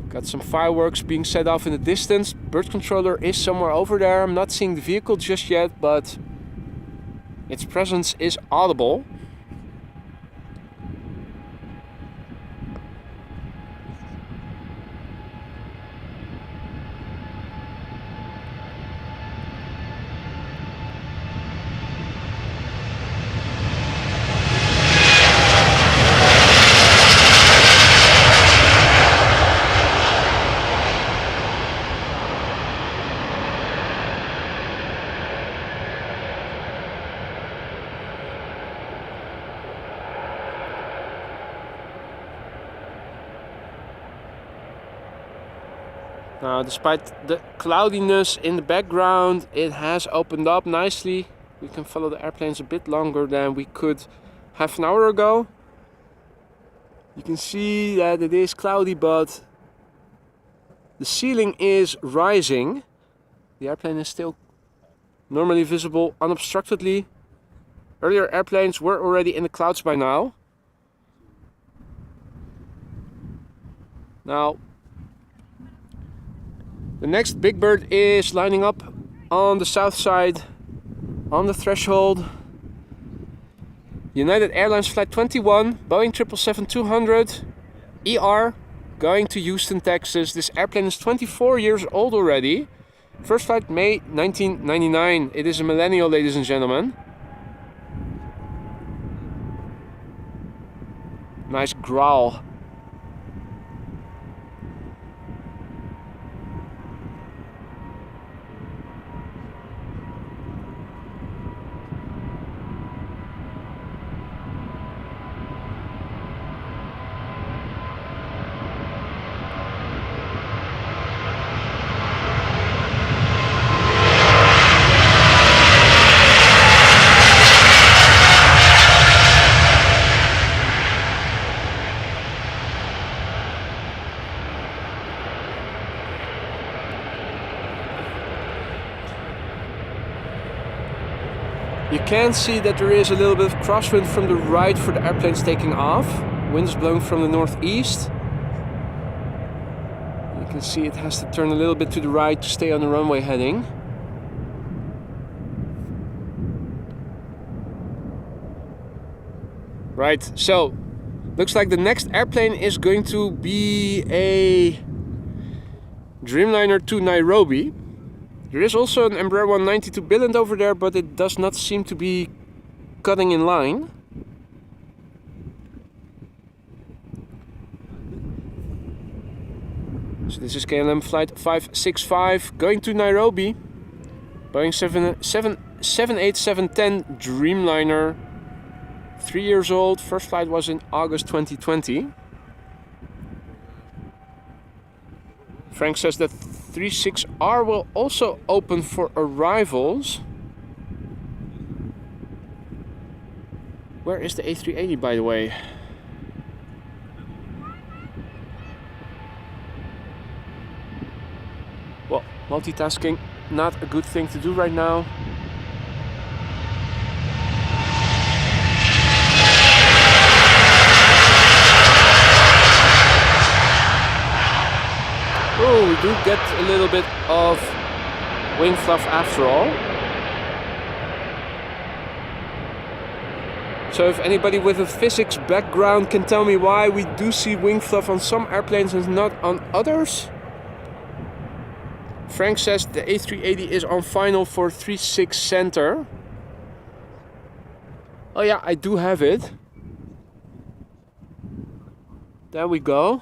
Got some fireworks being set off in the distance. Bird controller is somewhere over there. I'm not seeing the vehicle just yet, but its presence is audible. Now, despite the cloudiness in the background, it has opened up nicely. We can follow the airplanes a bit longer than we could half an hour ago. You can see that it is cloudy, but the ceiling is rising. The airplane is still normally visible unobstructedly. Earlier airplanes were already in the clouds by now. Now, the next big bird is lining up on the south side, on the threshold. United Airlines Flight 21, Boeing 777-200 ER, going to Houston, Texas. This airplane is 24 years old already. First flight May 1999. It is a millennial, ladies and gentlemen. Nice growl. You can see that there is a little bit of crosswind from the right for the airplanes taking off. Wind is blowing from the northeast. You can see it has to turn a little bit to the right to stay on the runway heading. Right, so looks like the next airplane is going to be a Dreamliner to Nairobi. There is also an Embraer 190 to Billund over there, but it does not seem to be cutting in line. So this is KLM flight 565 going to Nairobi. Boeing 787-10 Dreamliner. 3 years old. First flight was in August 2020. Frank says that 36R will also open for arrivals. Where is the A380, by the way? Well, multitasking, not a good thing to do right now. Oh, we do get a little bit of wing fluff after all. So if anybody with a physics background can tell me why we do see wing fluff on some airplanes and not on others, Frank says the A380 is on final for 36 center. Oh yeah, I do have it. There we go.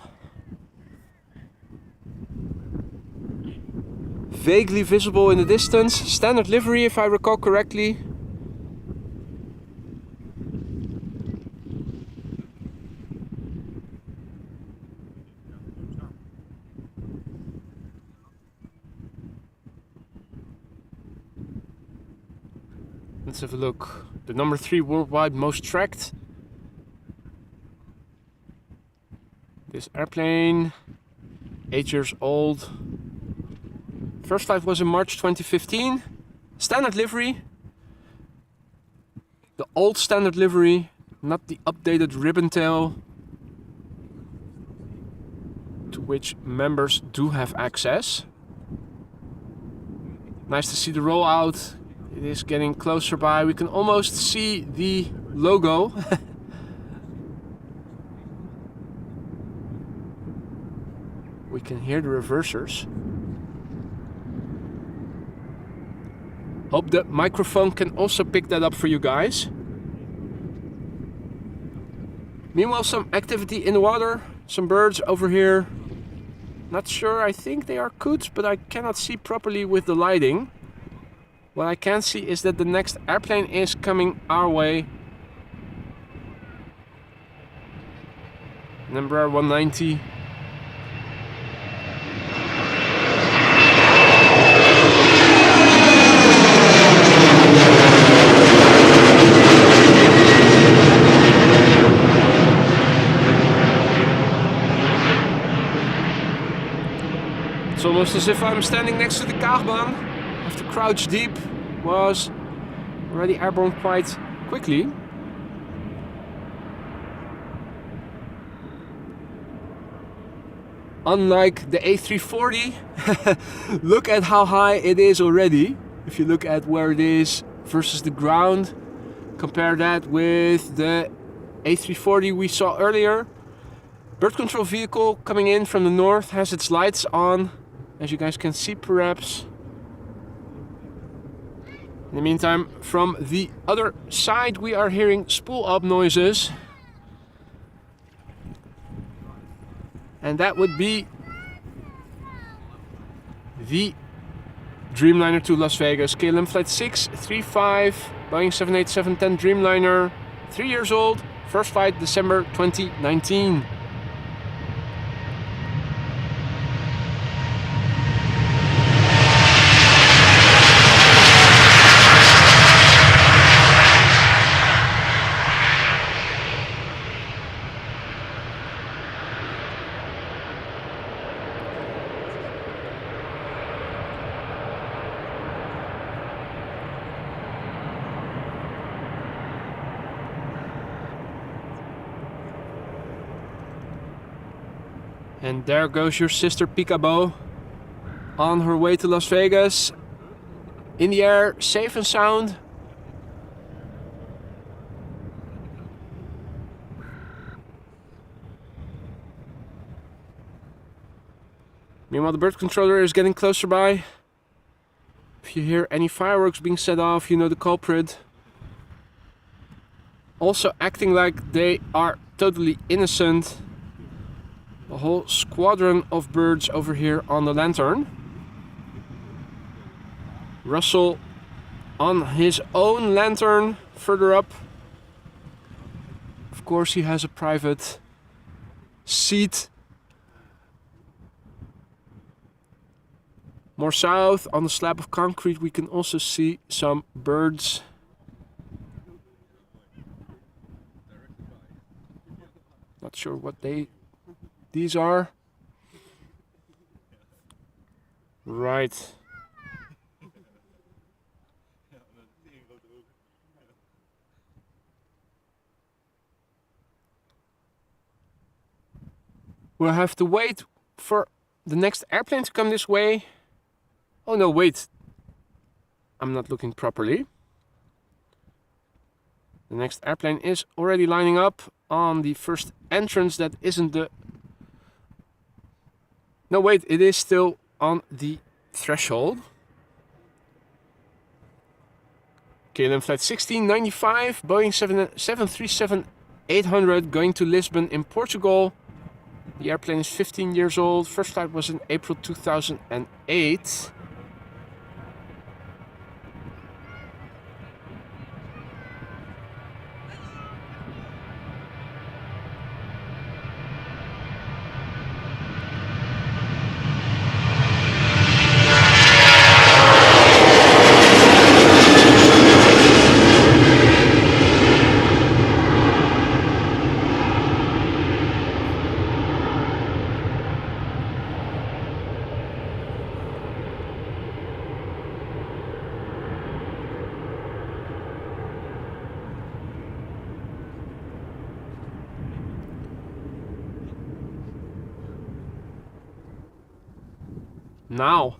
Vaguely visible in the distance. Standard livery, if I recall correctly. Let's have a look. The number 3 worldwide most tracked. This airplane, 8 years old. First flight was in March 2015. Standard livery. The old standard livery, not the updated ribbon tail, to which members do have access. Nice to see the rollout. It is getting closer by. We can almost see the logo. We can hear the reversers. Hope the microphone can also pick that up for you guys. Meanwhile, some activity in the water. Some birds over here. Not sure, I think they are coots, but I cannot see properly with the lighting. What I can see is that the next airplane is coming our way. Number 190. It's almost as if I'm standing next to the Kaagbaan. I have to crouch deep. Was already airborne quite quickly. Unlike the A340, look at how high it is already. If you look at where it is versus the ground, compare that with the A340 we saw earlier. Bird control vehicle coming in from the north has its lights on, as you guys can see perhaps. In the meantime, from the other side we are hearing spool up noises. And that would be the Dreamliner to Las Vegas. KLM flight 635, Boeing 787-10 Dreamliner, 3 years old, first flight December 2019. And there goes your sister Peekaboo on her way to Las Vegas. In the air, safe and sound. Meanwhile, the bird controller is getting closer by. If you hear any fireworks being set off, you know the culprit. Also acting like they are totally innocent. A whole squadron of birds over here on the lantern. Russell on his own lantern further up. Of course, he has a private seat. More south on the slab of concrete we can also see some birds. Not sure what these are. Right. We'll have to wait for the next airplane to come this way. Oh no, wait. I'm not looking properly. The next airplane is already lining up on the first entrance. That isn't the... No, wait, it is still on the threshold. KLM flight 1695, Boeing 737-800 going to Lisbon in Portugal. The airplane is 15 years old. First flight was in April 2008. Now,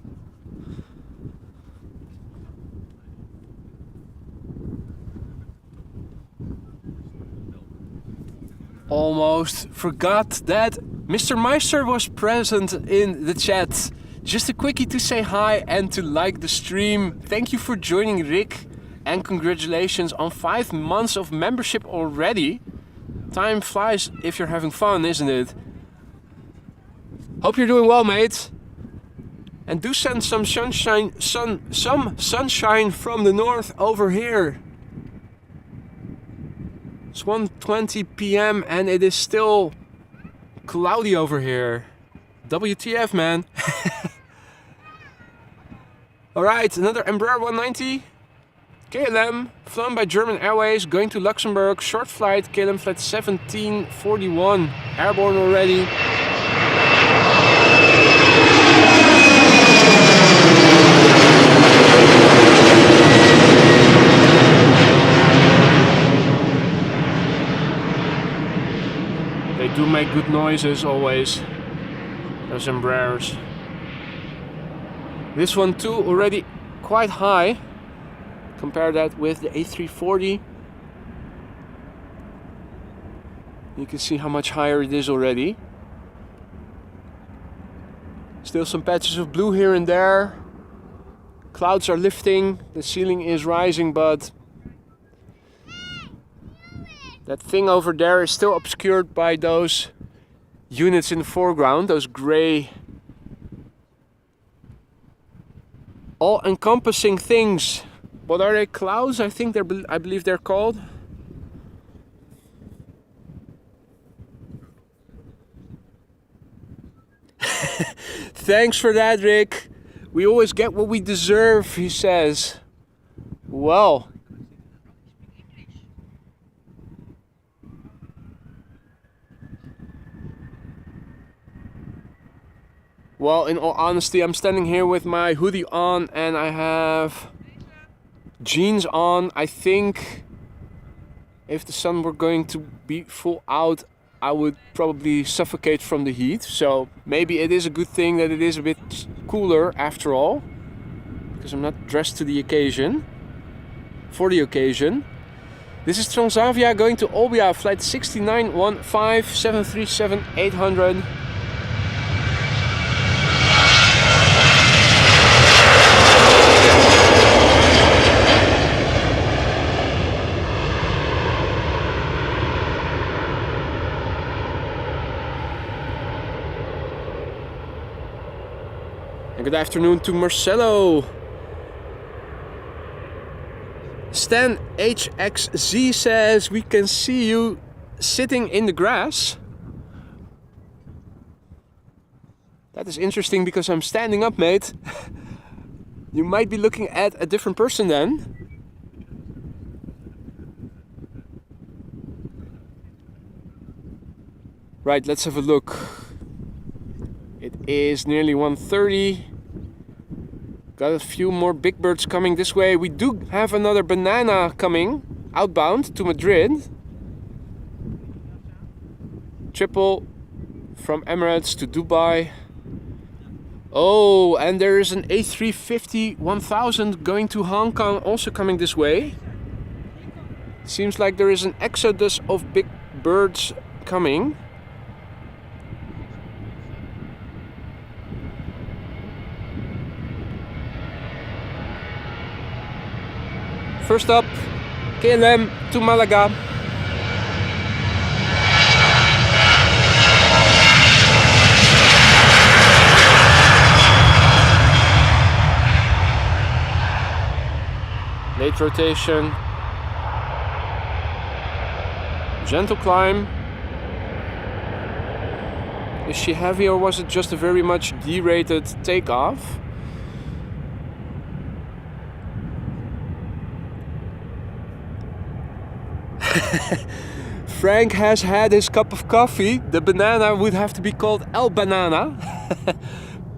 almost forgot that Mr. Meister was present in the chat. Just a quickie to say hi and to like the stream. Thank you for joining, Rick, and congratulations on 5 months of membership already. Time flies if you're having fun, isn't it? Hope you're doing well, mate. And do send some sunshine, some sunshine from the north over here. It's 1:20 p.m. and it is still cloudy over here. WTF, man. Alright, another Embraer 190. KLM, flown by German Airways, going to Luxembourg. Short flight, KLM flight 1741. Airborne already. They do make good noises always, those Embraers. This one too already quite high. Compare that with the A340. You can see how much higher it is already. Still some patches of blue here and there. Clouds are lifting, the ceiling is rising, but that thing over there is still obscured by those units in the foreground, those grey, all-encompassing things. What are they? Clouds? I believe they're called. Thanks for that, Rick. We always get what we deserve, he says. Well. Well, in all honesty, I'm standing here with my hoodie on and I have jeans on. I think if the sun were going to be full out, I would probably suffocate from the heat. So maybe it is a good thing that it is a bit cooler after all, because I'm not dressed to the occasion, for the occasion. This is Transavia going to Olbia, flight 6915, 737-800. Good afternoon to Marcelo. Stan HXZ says we can see you sitting in the grass. That is interesting because I'm standing up, mate. You might be looking at a different person then. Right, let's have a look. It is nearly 1:30. Got a few more big birds coming this way. We do have another banana coming outbound to Madrid. Triple from Emirates to Dubai. Oh, and there is an A350-1000 going to Hong Kong also coming this way. Seems like there is an exodus of big birds coming. First up, KLM to Malaga. Late rotation. Gentle climb. Is she heavy or was it just a very much derated takeoff? Frank has had his cup of coffee. The banana would have to be called El Banana.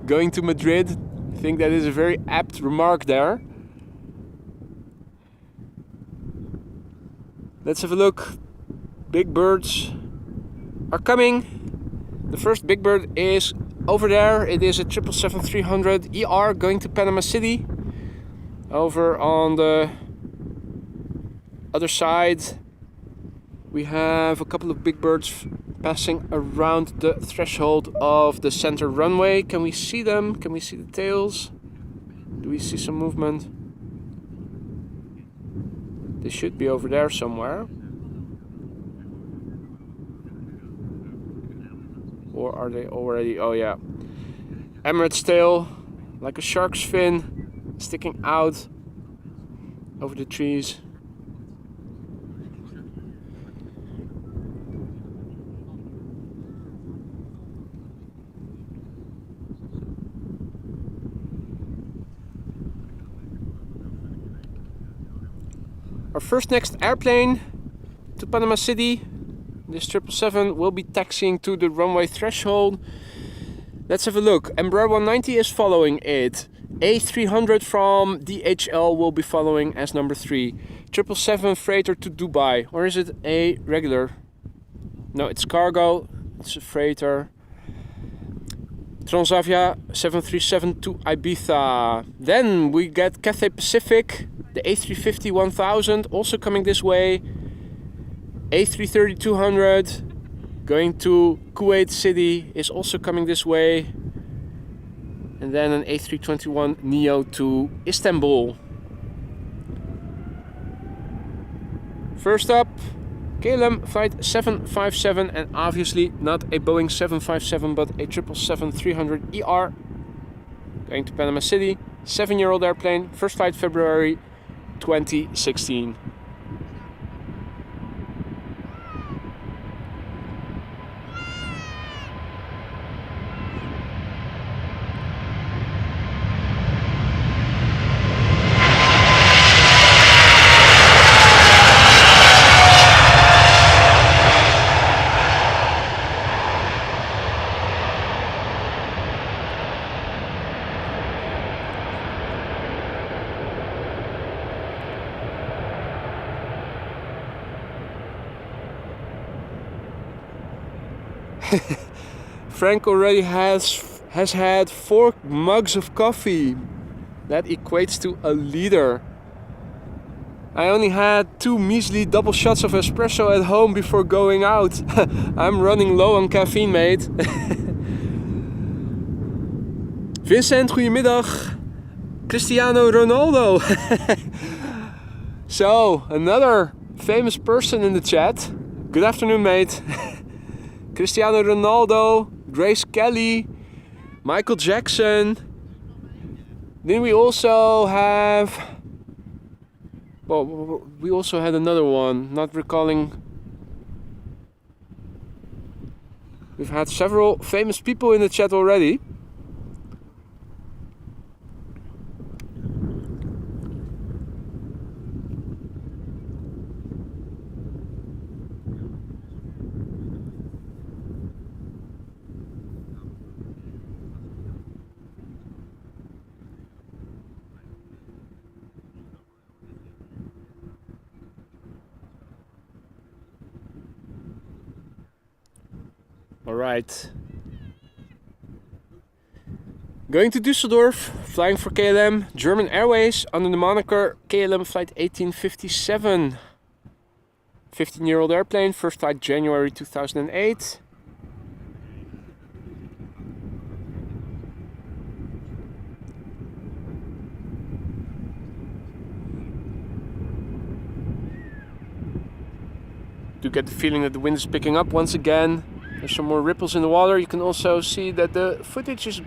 Going to Madrid. I think that is a very apt remark there. Let's have a look. Big birds are coming. The first big bird is over there. It is a 777-300 ER going to Panama City. Over on the other side, we have a couple of big birds passing around the threshold of the center runway. Can we see them? Can we see the tails? Do we see some movement? They should be over there somewhere. Or are they already? Oh yeah. Emirates tail, like a shark's fin, sticking out over the trees. Our first next airplane to Panama City. This 777 will be taxiing to the runway threshold. Let's have a look. Embraer 190 is following it. A300 from DHL will be following as number 3. 777 freighter to Dubai. Or is it a regular? No, it's cargo. It's a freighter. Transavia 737 to Ibiza. Then we get Cathay Pacific. The A350-1000 also coming this way. A330-200 going to Kuwait City is also coming this way. And then an A321 Neo to Istanbul. First up, KLM flight 757 and obviously not a Boeing 757 but a 777-300 ER going to Panama City. 7-year-old airplane, first flight February 2016. Frank already has had 4 mugs of coffee. That equates to a liter. I only had 2 measly double shots of espresso at home before going out. I'm running low on caffeine, mate. Vincent, goedemiddag. Cristiano Ronaldo. So, another famous person in the chat. Good afternoon, mate. Cristiano Ronaldo, Grace Kelly, Michael Jackson. Then we also have... Well, we also had another one, not recalling. We've had several famous people in the chat already. Alright. Going to Düsseldorf, flying for KLM, German Airways, under the moniker KLM Flight 1857. 15-year-old airplane, first flight January 2008. do get the feeling that the wind is picking up once again. There's some more ripples in the water. You can also see that the footage is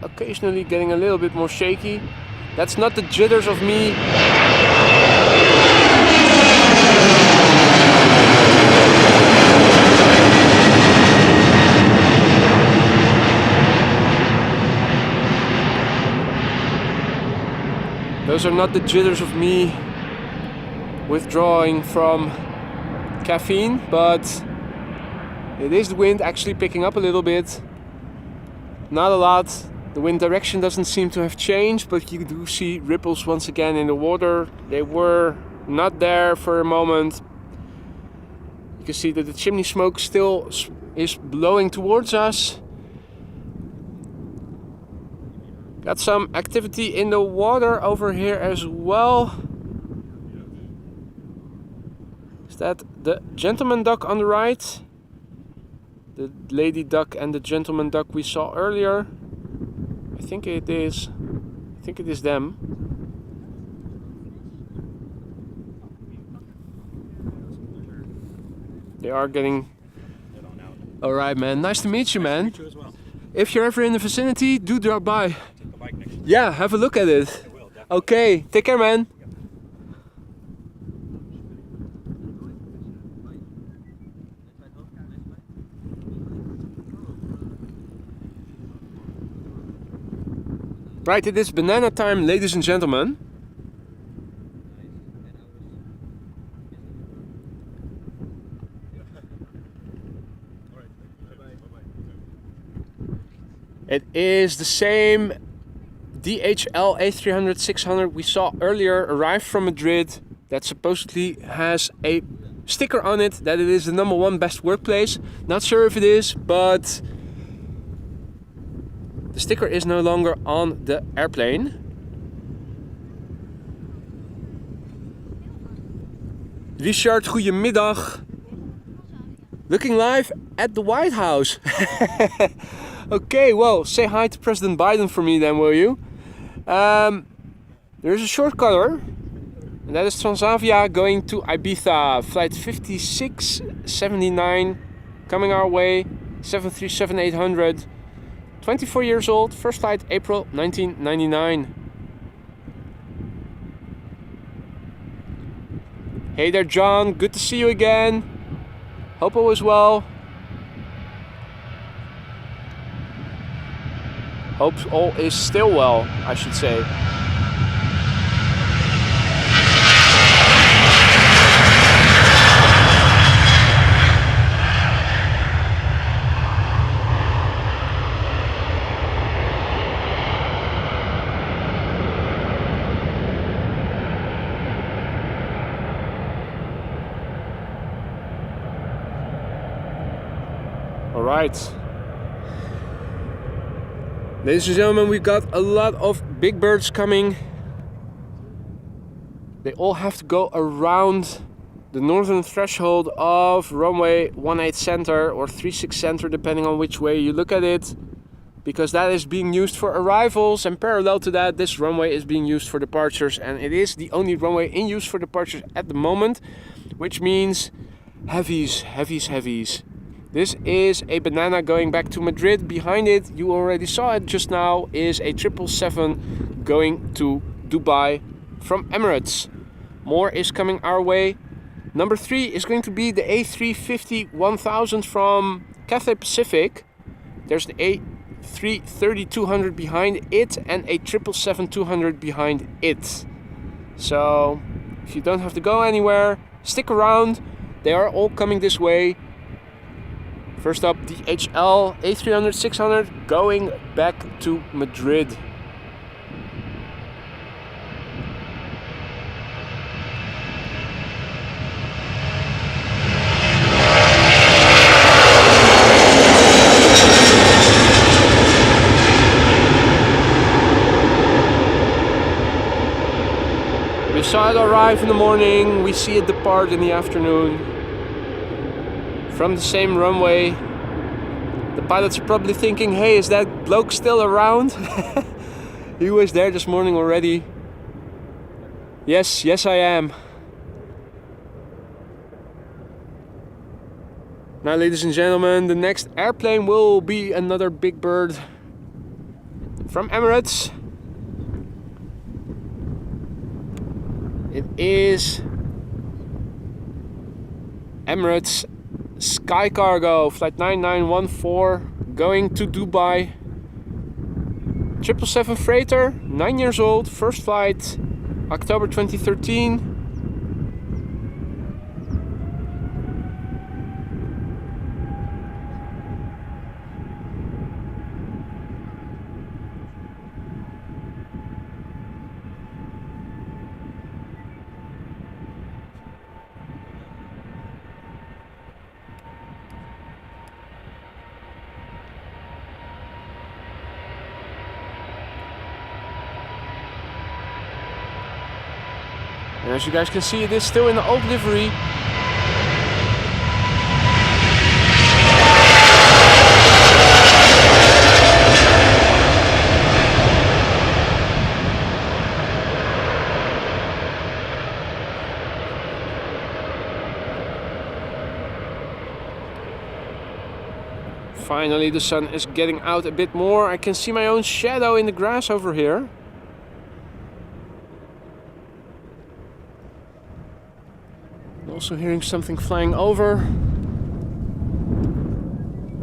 occasionally getting a little bit more shaky. That's not the jitters of me. Those are not the jitters of me withdrawing from caffeine, but it is the wind actually picking up a little bit. Not a lot. The wind direction doesn't seem to have changed, but you do see ripples once again in the water. They were not there for a moment. You can see that the chimney smoke still is blowing towards us. Got some activity in the water over here as well. Is that the gentleman duck on the right? The lady duck and the gentleman duck we saw earlier. I think it is them. They are getting... Alright man, nice to meet you man. You as well. If you're ever in the vicinity, do drop by. Take a bike next year. Yeah, have a look at it. I will, definitely. Okay, take care man. Right, it is banana time, ladies and gentlemen. It is the same DHL A306 we saw earlier, arrived from Madrid, that supposedly has a sticker on it that it is the #1 best workplace. Not sure if it is, but the sticker is no longer on the airplane. Richard, goedemiddag. Looking live at the White House. Okay, well, say hi to President Biden for me then, will you? There's a short color, and that is Transavia going to Ibiza, flight 5679, coming our way, 737-800, 24 years old, first flight April 1999. Hey there John, good to see you again. Hope all is well. Hope all is still well, I should say. All right. Ladies and gentlemen, we got a lot of big birds coming. They all have to go around the northern threshold of runway 18 center or 36 center, depending on which way you look at it, because that is being used for arrivals, and parallel to that, this runway is being used for departures, and it is the only runway in use for departures at the moment, which means heavies, heavies, heavies. This is a banana going back to Madrid. Behind it, you already saw it just now, is a 777 going to Dubai from Emirates. More is coming our way. Number 3 is going to be the A350-1000 from Cathay Pacific. There's the A330-200 behind it and a 777-200 behind it. So if you don't have to go anywhere, stick around. They are all coming this way. First up, DHL A300-600 going back to Madrid. We saw it arrive in the morning, we see it depart in the afternoon. From the same runway. The pilots are probably thinking, hey, is that bloke still around? He was there this morning already. Yes, I am. Now, ladies and gentlemen, the next airplane will be another big bird from Emirates. It is Emirates Sky Cargo Flight 9914 going to Dubai. 777 freighter, 9 years old, first flight October 2013. And as you guys can see, it is still in the old livery. Finally, the sun is getting out a bit more. I can see my own shadow in the grass over here. Also hearing something flying over, and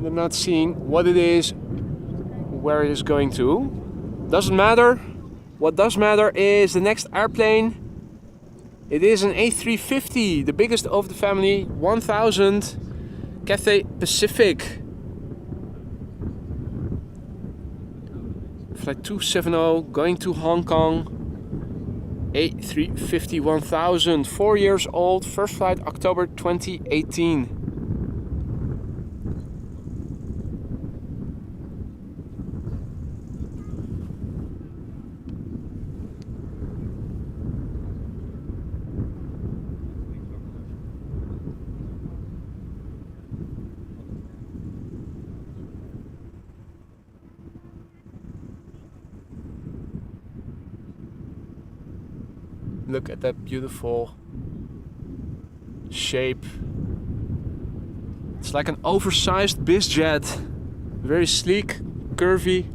I'm not seeing what it is, where it is going to. Doesn't matter. What does matter is the next airplane. It is an A350, the biggest of the family, 1000 Cathay Pacific. Flight 270 going to Hong Kong. A350 1000, 4 years old, first flight October 2018. Look at that beautiful shape. It's like an oversized bizjet. Very sleek, curvy.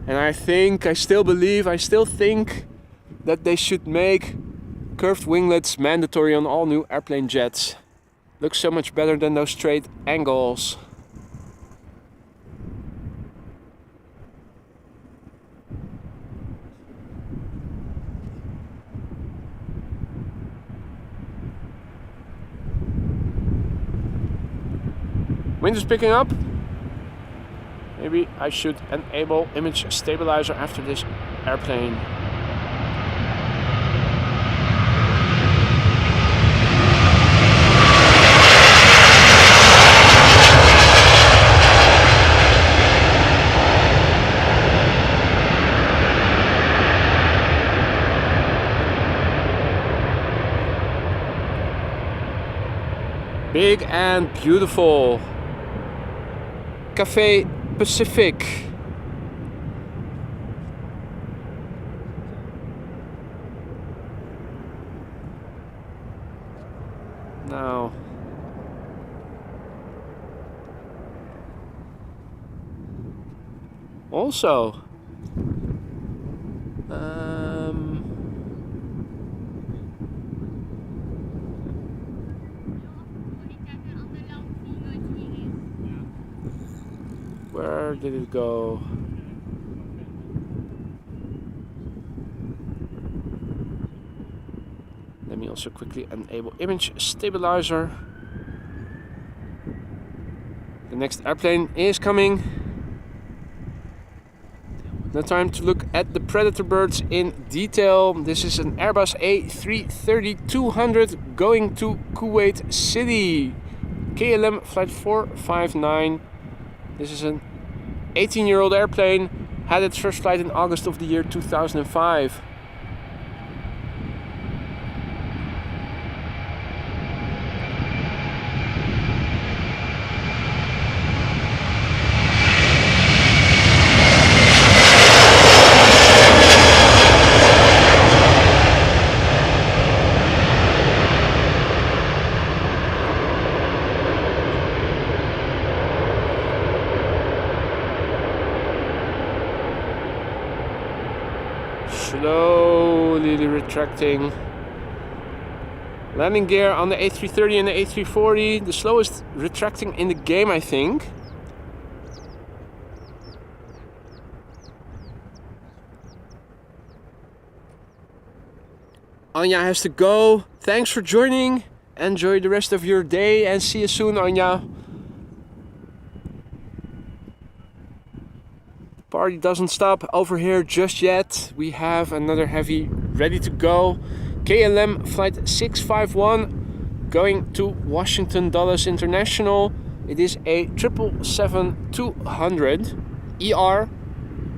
And I still think that they should make curved winglets mandatory on all new airplane jets. Looks so much better than those straight angles. Wind is picking up. Maybe I should enable image stabilizer after this airplane. Big and beautiful. Cathay Pacific. Now, also, where did it go? Let me also quickly enable image stabilizer. The next airplane is coming. Now time to look at the Predator birds in detail. This is an Airbus A330-200 going to Kuwait City. KLM flight 459. This is an 18-year-old airplane. Had its first flight in August of the year 2005. slowly retracting. Landing gear on the A330 and the A340, the slowest retracting in the game, I think. Anja has to go. Thanks for joining. Enjoy the rest of your day and see you soon, Anja. Party doesn't stop over here just yet. We have another heavy ready to go. KLM flight 651 going to Washington Dulles International. It is a 777-200 ER,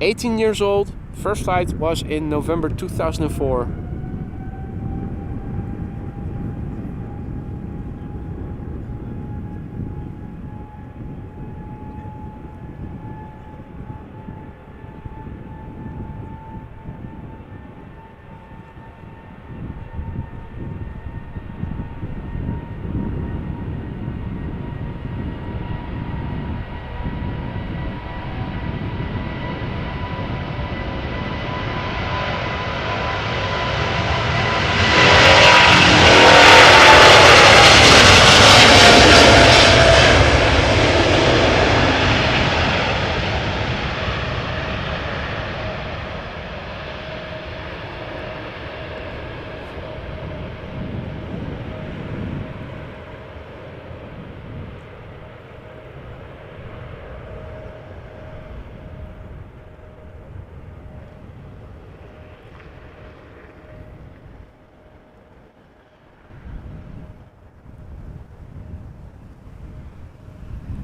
18 years old. First flight was in November 2004.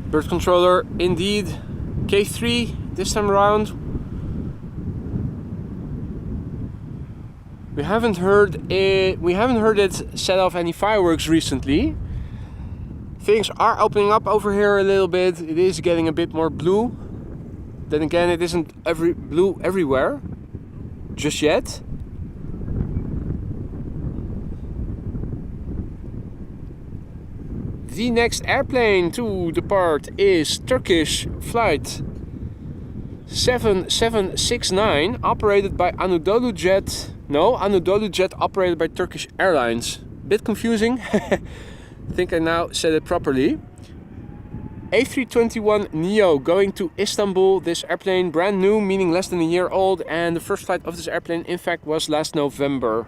Bird controller indeed. K3 this time around. We haven't heard it set off any fireworks recently. Things are opening up over here a little bit. It is getting a bit more blue. Then again, it isn't blue everywhere just yet. The next airplane to depart is Turkish flight 7769 operated by Anadolu Jet. No, Anadolu Jet operated by Turkish Airlines. Bit confusing. I think I now said it properly. A321 Neo going to Istanbul. This airplane brand new, meaning less than a year old, and the first flight of this airplane in fact was last November.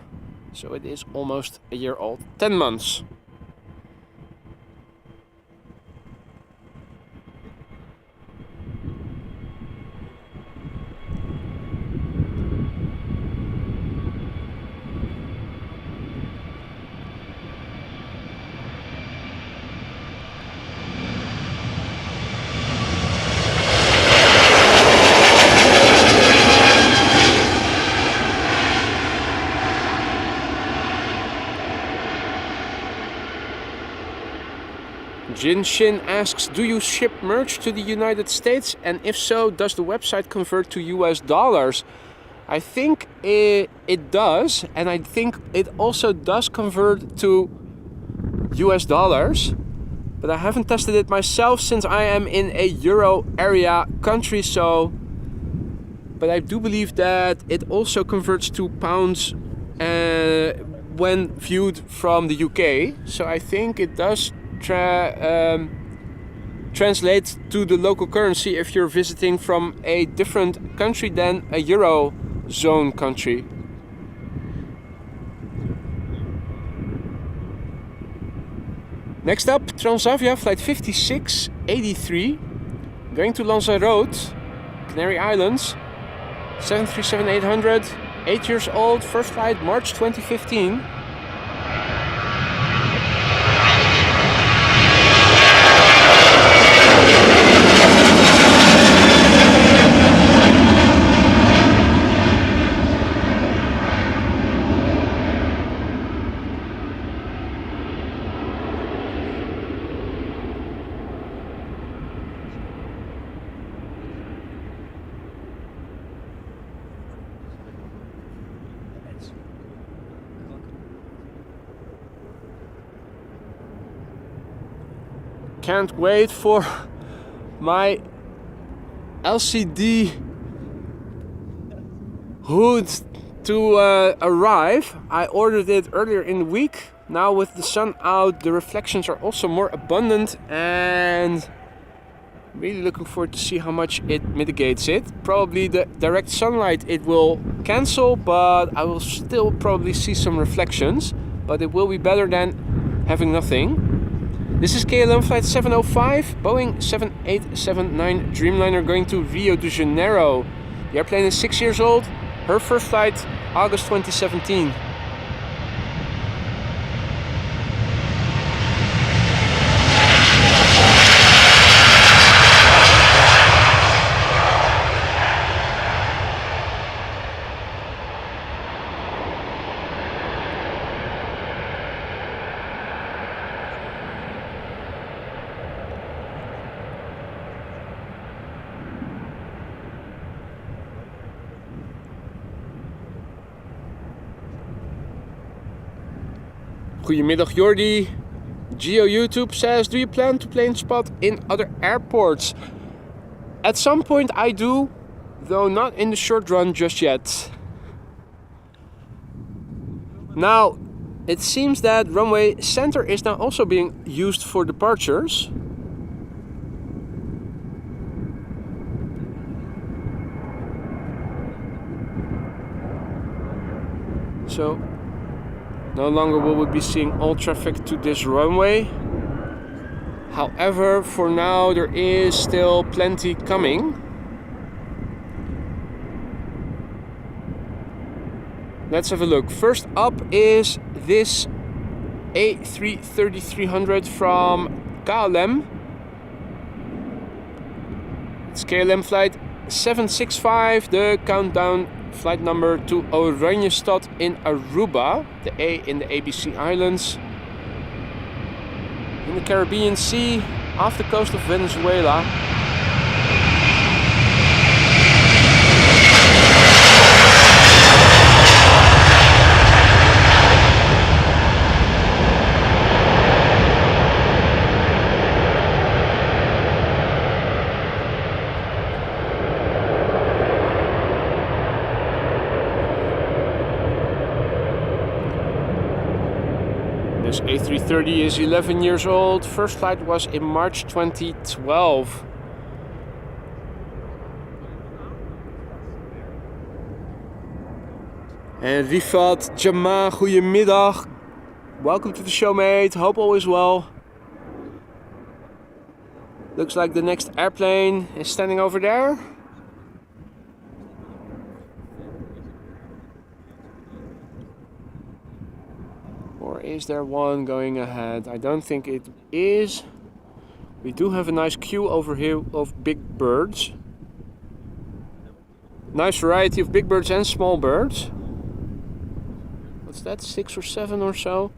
So it is almost a year old. 10 months. Jin Shin asks, do you ship merch to the United States? And if so, does the website convert to US dollars? I think it does, and I think it also does convert to US dollars. But I haven't tested it myself since I am in a Euro area country, so... But I do believe that it also converts to pounds when viewed from the UK. So I think it does translate to the local currency if you're visiting from a different country than a Eurozone country. Next up, Transavia flight 5683 going to Lanzarote, Canary Islands, 737-800, 8 years old, first flight March 2015. Can't wait for my LCD hood to arrive. I ordered it earlier in the week. Now with the sun out, the reflections are also more abundant, and really looking forward to see how much it mitigates it. Probably the direct sunlight it will cancel, but I will still probably see some reflections, but it will be better than having nothing. This is KLM flight 705, Boeing 7879 Dreamliner going to Rio de Janeiro. The airplane is 6 years old. Her first flight, August 2017. Goedemiddag Jordi. Geo YouTube says, do you plan to plane spot in other airports? At some point I do, though not in the short run just yet. Now, it seems that runway center is now also being used for departures. So, no longer will we be seeing all traffic to this runway. However, for now there is still plenty coming. Let's have a look. First up is this A33300 from KLM. It's KLM flight 765, the countdown flight number to Oranjestad in Aruba, the A in the ABC Islands, in the Caribbean Sea, off the coast of Venezuela. This A330 is 11 years old. First flight was in March 2012. And Rifat Jama, goedemiddag. Welcome to the show, mate. Hope all is well. Looks like the next airplane is standing over there. Or is there one going ahead? I don't think it is. We do have a nice queue over here of big birds. Nice variety of big birds and small birds. What's that, 6 or 7 or so?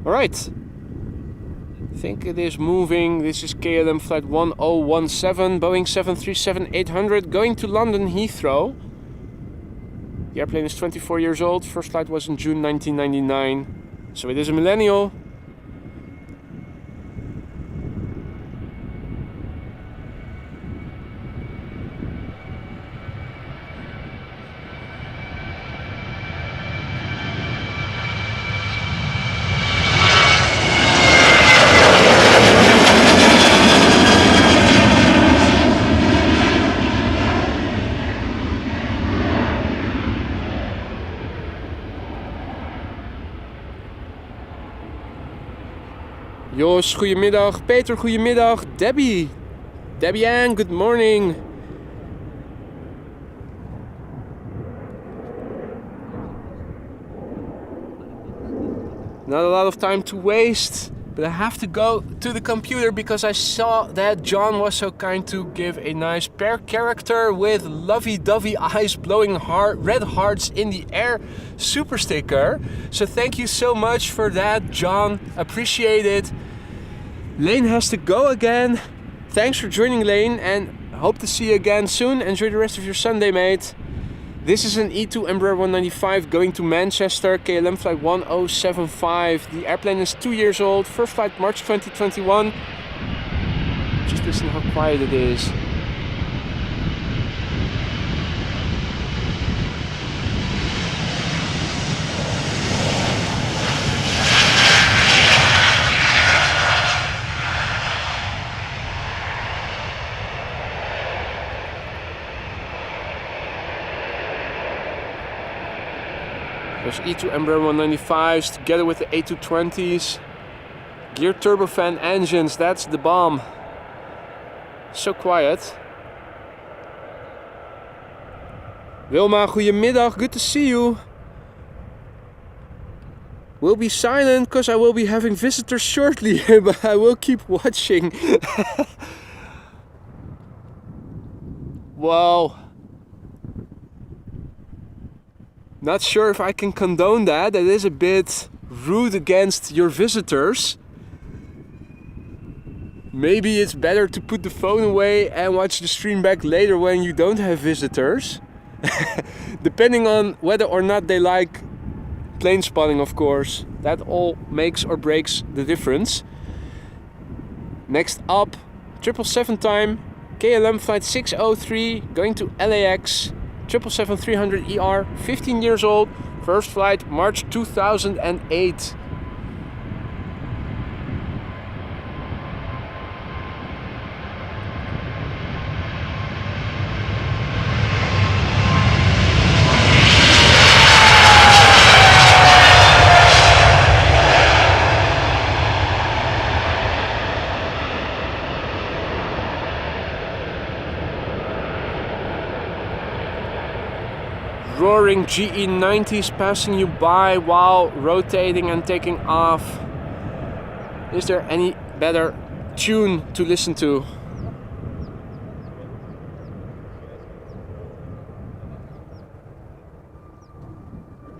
All right. I think it is moving. This is KLM flight 1017, Boeing 737-800, going to London Heathrow. The airplane is 24 years old. First flight was in June 1999. So it is a millennial. Jos, goedemiddag. Peter, goedemiddag. Debbie. Debbie Ann, good morning. Not a lot of time to waste, but I have to go to the computer because I saw that John was so kind to give a nice pear character with lovey-dovey eyes blowing red hearts in the air super sticker. So thank you so much for that, John. Appreciate it. Lane has to go again. Thanks for joining, Lane, and hope to see you again soon. Enjoy the rest of your Sunday, mate. This is an E2 Embraer 195 going to Manchester, KLM flight 1075. The airplane is 2 years old, first flight March 2021. Just listen how quiet it is. There's E2 Embraer 195s together with the A220s. Geared turbofan engines, that's the bomb. So quiet. Wilma, goedemiddag, good to see you. We'll be silent because I will be having visitors shortly, but I will keep watching. Well, not sure if I can condone that. That is a bit rude against your visitors. Maybe it's better to put the phone away and watch the stream back later when you don't have visitors. Depending on whether or not they like plane spotting, of course. That all makes or breaks the difference. Next up, 777 time, KLM flight 603 going to LAX. 777-300ER, 15 years old, first flight March 2008. Roaring GE90s passing you by while rotating and taking off. Is there any better tune to listen to?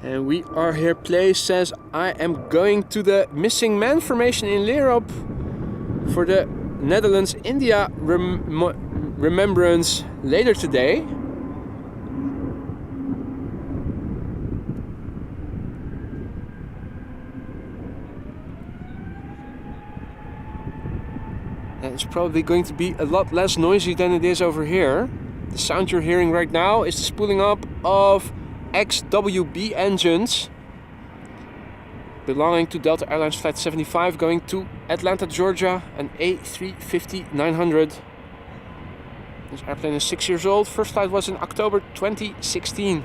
And we are here. Place says I am going to the missing man formation in Lerop for the Netherlands-India remembrance later today. It's probably going to be a lot less noisy than it is over here. The sound you're hearing right now is the spooling up of XWB engines belonging to Delta Airlines Flight 75 going to Atlanta, Georgia, an A350-900. This airplane is 6 years old. First flight was in October 2016.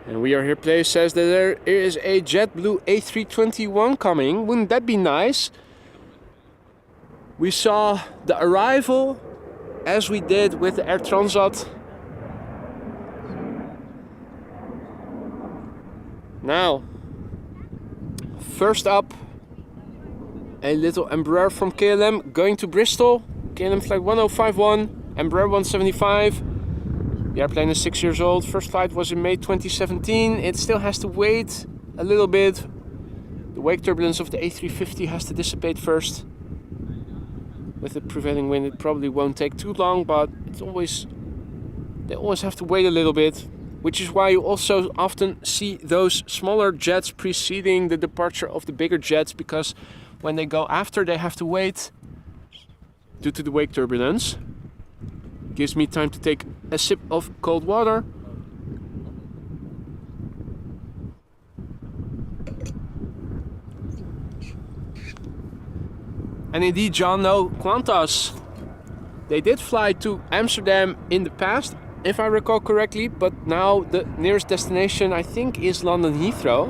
And we are here. Place says that there is a JetBlue A321 coming. Wouldn't that be nice? We saw the arrival as we did with the Air Transat. Now, first up, a little Embraer from KLM going to Bristol. KLM flight 1051, Embraer 175. The airplane is 6 years old. First flight was in May 2017. It still has to wait a little bit. The wake turbulence of the A350 has to dissipate first. With the prevailing wind, it probably won't take too long, but they always have to wait a little bit. Which is why you also often see those smaller jets preceding the departure of the bigger jets, because when they go after, they have to wait due to the wake turbulence. Gives me time to take a sip of cold water. And indeed, John, no, Qantas, they did fly to Amsterdam in the past, if I recall correctly, but now the nearest destination, I think, is London Heathrow.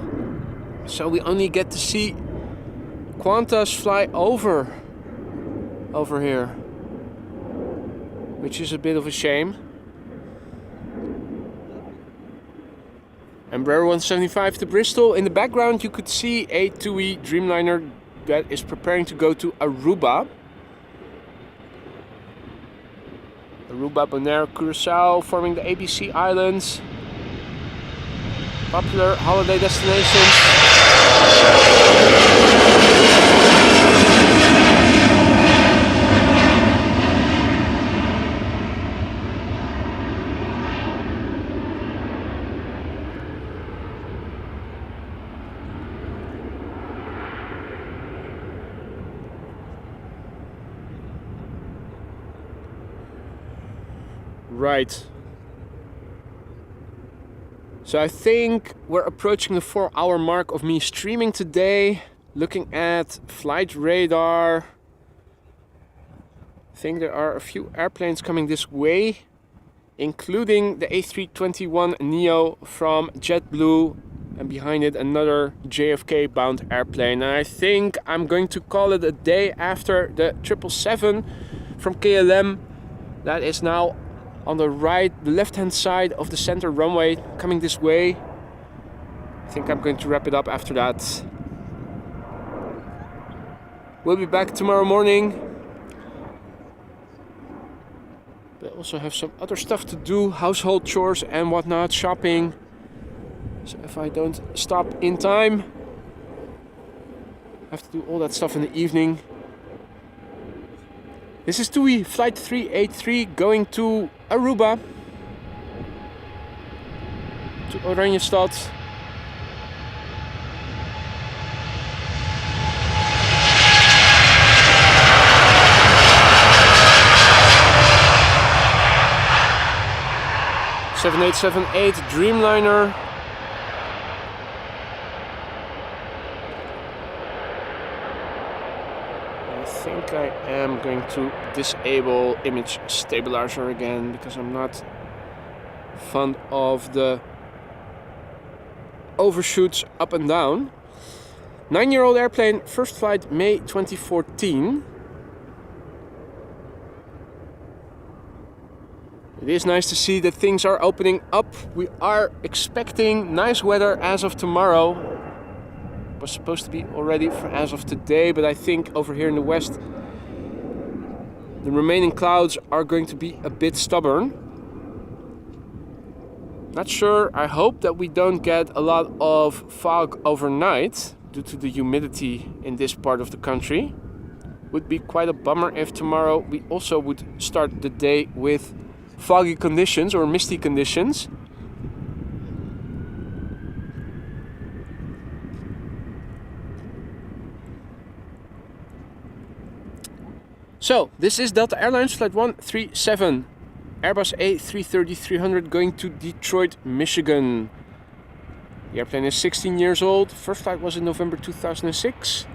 So we only get to see Qantas fly over here, which is a bit of a shame. Embraer 175 to Bristol. In the background you could see a TUI Dreamliner that is preparing to go to Aruba. Aruba, Bonaire, Curacao forming the ABC Islands. Popular holiday destinations. Right. So I think we're approaching the 4-hour mark of me streaming today, looking at flight radar. I think there are a few airplanes coming this way, including the A321neo from JetBlue, and behind it another JFK bound airplane. And I think I'm going to call it a day after the 777 from KLM that is now on the left hand side of the center runway coming this way. I think I'm going to wrap it up after that. We'll be back tomorrow morning. But I also have some other stuff to do, household chores and whatnot, shopping. So if I don't stop in time, I have to do all that stuff in the evening. This is TUI Flight 383 going to Aruba, to Oranjestad. (7878) Dreamliner. I think I am going to disable image stabilizer again because I'm not fond of the overshoots up and down. 9-year-old airplane, first flight May 2014. It is nice to see that things are opening up. We are expecting nice weather as of tomorrow. Was supposed to be already for as of today, but I think over here in the west the remaining clouds are going to be a bit stubborn. Not sure. I hope that we don't get a lot of fog overnight due to the humidity in this part of the country. Would be quite a bummer if tomorrow we also would start the day with foggy conditions or misty conditions. So, this is Delta Airlines Flight 137, Airbus A330-300 going to Detroit, Michigan. The airplane is 16 years old, first flight was in November 2006.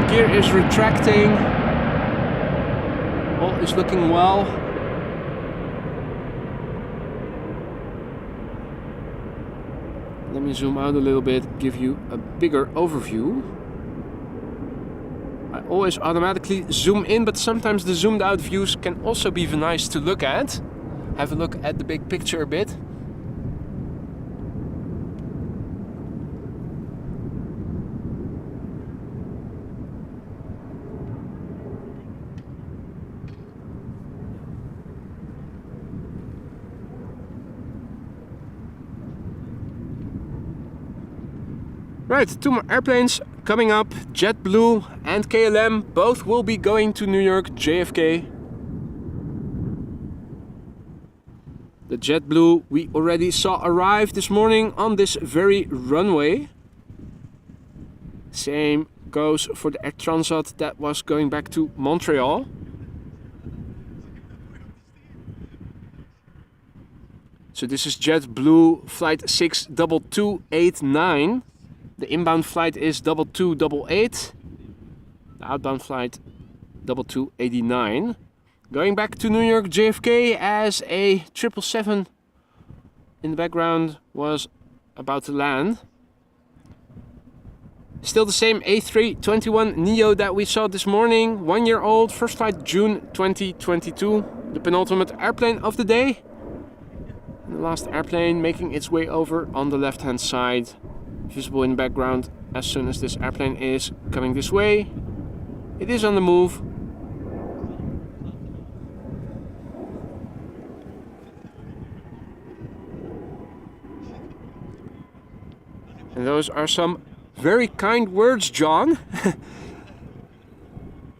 Gear is retracting. All is looking well. Let me zoom out a little bit, give you a bigger overview. I always automatically zoom in, but sometimes the zoomed out views can also be nice to look at. Have a look at the big picture a bit. Right, two more airplanes coming up. JetBlue and KLM both will be going to New York JFK. The JetBlue we already saw arrive this morning on this very runway. Same goes for the Air Transat that was going back to Montreal. So this is JetBlue flight 62289. The inbound flight is 2288. The outbound flight 2289. Going back to New York JFK as a 777 in the background was about to land. Still the same A321 Neo that we saw this morning, 1 year old, first flight June 2022, the penultimate airplane of the day. And the last airplane making its way over on the left hand side, visible in the background as soon as this airplane is coming this way. It is on the move. And those are some very kind words, John.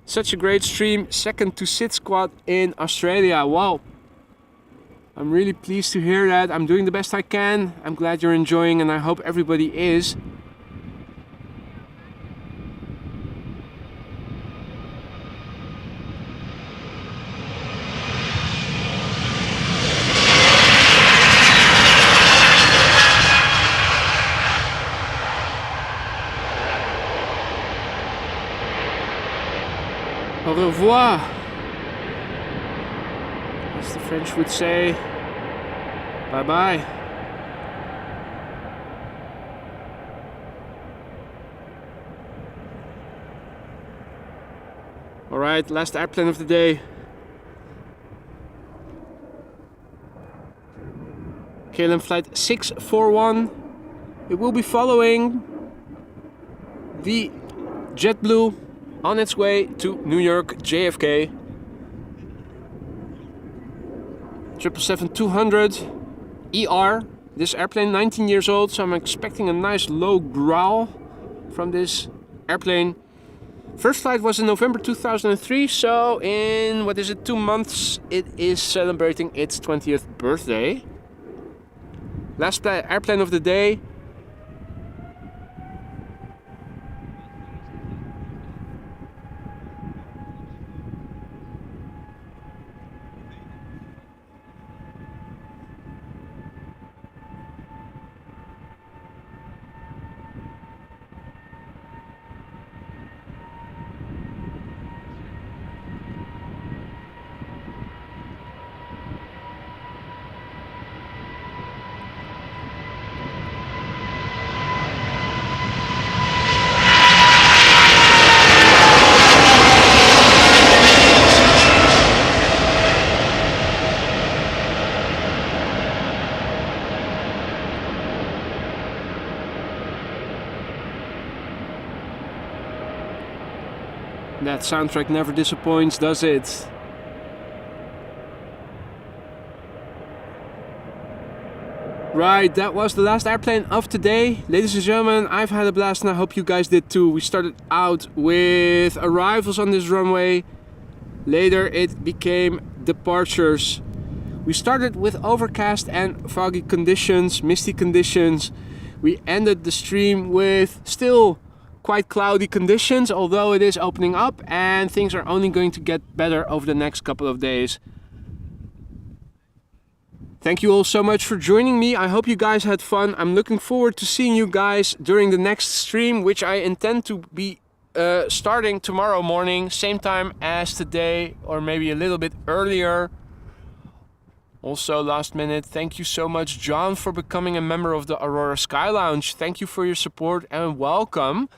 Such a great stream, second to SID Squad in Australia. Wow. I'm really pleased to hear that. I'm doing the best I can. I'm glad you're enjoying and I hope everybody is. Au revoir, as the French would say. Bye bye. Alright, last airplane of the day. KLM flight 641. It will be following the JetBlue on its way to New York JFK. 777-200 ER. This airplane 19 years old, so I'm expecting a nice low growl from this airplane. First flight was in November 2003, so in, 2 months, it is celebrating its 20th birthday. Last airplane of the day. That soundtrack never disappoints, does it? Right, that was the last airplane of today. Ladies and gentlemen, I've had a blast and I hope you guys did too. We started out with arrivals on this runway. Later it became departures. We started with overcast and foggy conditions, misty conditions. We ended the stream with still quite cloudy conditions, although it is opening up and things are only going to get better over the next couple of days. Thank you all so much for joining me. I hope you guys had fun. I'm looking forward to seeing you guys during the next stream, which I intend to be starting tomorrow morning, same time as today, or maybe a little bit earlier. Also, last minute, thank you so much, John, for becoming a member of the Aurora Sky Lounge. Thank you for your support and welcome.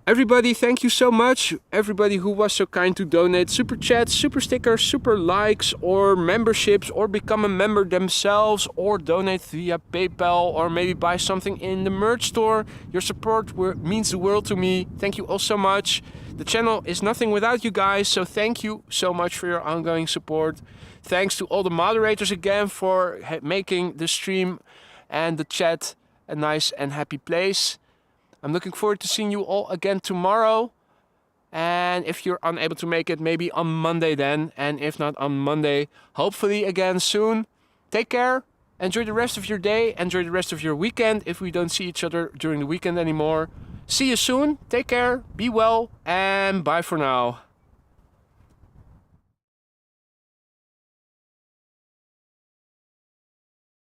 Everybody, thank you so much. Everybody who was so kind to donate super chats, super stickers, super likes, or memberships, or become a member themselves, or donate via PayPal, or maybe buy something in the merch store. Your support means the world to me. Thank you all so much. The channel is nothing without you guys, so thank you so much for your ongoing support. Thanks to all the moderators again for making the stream and the chat a nice and happy place. I'm looking forward to seeing you all again tomorrow. And if you're unable to make it, maybe on Monday then. And if not on Monday, hopefully again soon. Take care. Enjoy the rest of your day. Enjoy the rest of your weekend if we don't see each other during the weekend anymore. See you soon. Take care. Be well. And bye for now.